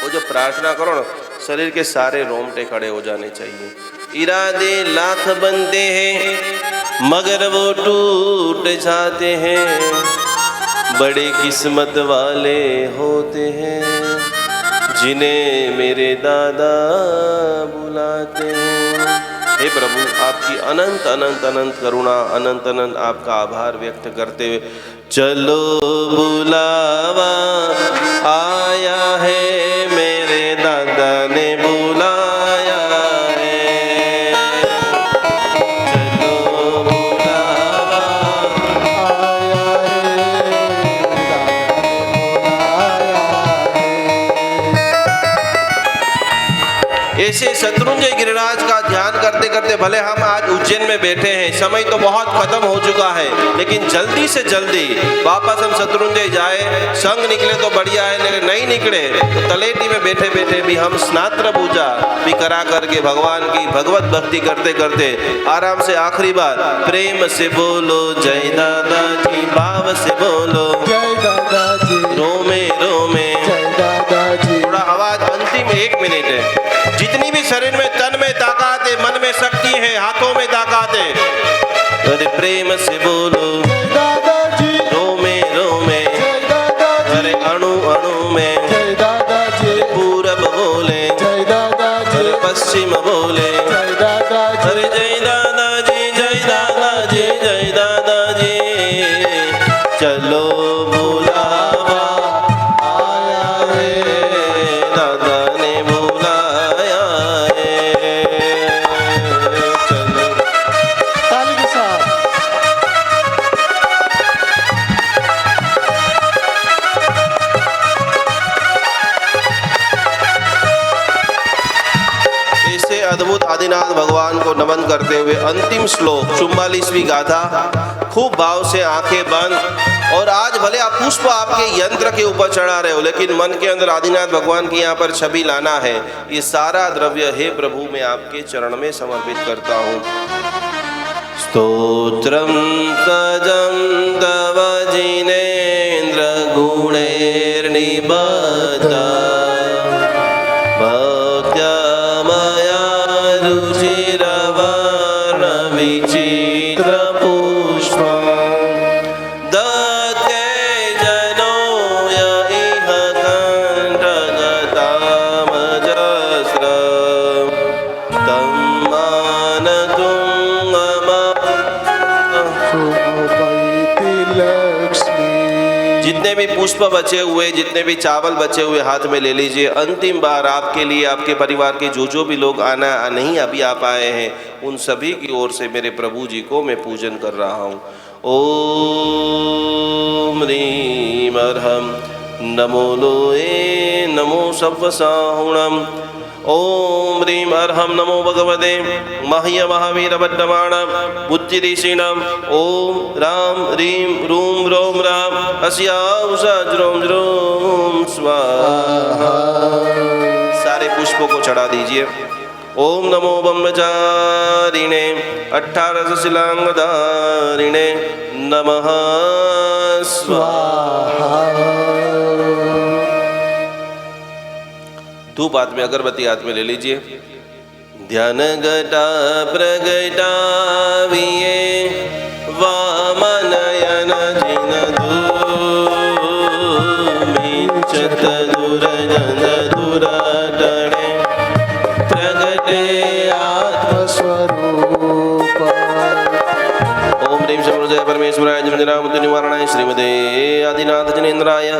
वो जो प्रार्थना करो ना, शरीर के सारे रोंगटे खड़े हो जाने चाहिए। इरादे लाख बनते हैं मगर वो टूट जाते हैं, बड़े किस्मत वाले होते हैं जिन्हें मेरे दादा बुलाते हैं। हे प्रभु, आपकी अनंत अनंत अनंत करुणा, अनंत अनंत आपका आभार व्यक्त करते हुए चलो बुलावा आया है, मेरे दादा ने बुलाया है। चलो बुलावा आया है, ऐसे शत्रुंजय गिरिराज का ध्यान करते करते भले हम आज उज्जैन में बैठे हैं, समय तो बहुत खत्म हो चुका है, लेकिन जल्दी से जल्दी वापस हम शत्रुंजय जाए। संग निकले तो बढ़िया है, लेकिन नहीं निकले तो तलेटी में बैठे बैठे भी हम स्नात्र पूजा भी करा करके भगवान की भगवत भक्ति करते करते आराम से आखिरी बार प्रेम से बोलो जय दादाजी, भाव से बोलो जय दादाजी, रोमे रोमे। जय दादाजी। थोड़ा आवाज अंतिम 1 मिनट है। जितनी भी शरीर में तन में ताकत है, मन में शक्ति है, हाथों में ताकत है, अरे प्रेम से बोलो जय दादाजी, रोमे रोमे, जय दादाजी, अरे अणु अणु में, जय दादाजी, पूरब बोले, जय दादाजी, अरे पश्चिम बोले, जय दादाजी, अरे जय दादाजी, जय दादाजी, जय दादाजी। चलो बुलावा आया है, दादा ने बुलाया है। चलो ताली के साथ। ऐसे अद्भुत आदिनाथ भगवान को नमन करते हुए अंतिम श्लोक 44वीं गाथा, खूब भाव से आंखें बंद। और आज भले आप पुष्प आपके यंत्र के ऊपर चढ़ा रहे हो, लेकिन मन के अंदर आदिनाथ भगवान की यहाँ पर छवि लाना है। ये सारा द्रव्य हे प्रभु मैं आपके चरण में समर्पित करता हूँ। स्तोत्रम सजम तव जिनेन्द्र गुणैर्निबद्ध भक्त्या मया रुचिरवर्ण विचित्र पुष्पम् दत्ते जनो य इह कण्ठगतामजस्रं तं मानतुं मम। सुमोपैति लक्ष्मी। जितने भी पुष्प बचे हुए, जितने भी चावल बचे हुए हाथ में ले लीजिए। अंतिम बार आपके लिए, आपके परिवार के जो भी लोग आना नहीं अभी आप आए हैं, उन सभी की ओर से मेरे प्रभु जी को मैं पूजन कर रहा हूँ। ओम ह्रीम अर्हम नमो लोए नमो सव्वसाहुणम। ओम ह्रीम अर्हम नमो भगवते मह्य महावीर वर्धमान बुद्धिऋषिणाम। ओम राम ह्रीम रूम रोम राम अस्या उषा ज्रोम ज्रोम स्वाहा। सारे पुष्पों को चढ़ा दीजिए। ओम नमो ब्रह्मचारिणे 18 शिलांगधारिणे नमः स्वाहा। धूप हाथ में, अगरबत्ती हाथ में ले लीजिए। ध्यान घटा प्रगटाविए वामनयन जिन धूमिच्छत दुरजन दुराटणे प्रगटे आत्मस्वरूप। ओम ह्रीं शंभुजय परमेश्वराय जन्मजरामृत्यु निवारणाय श्रीमते आदिनाथ जनेन्द्राय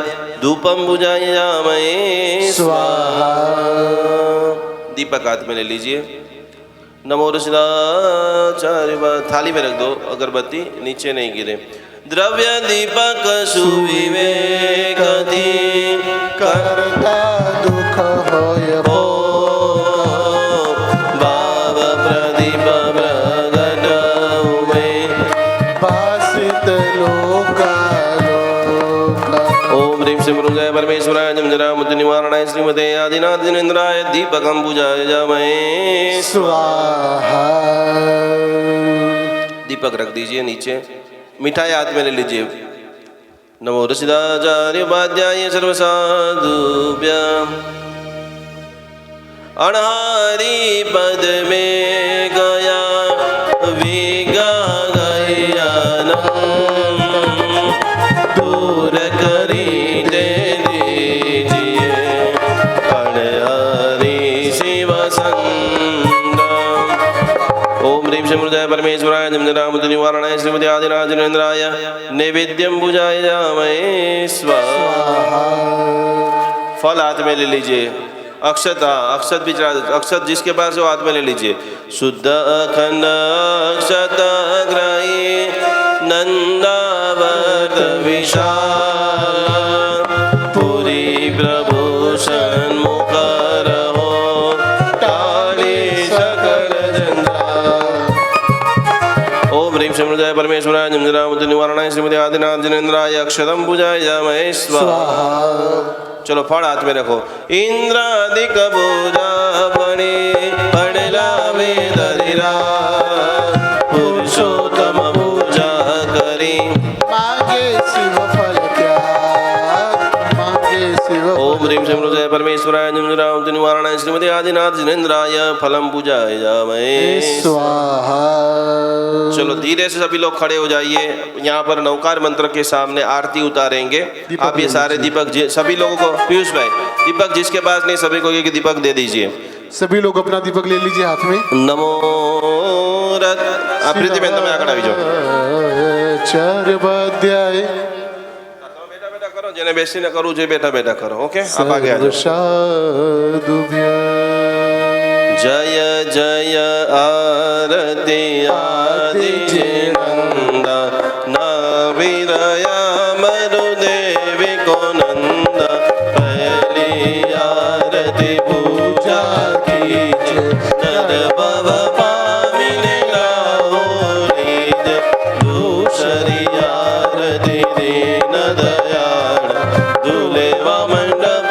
धूपम बुझायामहे स्वाहा। दीपक हाथ में ले लीजिए। नमो ऋषिदाचार्य। थाली में रख दो अगरबत्ती, नीचे नहीं गिरे। द्रव्य दीपक सुविवेक करता दुख होय भाव प्रदीप प्रगट हुए भासित लोकालोक। ओम ह्रीं शंभुजय परमेश्वराय जन्मजरामृत्यु निवारणाय श्रीमते आदिनाथ जनेन्द्राय दीपकं पूजयामहे स्वाहा। दीपक रख दीजिए नीचे। मिठाई हाथ में ले लीजिए। नमो ऋषिदाचार्य उपाध्याय सर्वसाधुभ्याम्। अनाहरि पद में गया विगा गयानम् दूर करी दे दीजिए अनाहरि शिव संगम। परमेश्वराय निमजनामृत निवारणाय श्रीमती आदिनाथ जिनेन्द्राय नैवेद्यम पूजायामहे स्वाहा। फल हाथ में ले लीजिए। अक्षत, अक्षत भी चढ़ा, अक्षत जिसके पास हो हाथ में ले लीजिए। शुद्ध अखंड अक्षत ग्रही नंदावर्त विशाल पुरी प्रभु सन्मुख रहो टाले सकल जंजाल। ओम ह्रीं शमृदाय परमेश्वराय निमजनामृत निवारणाय श्रीमती आदिनाथ जिनेन्द्राय अक्षतम पूजायामहे स्वाहा। चलो फल हाथ में रखो। इंद्रादिक पूजा बने पड़ला वेद पुरुषोत्तम पूजा करी मांगे शिव फल त्याग, मांगे शिव। ओम ह्रीं शमृदाय परमेश्वराय निमजनामृत निवारणाय श्रीमती आदिनाथ जिनेन्द्राय फलम पूजायामहे स्वाहा। चलो धीरे से सभी लोग खड़े हो जाइए। यहाँ पर नवकार मंत्र के सामने आरती उतारेंगे। आप ये सारे दीपक सभी लोगों को, पीयूष भाई दीपक जिसके पास नहीं सभी को एक दीपक दे दीजिए। सभी लोग अपना दीपक ले लीजिए हाथ में। नमो प्रीति में तुम्हें आंकड़ा बीजो चार बध्याय बेटा बेटा करो, जेने बेसी न करूँ जे बेटा बेटा करो। ओके आप आगे आ जाओ। जय जय आरती आदि नंदा नाविरया मरुदेवी को नंदा पहली आरती पूजा कीजिए नर भव पामिने राहोरीज दूसरी आरती दीन दयाल दुलेवा मंडप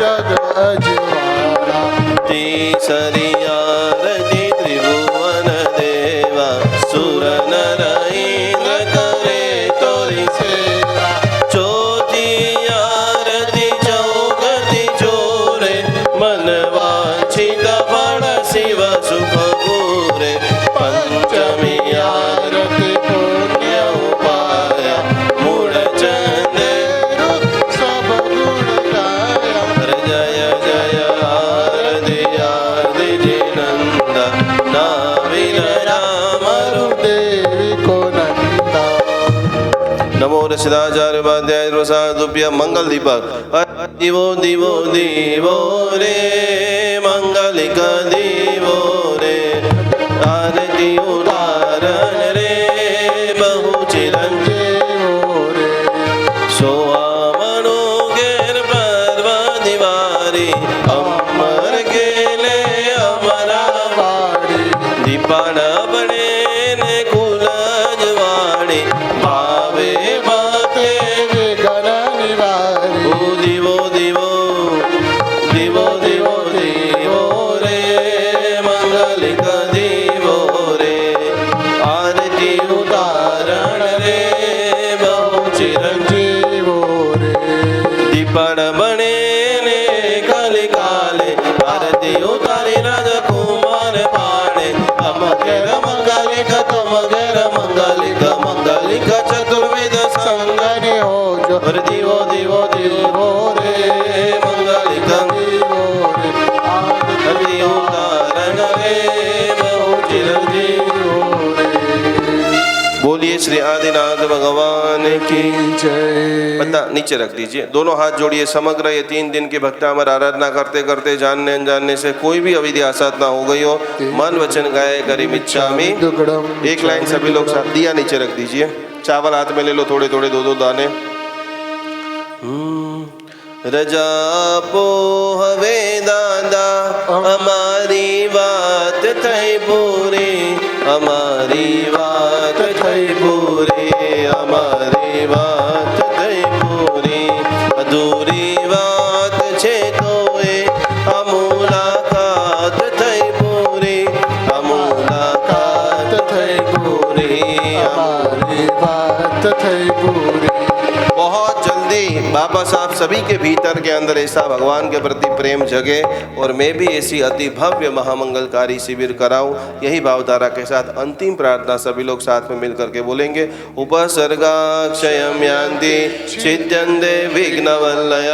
जग अजवाड़ा। तीसरी आरती त्रिभुवन देवा सुर नर इंद्र करे तोरी सेवा। चौथी आरती चौगति चोरे मन वांछित फल शिव सुख पूरे। पंचमी आरती पुण्य उपाय मूढ़ चंदेरु सब गुण गाया। जय जय आरती आदि जिनंद नाविरया देवी को नंदा। नमो रसिदाचार्य उपाध्याय प्रसादुभ्य मंगल दीपक दिवो दिवो दिवो रे मंगलिक दिवो रे आरती उदाहरण रे बहु चिरंजीव रे सोआमणो घेर पर्व दिवारी अमर गेले अमरावाड़ी दीपान बने ने कुलजवाड़ी भावे बाते गण निवारी। ओ दिवो दिवो दिवो दिवो दिवो रे मंगलिक दिवो रे आरती उदाहरण रे बहु चिरंजीव रे दीपन बने ने काले काले आरती उतारी राजकुमार पाणे अमगर मंगलिक तमगर मंगलिक मंगलिक चतुर्वेद संगने हो जो दिवो दिवो दिवो रे मंगलिक दिवो रे आरती उतारण रे बहु चिरंजीव रे। बोलिए श्री आदिनाथ भगवान की जय। बंदा नीचे रख दीजिए। दोनों हाथ जोड़िए। समग्र ये 3 दिन की भक्तामर आराधना करते करते जानने अनजानने से कोई भी अविधि आसाद ना हो गई हो, मन वचन गाये करी मिच्छामि। एक लाइन सभी लोग साथ। दिया नीचे रख दीजिए। चावल हाथ में ले लो, थोड़े थोड़े 2-2 दाने। रजा पो हवे दादा हमारी बात थई पूरी, हमारी बात थई पूरी, हमारी बात थई पूरी। अधूरी बात छे कोई अमुलाकात थई पूरी, अमुलाकात थई पूरी, हमारी बात थई पूरी। बहुत जल्दी बाबा साहब सभी के भीतर के अंदर ऐसा भगवान के प्रति प्रेम जगे और मैं भी ऐसी अति भव्य महामंगलकारी शिविर कराऊं। यही भावधारा के साथ अंतिम प्रार्थना सभी लोग साथ में मिलकर के बोलेंगे। उपसर्गाक्षयं यान्ति छिद्यन्ते विघ्नवल्लय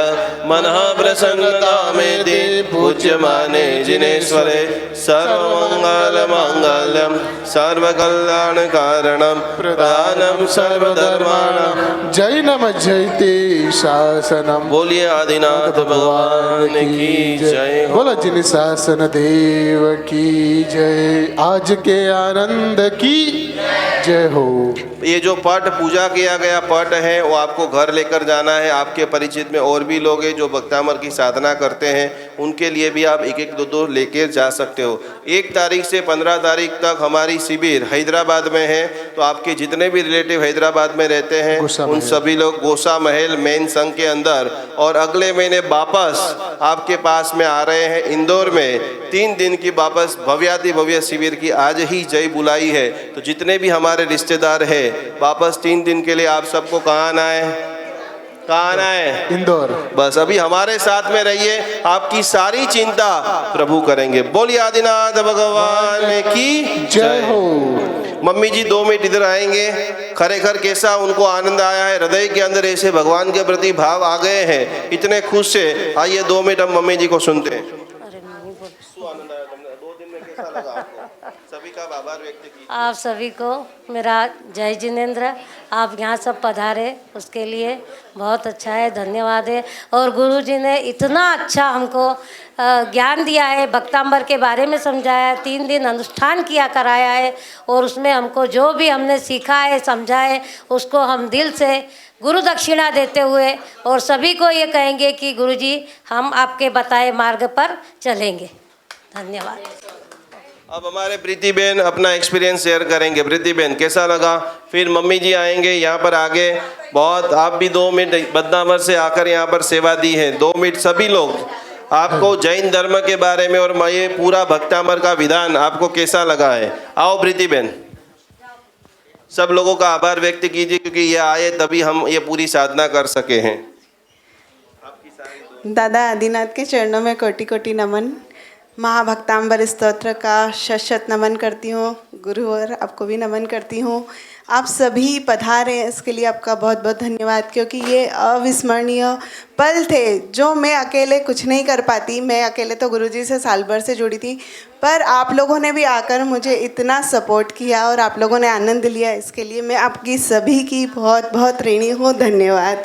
मनः प्रसन्नता में दे पूज्यमाने जिनेश्वरे सर्वमंगल मांगल्यम सर्वकल्याण कारणम प्रदानम सर्वधर्माणां जय नम जयते शासनम। बोलिए आदिनाथ भगवान की जय हो। बोलो जिन शासन देव की जय। आज के आनंद की जय हो। ये जो पट पूजा किया गया पट है वो आपको घर लेकर जाना है। आपके परिचित में और भी लोग हैं जो भक्तामर की साधना करते हैं, उनके लिए भी आप एक एक दो दो लेकर जा सकते हो। 1 तारीख से 15 तारीख तक हमारी शिविर हैदराबाद में है, तो आपके जितने भी रिलेटिव हैदराबाद में रहते हैं उन सभी लोग गोसा महल मेन संघ के अंदर, और अगले महीने वापस आपके पास में आ रहे हैं इंदौर में 3 दिन की वापस भव्याति भव्य शिविर की आज ही जय बुलाई है। तो जितने भी हमारे रिश्तेदार हैं वापस 3 दिन के लिए आप सबको कहाँ आना है, कहाँ आना है? इंदौर। बस अभी हमारे साथ में रहिए, आपकी सारी चिंता प्रभु करेंगे। बोलिए आदिनाथ भगवान की जय हो। मम्मी जी 2 मिनट इधर आएंगे। खरेखर कैसा उनको आनंद आया है, हृदय के अंदर ऐसे भगवान के प्रति भाव आ गए हैं, इतने खुश से। आइए 2 मिनट हम मम्मी जी को सुनते हैं। आनंद आया तुमने 2 दिन में, कैसा लगा आपको? सभी का आभार व्यक्त कीजिए। आप सभी को मेरा जय जिनेंद्र। आप यहाँ सब पधारे उसके लिए बहुत अच्छा है, धन्यवाद है। और गुरु जी ने इतना अच्छा हमको ज्ञान दिया है, भक्तांबर के बारे में समझाया, 3 दिन अनुष्ठान किया कराया है, और उसमें हमको जो भी हमने सीखा है समझा है उसको हम दिल से गुरु दक्षिणा देते हुए और सभी को ये कहेंगे कि गुरु जी हम आपके बताए मार्ग पर चलेंगे। धन्यवाद। अब हमारे प्रीति बहन अपना एक्सपीरियंस शेयर करेंगे। प्रीति बहन कैसा लगा? फिर मम्मी जी आएंगे यहाँ पर आगे। बहुत आप भी 2 मिनट बदनावर से आकर यहाँ पर सेवा दी है। 2 मिनट सभी लोग आपको जैन धर्म के बारे में और ये पूरा भक्तामर का विधान आपको कैसा लगा है? आओ प्रीति बहन, सब लोगों का आभार व्यक्त कीजिए क्योंकि ये आए तभी हम ये पूरी साधना कर सके हैं। दादा आदिनाथ के चरणों में कोटि कोटि नमन। महाभक्तांबर स्तोत्र का शत नमन करती हूँ। गुरु और आपको भी नमन करती हूँ। आप सभी पधारे इसके लिए आपका बहुत बहुत धन्यवाद, क्योंकि ये अविस्मरणीय पल थे जो मैं अकेले कुछ नहीं कर पाती। मैं अकेले तो गुरुजी से साल भर से जुड़ी थी, पर आप लोगों ने भी आकर मुझे इतना सपोर्ट किया और आप लोगों ने आनंद लिया, इसके लिए मैं आपकी सभी की बहुत बहुत ऋणी हूँ। धन्यवाद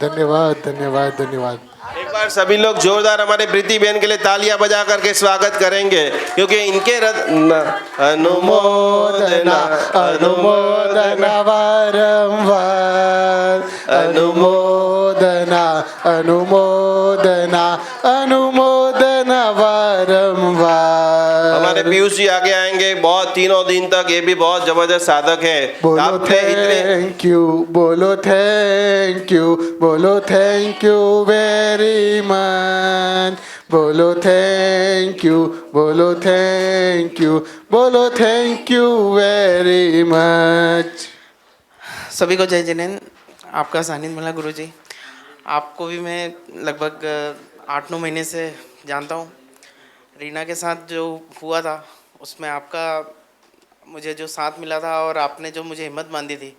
धन्यवाद धन्यवाद धन्यवाद। एक बार सभी लोग जोरदार हमारे प्रीति बहन के लिए तालियां बजा करके स्वागत करेंगे, क्योंकि इनके अनुमोदना अनुमोदना वारंवार, अनुमोदना अनुमोदना अनुमोदना वारंवार। हमारे पीयूष जी आगे आएंगे। बहुत 3 दिन तक ये भी बहुत जबरदस्त साधक है। बोलो थैंक यू, बोलो थैंक यू, बोलो थैंक यू वेरी मच, बोलो थैंक यू, बोलो थैंक यू, बोलो थैंक यू वेरी मच। सभी को जय जिनेंद्र। आपका सानिध्य मिला गुरु जी। आपको भी मैं लगभग 8-9 महीने से जानता हूँ। रीना के साथ जो हुआ था उसमें आपका मुझे जो साथ मिला था और आपने जो मुझे हिम्मत बांधी थी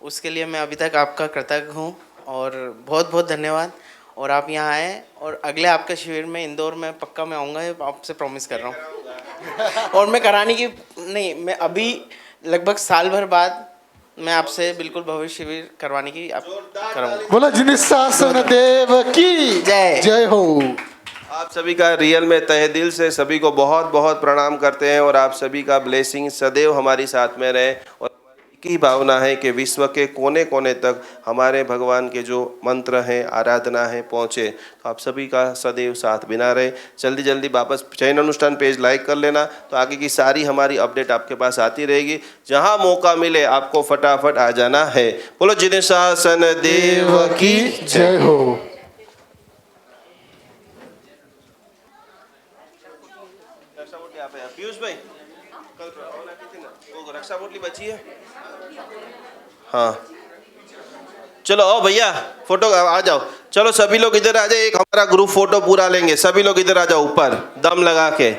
उसके लिए मैं अभी तक आपका कृतज्ञ हूँ और बहुत बहुत धन्यवाद। और आप यहाँ आए और अगले आपके शिविर में इंदौर में पक्का मैं आऊँगा, आपसे प्रॉमिस कर रहा हूँ। और मैं कराने की नहीं, मैं अभी लगभग साल भर बाद मैं आपसे बिल्कुल भविष्य शिविर करवाने की आप कराऊंगा। बोला जिन शासन देव की जय जय हो। आप सभी का रियल में तहे दिल से सभी को बहुत बहुत प्रणाम करते हैं और आप सभी का ब्लेसिंग सदैव हमारी साथ में रहे। और एक ही भावना है कि विश्व के कोने कोने तक हमारे भगवान के जो मंत्र हैं, आराधना है पहुँचे। तो आप सभी का सदैव साथ बिना रहे। जल्दी जल्दी वापस चैन अनुष्ठान पेज लाइक कर लेना, तो आगे की सारी हमारी अपडेट आपके पास आती रहेगी। जहाँ मौका मिले आपको फटाफट आ जाना है। बोलो जिन शासन देव की जय हो। पीयूष भाई कल वो रक्षा बोतली बची है। हाँ चलो आओ भैया फोटो आ जाओ। चलो सभी लोग इधर आ जाए, एक हमारा ग्रुप फोटो पूरा लेंगे। सभी लोग इधर आ जाओ, ऊपर दम लगा के।